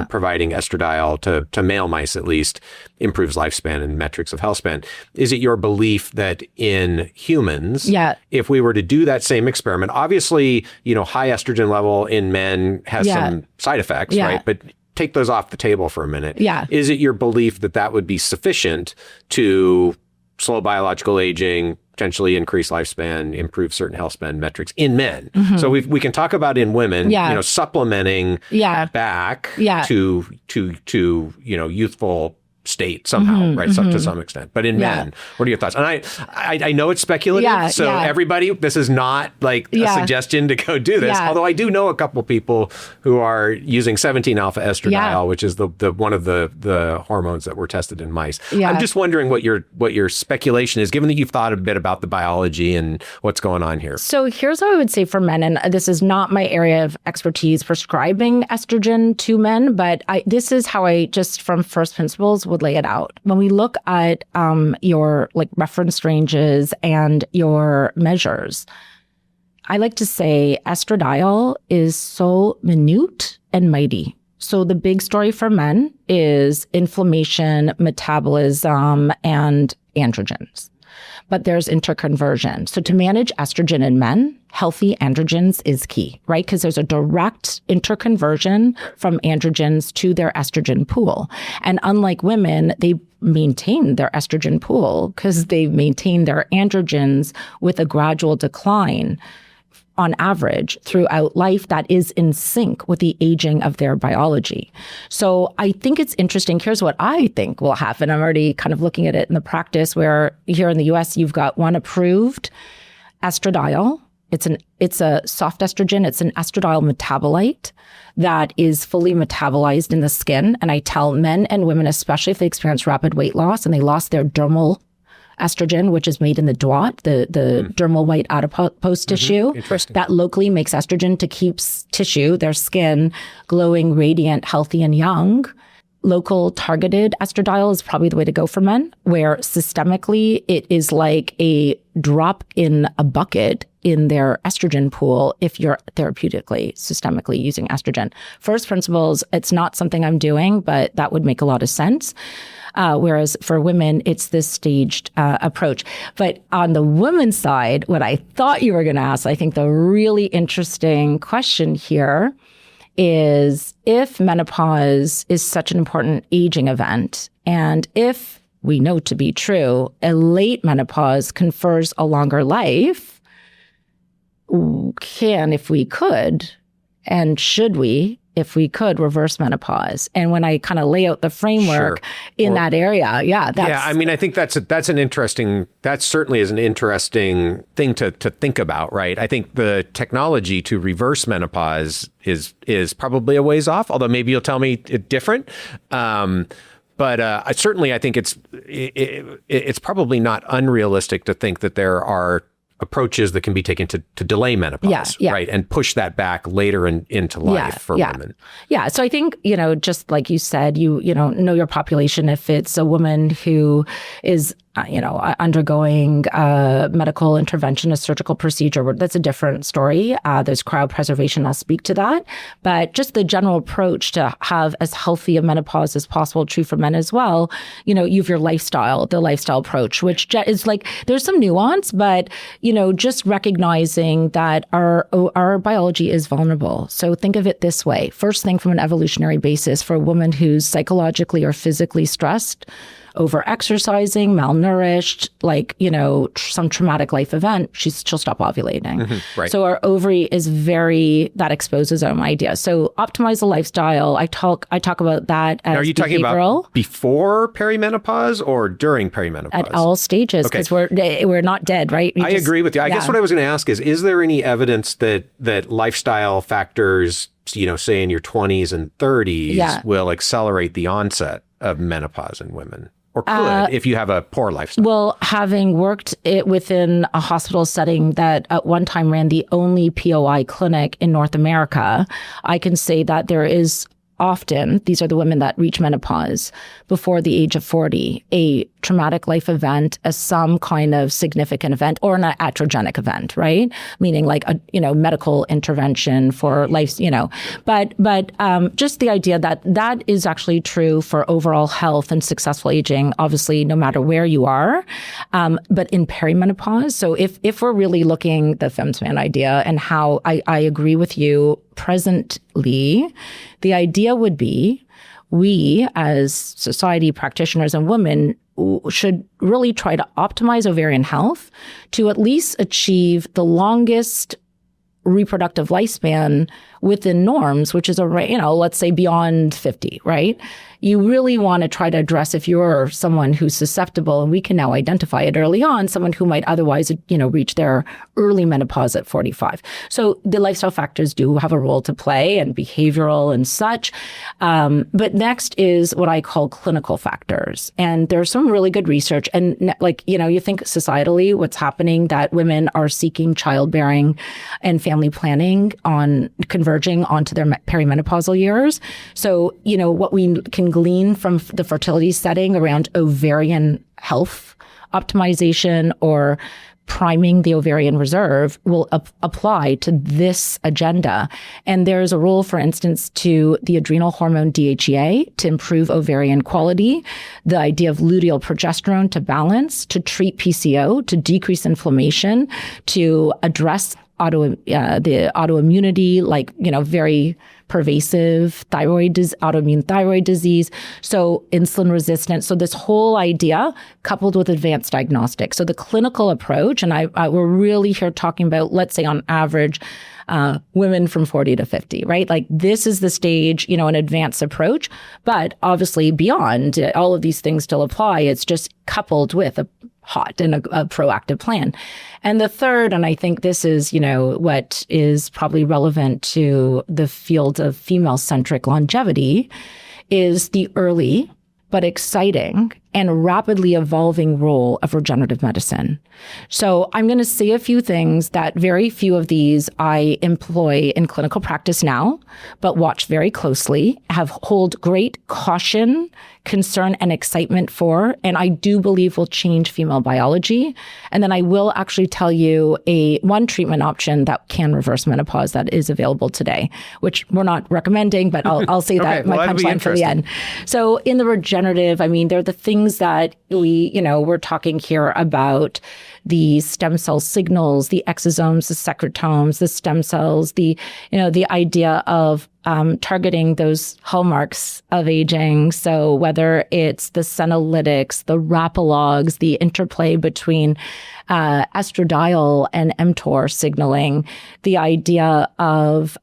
Providing estradiol to male mice, at least, improves lifespan and metrics of healthspan. Is it your belief that in humans, if we were to do that same experiment, obviously, high estrogen level in men has some side effects, right? But take those off the table for a minute. Yeah. Is it your belief that would be sufficient to slow biological aging, potentially increase lifespan, improve certain health span metrics in men? Mm-hmm. So we can talk about in women, supplementing back to youthful state somehow, right? To some extent. But in men, what are your thoughts? And I know it's speculative, everybody, this is not like a suggestion to go do this. Although I do know a couple people who are using 17-alpha estradiol, which is the one of the hormones that were tested in mice. I'm just wondering what your speculation is, given that you've thought a bit about the biology and what's going on here. So here's what I would say for men, and this is not my area of expertise prescribing estrogen to men, but this is how I just from first principles would lay it out. When we look at your reference ranges and your measures, I like to say estradiol is so minute and mighty. So the big story for men is inflammation, metabolism, and androgens. But there's interconversion. So to manage estrogen in men, healthy androgens is key, right? Because there's a direct interconversion from androgens to their estrogen pool. And unlike women, they maintain their estrogen pool because they maintain their androgens with a gradual decline on average throughout life that is in sync with the aging of their biology. So I think it's interesting. Here's what I think will happen. I'm already kind of looking at it in the practice where here in the US, you've got one approved estradiol. It's a soft estrogen. It's an estradiol metabolite that is fully metabolized in the skin. And I tell men and women, especially if they experience rapid weight loss and they lost their dermal estrogen, which is made in the DWAT, the dermal white adipose tissue, that locally makes estrogen to keep tissue, their skin, glowing, radiant, healthy, and young. Local targeted estradiol is probably the way to go for men, where systemically it is like a drop in a bucket in their estrogen pool if you're therapeutically, systemically using estrogen. First principles, it's not something I'm doing, but that would make a lot of sense. Whereas for women, it's this staged approach. But on the woman's side, what I thought you were going to ask, I think the really interesting question here is if menopause is such an important aging event, and if we know to be true, a late menopause confers a longer life, if we could, and should we, if we could, reverse menopause? And when I kind of lay out the framework in that area, I mean, I think that certainly is an interesting thing to think about, right? I think the technology to reverse menopause is probably a ways off, although maybe you'll tell me it's different. But I think it's probably not unrealistic to think that there are approaches that can be taken to delay menopause, right? And push that back later into life for women. Yeah. So I think, just like you said, you know your population. If it's a woman who is, undergoing medical intervention, a surgical procedure, that's a different story. There's cryopreservation. I'll speak to that. But just the general approach to have as healthy a menopause as possible, true for men as well. You have your lifestyle, the lifestyle approach, which is like, there's some nuance, but, just recognizing that our biology is vulnerable. So think of it this way. First thing, from an evolutionary basis, for a woman who's psychologically or physically stressed, over-exercising, malnourished, some traumatic life event, she'll stop ovulating. Mm-hmm, right. So our ovary is that exposes our idea. So optimize the lifestyle. I talk about that as behavioral. Are you talking about before perimenopause or during perimenopause? At all stages, because we're not dead, right? I agree with you. I guess what I was going to ask is there any evidence that lifestyle factors, say in your 20s and 30s, will accelerate the onset of menopause in women? Or could, if you have a poor lifestyle? Well, having worked within a hospital setting that at one time ran the only POI clinic in North America, I can say that there is often, these are the women that reach menopause before the age of 40, a traumatic life event, some kind of significant event, or an iatrogenic event, right? Meaning like a medical intervention for life, But just the idea that is actually true for overall health and successful aging, obviously, no matter where you are. But in perimenopause, so if we're really looking the FemSpan idea and how I agree with you presently, the idea would be we as society practitioners and women should really try to optimize ovarian health to at least achieve the longest reproductive lifespan within norms, which is let's say beyond 50, right? You really want to try to address, if you're someone who's susceptible, and we can now identify it early on, someone who might otherwise, reach their early menopause at 45. So the lifestyle factors do have a role to play, and behavioral and such. But next is what I call clinical factors. And there's some really good research. And you think societally what's happening, that women are seeking childbearing and family planning converging onto their perimenopausal years. So, what we can glean from the fertility setting around ovarian health optimization or priming the ovarian reserve will apply to this agenda. And there's a role, for instance, to the adrenal hormone DHEA to improve ovarian quality, the idea of luteal progesterone to balance, to treat PCO, to decrease inflammation, to address the autoimmunity, very pervasive autoimmune thyroid disease, so insulin resistance. So this whole idea coupled with advanced diagnostics. So the clinical approach, and we're really here talking about, let's say on average, women from 40 to 50, right? Like this is the stage, an advanced approach, but obviously beyond all of these things still apply. It's just coupled with a proactive plan. And the third, and I think this is, what is probably relevant to the field of female-centric longevity, is the early but exciting and rapidly evolving role of regenerative medicine. So I'm going to say a few things that very few of these I employ in clinical practice now, but watch very closely, hold great caution, concern, and excitement for, and I do believe will change female biology. And then I will actually tell you one treatment option that can reverse menopause that is available today, which we're not recommending, but I'll say that Okay, my well, punchline for the end. So in the regenerative, I mean, they're the things that we're talking here about: the stem cell signals, the exosomes, the secretomes, the stem cells, the idea of targeting those hallmarks of aging. So whether it's the senolytics, the rapalogs, the interplay between estradiol and mTOR signaling, the idea of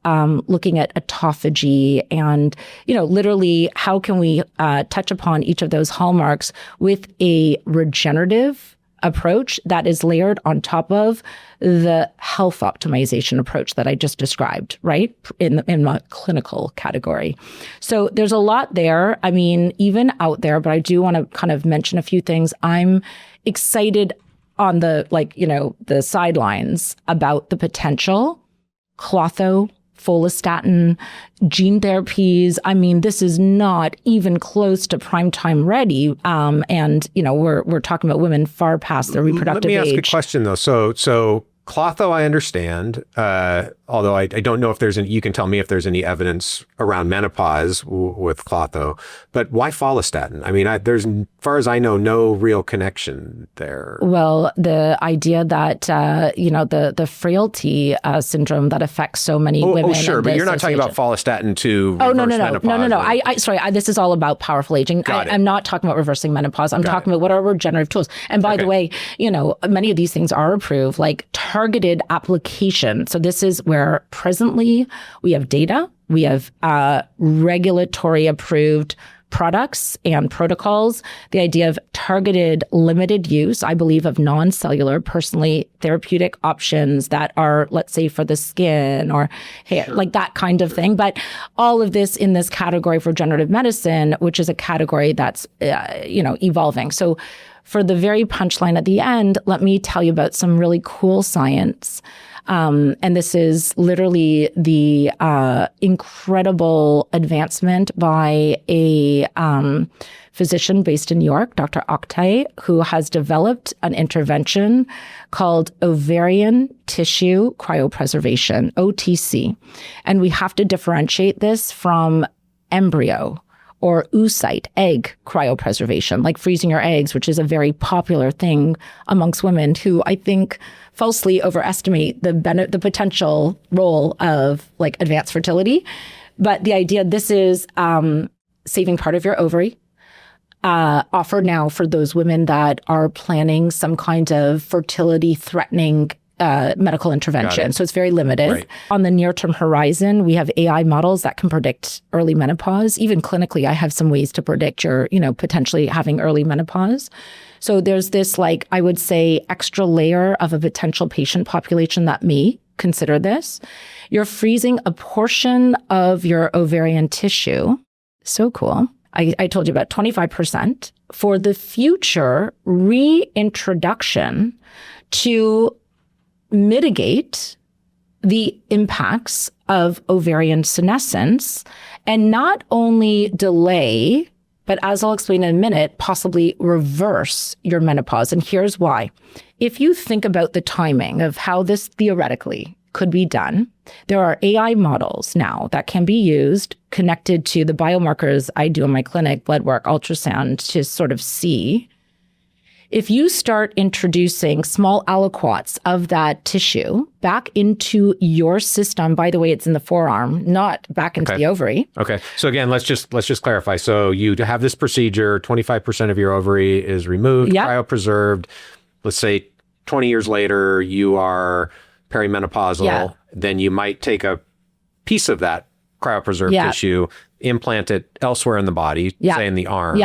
looking at autophagy, and literally how can we touch upon each of those hallmarks with a regenerative approach that is layered on top of the health optimization approach that I just described, right? In my clinical category. So there's a lot there. I mean, even out there, but I do want to kind of mention a few things. I'm excited on the sidelines about the potential. Clotho, follistatin, gene therapies. I mean, this is not even close to prime time ready. And we're talking about women far past their reproductive age. Let me ask a question though. So Clotho, I understand, although I don't know if you can tell me if there's any evidence around menopause with Clotho, but why follistatin? I mean, there's, as far as I know, no real connection there. Well, the idea that, the frailty syndrome that affects so many women. Oh, sure, but you're not talking about follistatin to reverse menopause. No. Sorry, this is all about powerful aging. I'm not talking about reversing menopause. I'm talking about what are regenerative tools. And by the way, many of these things are approved, like targeted application. So this is where presently we have data, we have regulatory approved products and protocols. The idea of targeted limited use, I believe, of non-cellular, personally therapeutic options that are, let's say, for the skin or hair, like that kind of thing. But all of this in this category for regenerative medicine, which is a category that's, evolving. So for the very punchline at the end, let me tell you about some really cool science. And this is literally the incredible advancement by a physician based in New York, Dr. Oktay, who has developed an intervention called ovarian tissue cryopreservation, OTC. And we have to differentiate this from embryo or oocyte, egg cryopreservation, like freezing your eggs, which is a very popular thing amongst women who I think falsely overestimate the potential role of like advanced fertility. But the idea, this is saving part of your ovary, offered now for those women that are planning some kind of fertility threatening medical intervention. So it's very limited. Right. On the near-term horizon, we have AI models that can predict early menopause. Even clinically, I have some ways to predict your, potentially having early menopause. So there's this, I would say, extra layer of a potential patient population that may consider this. You're freezing a portion of your ovarian tissue. So cool. I told you about 25% for the future reintroduction to mitigate the impacts of ovarian senescence and not only delay, but as I'll explain in a minute, possibly reverse your menopause. And here's why. If you think about the timing of how this theoretically could be done, there are AI models now that can be used connected to the biomarkers I do in my clinic, blood work, ultrasound, to sort of see. If you start introducing small aliquots of that tissue back into your system, by the way, it's in the forearm, not back into the ovary. Okay. So again, let's just clarify. So you have this procedure, 25% of your ovary is removed, cryopreserved. Let's say 20 years later, you are perimenopausal. Then you might take a piece of that cryopreserved tissue, implant it elsewhere in the body, say in the arm.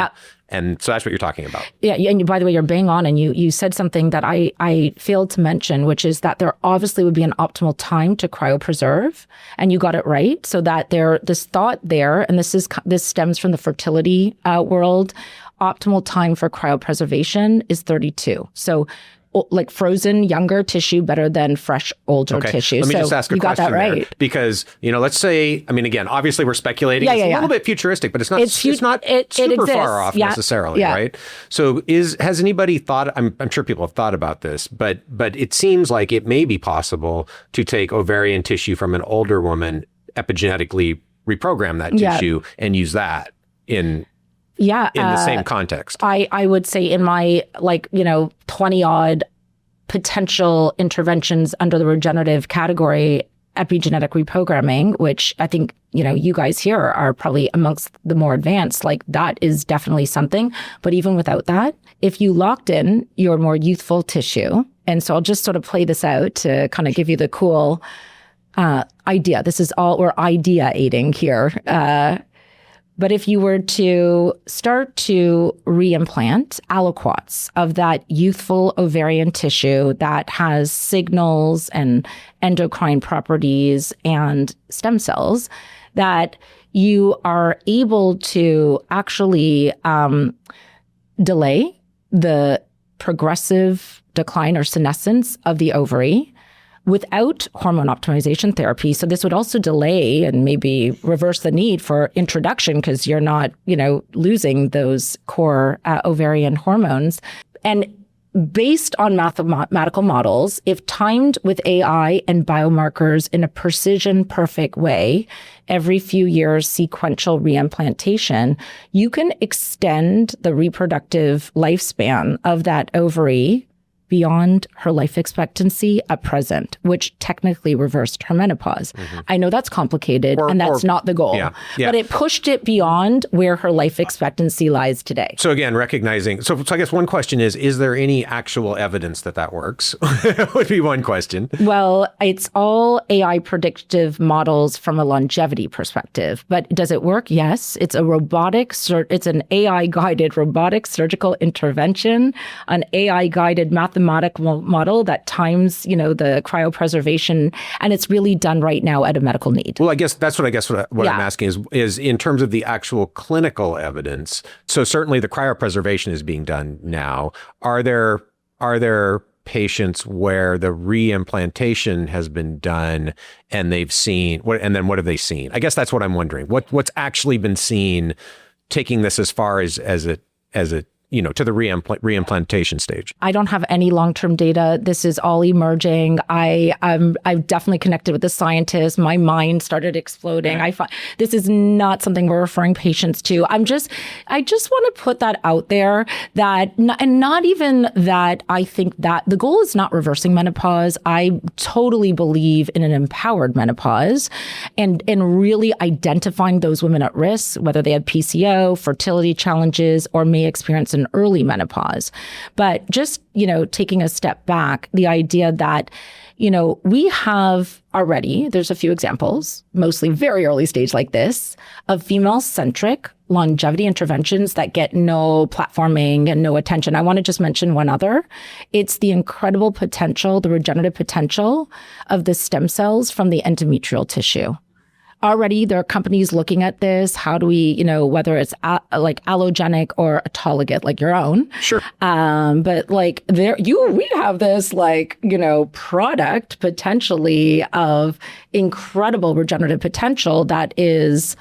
And so that's what you're talking about. Yeah. And by the way, you're bang on. And you said something that I failed to mention, which is that there obviously would be an optimal time to cryopreserve. And you got it right. So that this thought there, and this stems from the fertility world, optimal time for cryopreservation is 32. So like frozen younger tissue better than fresh older tissue. Let me just ask a question got that right. there, because, let's say, again, obviously we're speculating. It's a little bit futuristic, but it's not super far off necessarily, right? So has anybody thought, I'm sure people have thought about this, but it seems like it may be possible to take ovarian tissue from an older woman, epigenetically reprogram that tissue and use that in the same context. I would say in my 20 odd potential interventions under the regenerative category, epigenetic reprogramming, which I think, you guys here are probably amongst the more advanced, like that is definitely something. But even without that, if you locked in your more youthful tissue, and so I'll just sort of play this out to kind of give you the cool idea. This is all, we're idea-aiding here. But if you were to start to reimplant aliquots of that youthful ovarian tissue that has signals and endocrine properties and stem cells, that you are able to actually delay the progressive decline or senescence of the ovary without hormone optimization therapy. So this would also delay and maybe reverse the need for introduction because you're not, losing those core ovarian hormones. And based on mathematical models, if timed with AI and biomarkers in a precision perfect way, every few years sequential reimplantation, you can extend the reproductive lifespan of that ovary beyond her life expectancy at present, which technically reversed her menopause. Mm-hmm. I know that's complicated and that's not the goal, but it pushed it beyond where her life expectancy lies today. So again, recognizing, so I guess one question is there any actual evidence that works? Would be one question. Well, it's all AI predictive models from a longevity perspective, but does it work? Yes. It's it's an AI guided robotic surgical intervention, an AI guided mathematical model that times, the cryopreservation, and it's really done right now at a medical need. Well, I guess what I'm asking is in terms of the actual clinical evidence. So certainly the cryopreservation is being done now. Are there patients where the reimplantation has been done and they've seen and then what have they seen? I guess that's what I'm wondering. What's actually been seen, taking this as far as it to the reimplantation stage? I don't have any long-term data. This is all emerging. I've definitely connected with the scientists. My mind started exploding. I find this is not something we're referring patients to. I just want to put that out there and not even that I think that the goal is not reversing menopause. I totally believe in an empowered menopause and really identifying those women at risk, whether they have PCO, fertility challenges, or may experience an early menopause. But just, taking a step back, the idea that, we have already, there's a few examples, mostly very early stage like this, of female-centric longevity interventions that get no platforming and no attention. I want to just mention one other. It's the incredible potential, the regenerative potential of the stem cells from the endometrial tissue. Already, there are companies looking at this. How do we, whether it's like allogenic or autologous, like your own. Sure. But we have this product potentially of incredible regenerative potential that is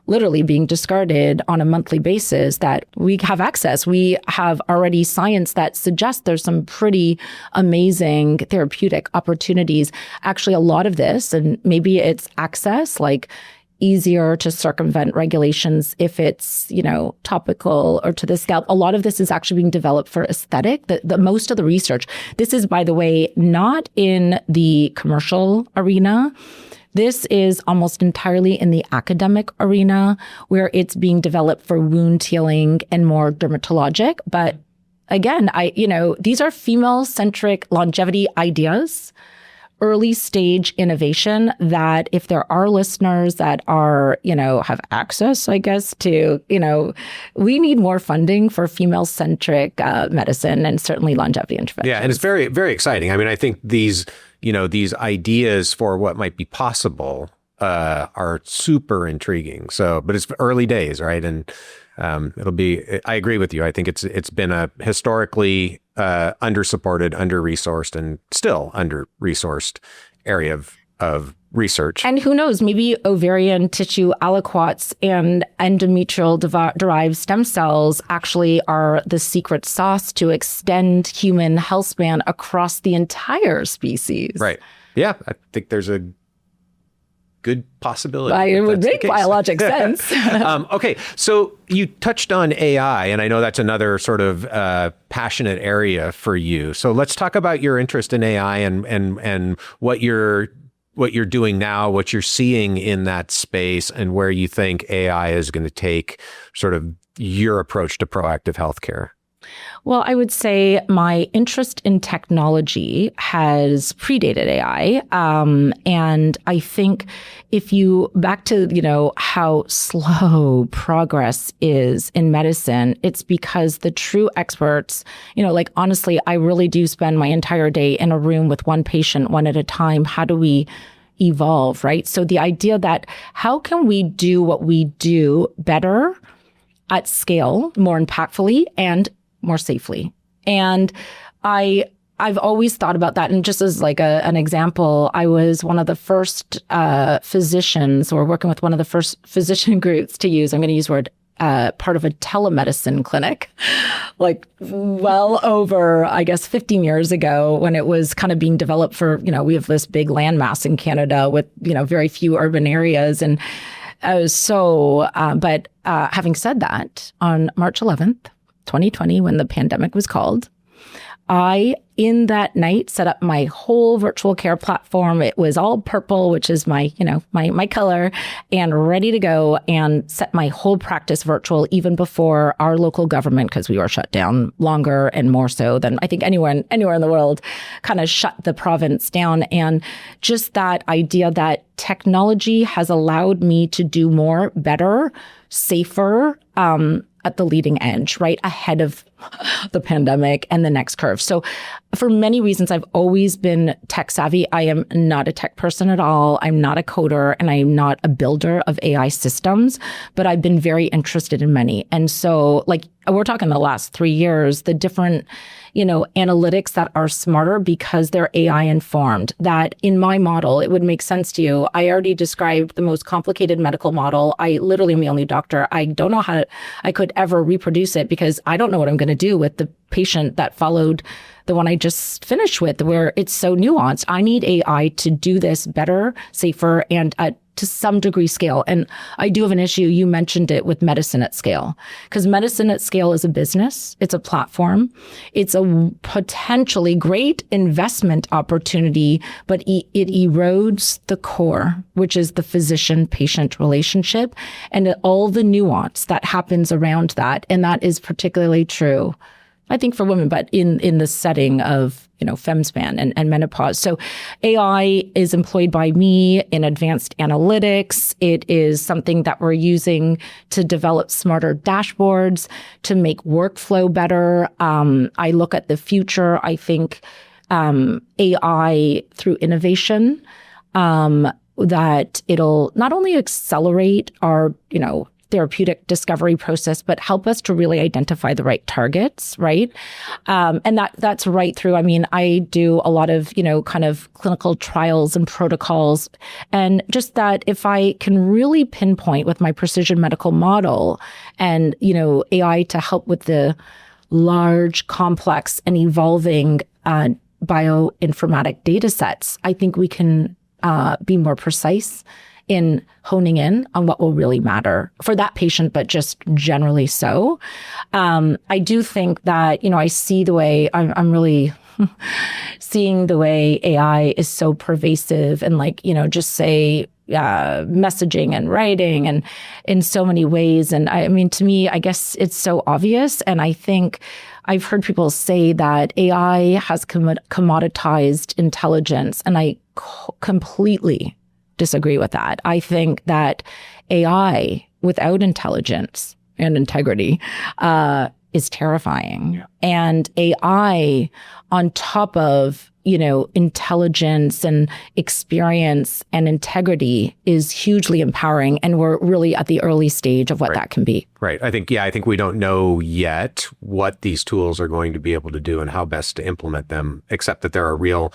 literally being discarded on a monthly basis that we have access. We have already science that suggests there's some pretty amazing therapeutic opportunities. Actually, a lot of this, and maybe it's access, like easier to circumvent regulations if it's, topical or to the scalp. A lot of this is actually being developed for aesthetic. The most of the research, this is, by the way, not in the commercial arena. This is almost entirely in the academic arena where it's being developed for wound healing and more dermatologic. But again, these are female-centric longevity ideas, early stage innovation that if there are listeners that are, have access, I guess, to, we need more funding for female-centric medicine and certainly longevity intervention. Yeah, and it's very, very exciting. I think these ideas for what might be possible are super intriguing. So, but it's early days, right? And I agree with you. I think it's been a historically under-supported, under-resourced, and still under-resourced area of research. And who knows, maybe ovarian tissue aliquots and endometrial derived stem cells actually are the secret sauce to extend human health span across the entire species. Right. Yeah, I think there's a good possibility. It would make biologic sense. Okay, so you touched on AI, and I know that's another sort of passionate area for you. So let's talk about your interest in AI and what you're doing now, what you're seeing in that space, and where you think AI is going to take sort of your approach to proactive healthcare. Well, I would say my interest in technology has predated AI. And I think if you back to, how slow progress is in medicine, it's because the true experts, honestly, I really do spend my entire day in a room with one patient, one at a time. How do we evolve, right? So the idea that how can we do what we do better at scale, more impactfully, and more safely. And I've always thought about that. And just as like an example, I was one of the first physicians, or working with one of the first physician groups to use, I'm going to use the word, part of a telemedicine clinic, like well over, I guess, 15 years ago, when it was kind of being developed for, we have this big landmass in Canada with, very few urban areas. And I was so, but having said that, on March 11th, 2020, when the pandemic was called, I, in that night, set up my whole virtual care platform. It was all purple, which is my color, and ready to go, and set my whole practice virtual even before our local government, because we were shut down longer and more so than I think anywhere in the world, kind of shut the province down. And just that idea that technology has allowed me to do more, better, safer, at the leading edge, right ahead of the pandemic and the next curve. So for many reasons, I've always been tech savvy. I am not a tech person at all. I'm not a coder, and I'm not a builder of AI systems, but I've been very interested in many. And so we're talking the last 3 years, the different, analytics that are smarter because they're AI informed, that in my model, it would make sense to you. I already described the most complicated medical model. I literally am the only doctor. I don't know how I could ever reproduce it, because I don't know what I'm going to do with the patient that followed the one I just finished with, where it's so nuanced. I need AI to do this better, safer, and to some degree scale. And I do have an issue. You mentioned it with medicine at scale, because medicine at scale is a business. It's a platform. It's a potentially great investment opportunity, but it erodes the core, which is the physician-patient relationship and all the nuance that happens around that. And that is particularly true, I think, for women, but in the setting of, FemSpan and menopause. So AI is employed by me in advanced analytics. It is something that we're using to develop smarter dashboards, to make workflow better. I look at the future. I think AI through innovation, that it'll not only accelerate our, therapeutic discovery process, but help us to really identify the right targets, right? And that's right through. I mean, I do a lot of, kind of clinical trials and protocols. And just that if I can really pinpoint with my precision medical model and, AI to help with the large, complex, and evolving bioinformatic data sets, I think we can be more precise in honing in on what will really matter for that patient, but just generally so. I do think that, I see the way I'm really seeing the way AI is so pervasive and just say messaging and writing and in so many ways. And I mean, to me, I guess it's so obvious. And I think I've heard people say that AI has commoditized intelligence, and I completely disagree with that. I think that AI without intelligence and integrity is terrifying. Yeah. And AI on top of, intelligence and experience and integrity is hugely empowering. And we're really at the early stage of what that can be. Right. I think we don't know yet what these tools are going to be able to do and how best to implement them, except that there are real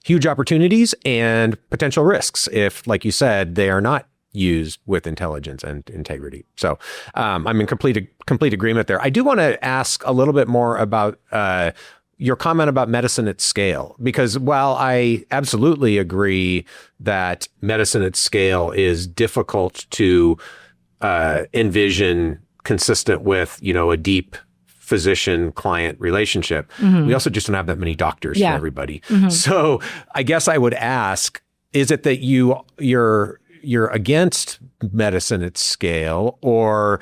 huge opportunities and potential risks if, like you said, they are not used with intelligence and integrity. So I'm in complete agreement there. I do want to ask a little bit more about your comment about medicine at scale, because while I absolutely agree that medicine at scale is difficult to envision consistent with, a deep physician-client relationship, we also just don't have that many doctors for everybody. So I guess I would ask, is it that you're against medicine at scale, or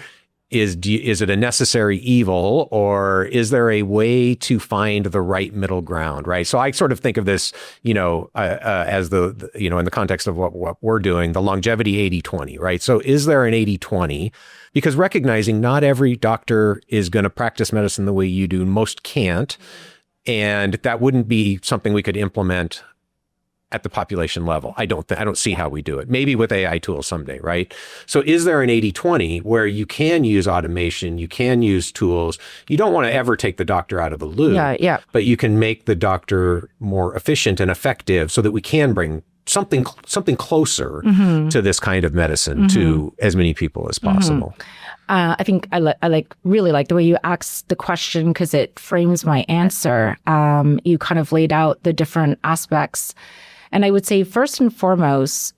is it a necessary evil, or is there a way to find the right middle ground, right? So I sort of think of this, as the in the context of what we're doing, the longevity 80-20, right? So is there an 80-20? Because recognizing not every doctor is going to practice medicine the way you do, most can't, and that wouldn't be something we could implement at the population level. I don't see how we do it. Maybe with AI tools someday, right? So is there an 80-20 where you can use automation, you can use tools? You don't want to ever take the doctor out of the loop, but you can make the doctor more efficient and effective so that we can bring something closer to this kind of medicine to as many people as possible. I think I really like the way you asked the question, because it frames my answer. You kind of laid out the different aspects. And I would say, first and foremost,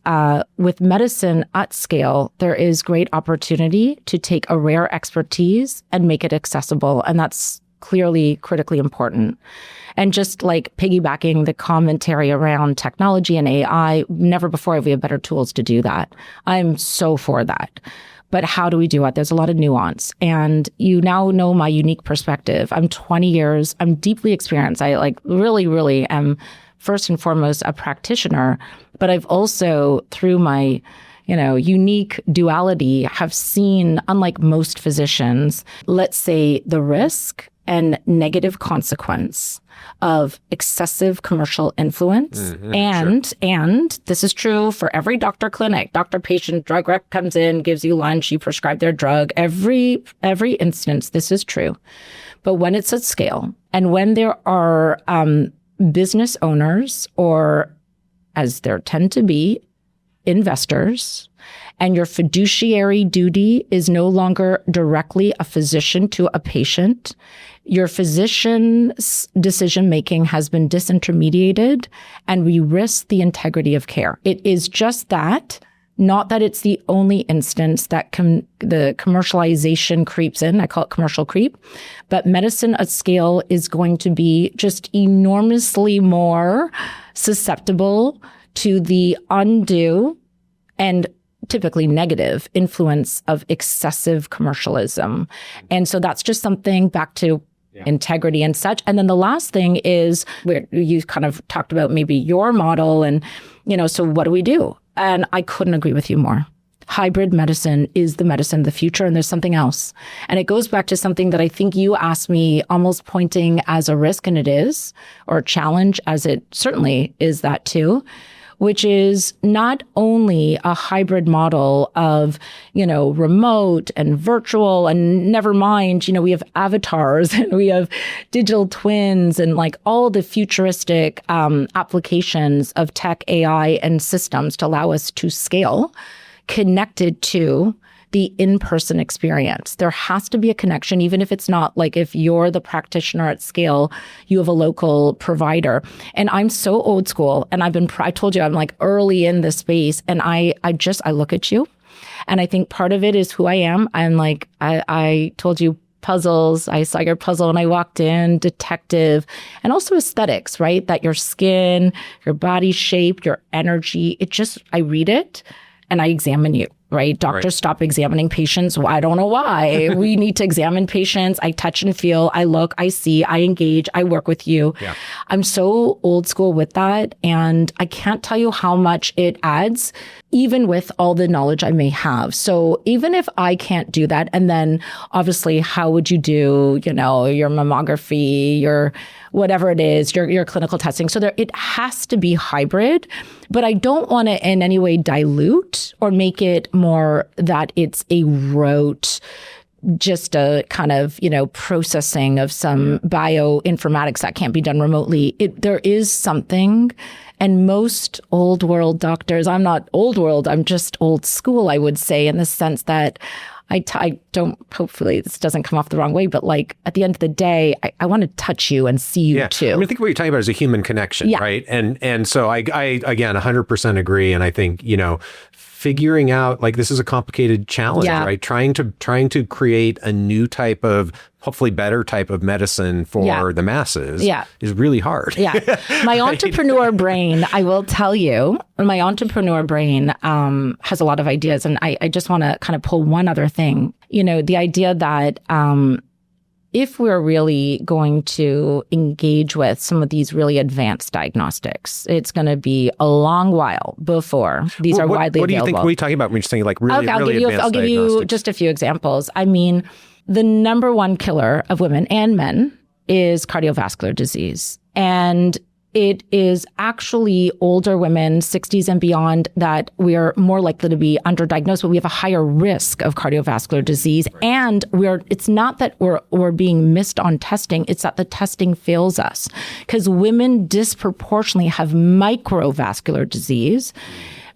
with medicine at scale, there is great opportunity to take a rare expertise and make it accessible. And that's clearly critically important. And just like piggybacking the commentary around technology and AI, never before have we had better tools to do that. I'm so for that. But how do we do it? There's a lot of nuance. And you now know my unique perspective. I'm 20 years. I'm deeply experienced. I really am first and foremost a practitioner. But I've also, through my unique duality, have seen, unlike most physicians, let's say the risk and negative consequence of excessive commercial influence. And this is true for every doctor clinic, doctor patient, drug rep comes in, gives you lunch, you prescribe their drug. Every instance, this is true. But when it's at scale, and when there are business owners, or as there tend to be, investors, and your fiduciary duty is no longer directly a physician to a patient, your physician's decision-making has been disintermediated, and we risk the integrity of care. It is just that, not that it's the only instance that the commercialization creeps in. I call it commercial creep. But medicine at scale is going to be just enormously more susceptible to the undue and typically negative influence of excessive commercialism. And so that's just something back to integrity and such. And then the last thing is where you kind of talked about maybe your model and, so what do we do? And I couldn't agree with you more. Hybrid medicine is the medicine of the future, and there's something else. And it goes back to something that I think you asked me, almost pointing as a risk, and it is, or a challenge, as it certainly is that too, which is not only a hybrid model of, remote and virtual, and never mind, we have avatars and we have digital twins and like all the futuristic applications of tech, AI, and systems to allow us to scale connected to the in-person experience. There has to be a connection, even if it's not like if you're the practitioner at scale, you have a local provider. And I'm so old school, and I told you, I'm like early in this space, and I look at you, and I think part of it is who I am. I'm like, I told you puzzles. I saw your puzzle and I walked in, detective, and also aesthetics, right? That your skin, your body shape, your energy, I read it and I examine you. right? Doctors stop examining patients. Well, I don't know why. We need to examine patients. I touch and feel, I look, I see, I engage, I work with you. Yeah. I'm so old school with that. And I can't tell you how much it adds, even with all the knowledge I may have. So even if I can't do that, and then obviously, how would you do, your mammography, your whatever it is, your clinical testing. So it has to be hybrid, but I don't want to in any way dilute or make it more that it's a rote, just a kind of, processing of some bioinformatics that can't be done remotely. There is something, and most old world doctors, I'm not old world, I'm just old school, I would say, in the sense that I don't, hopefully this doesn't come off the wrong way, but like at the end of the day, I want to touch you and see you too. I mean, I think what you're talking about is a human connection, right? And so I again, 100% agree. And I think, figuring out, like, this is a complicated challenge, right? Trying to create a new type of, hopefully better type of medicine for the masses is really hard. My entrepreneur brain, I will tell you, my entrepreneur brain has a lot of ideas. And I just want to kind of pull one other thing, the idea that if we're really going to engage with some of these really advanced diagnostics, it's going to be a long while before these are widely available. What do you think? What are you talking about when you're saying like really advanced diagnostics? I'll give you just a few examples. I mean, the number one killer of women and men is cardiovascular disease. And it is actually older women, 60s and beyond, that we are more likely to be underdiagnosed, but we have a higher risk of cardiovascular disease. And it's not that we're being missed on testing, it's that the testing fails us. Because women disproportionately have microvascular disease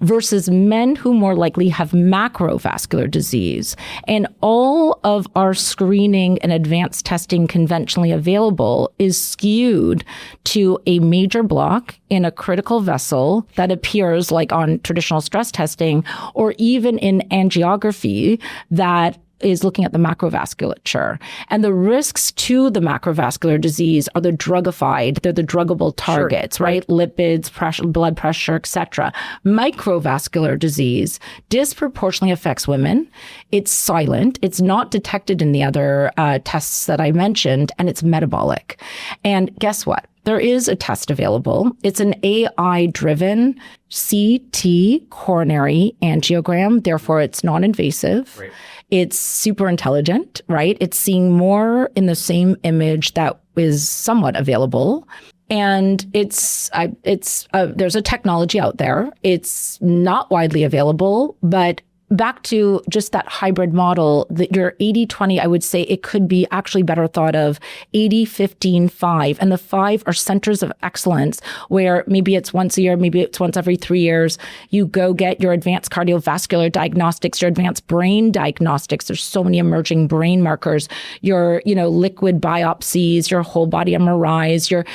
versus men who more likely have macrovascular disease. And all of our screening and advanced testing conventionally available is skewed to a major block in a critical vessel that appears like on traditional stress testing, or even in angiography that is looking at the macrovasculature. And the risks to the macrovascular disease are the drugified, they're the druggable targets, right? Lipids, pressure, blood pressure, etc. Microvascular disease disproportionately affects women. It's silent. It's not detected in the other tests that I mentioned, and it's metabolic. And guess what? There is a test available. It's an AI-driven CT coronary angiogram. Therefore, it's non-invasive. Right. It's super intelligent, right? It's seeing more in the same image that is somewhat available. And there's a technology out there. It's not widely available, but back to just that hybrid model, that your 80-20, I would say it could be actually better thought of 80-15-5. And the 5 are centers of excellence where maybe it's once a year, maybe it's once every 3 years. You go get your advanced cardiovascular diagnostics, your advanced brain diagnostics. There's so many emerging brain markers, your, liquid biopsies, your whole body MRIs,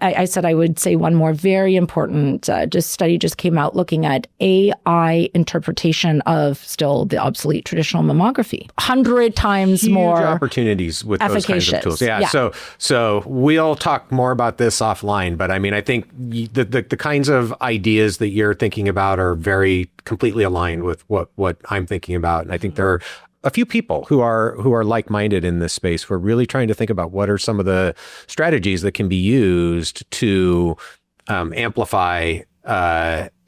I said I would say one more very important study just came out looking at AI interpretation of still the obsolete traditional mammography. 100 times huge more opportunities with those kinds of tools. Yeah. So we'll talk more about this offline. But I mean, I think the kinds of ideas that you're thinking about are very completely aligned with what I'm thinking about. And I think there are a few people who are like-minded in this space who are really trying to think about what are some of the strategies that can be used to amplify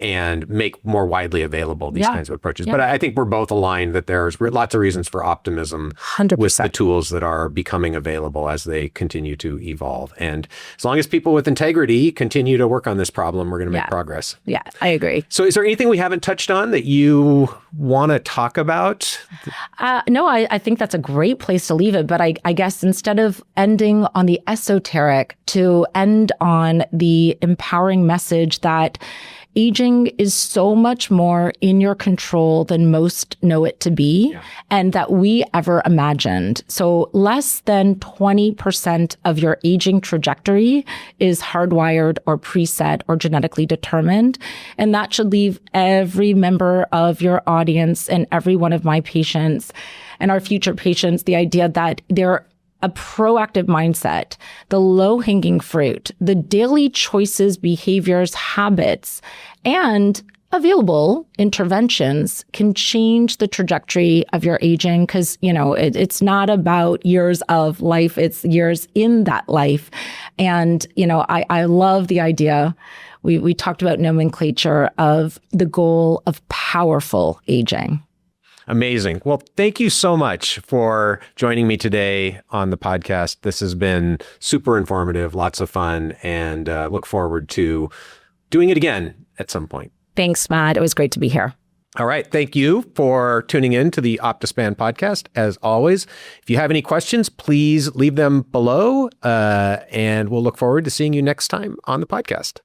and make more widely available these kinds of approaches. But I think we're both aligned that there's lots of reasons for optimism 100%. With the tools that are becoming available as they continue to evolve. And as long as people with integrity continue to work on this problem, we're going to make progress. Yeah, I agree. So is there anything we haven't touched on that you want to talk about? No, I think that's a great place to leave it. But I guess instead of ending on the esoteric, to end on the empowering message that aging is so much more in your control than most know it to be, and that we ever imagined. So less than 20% of your aging trajectory is hardwired or preset or genetically determined. And that should leave every member of your audience and every one of my patients and our future patients the idea that they're a proactive mindset, the low-hanging fruit, the daily choices, behaviors, habits, and available interventions can change the trajectory of your aging because, it's not about years of life, it's years in that life. And, I love the idea. We talked about nomenclature of the goal of powerful aging. Amazing. Well, thank you so much for joining me today on the podcast. This has been super informative, lots of fun, and look forward to doing it again at some point. Thanks, Matt. It was great to be here. All right. Thank you for tuning in to the OptiSpan podcast. As always, if you have any questions, please leave them below, and we'll look forward to seeing you next time on the podcast.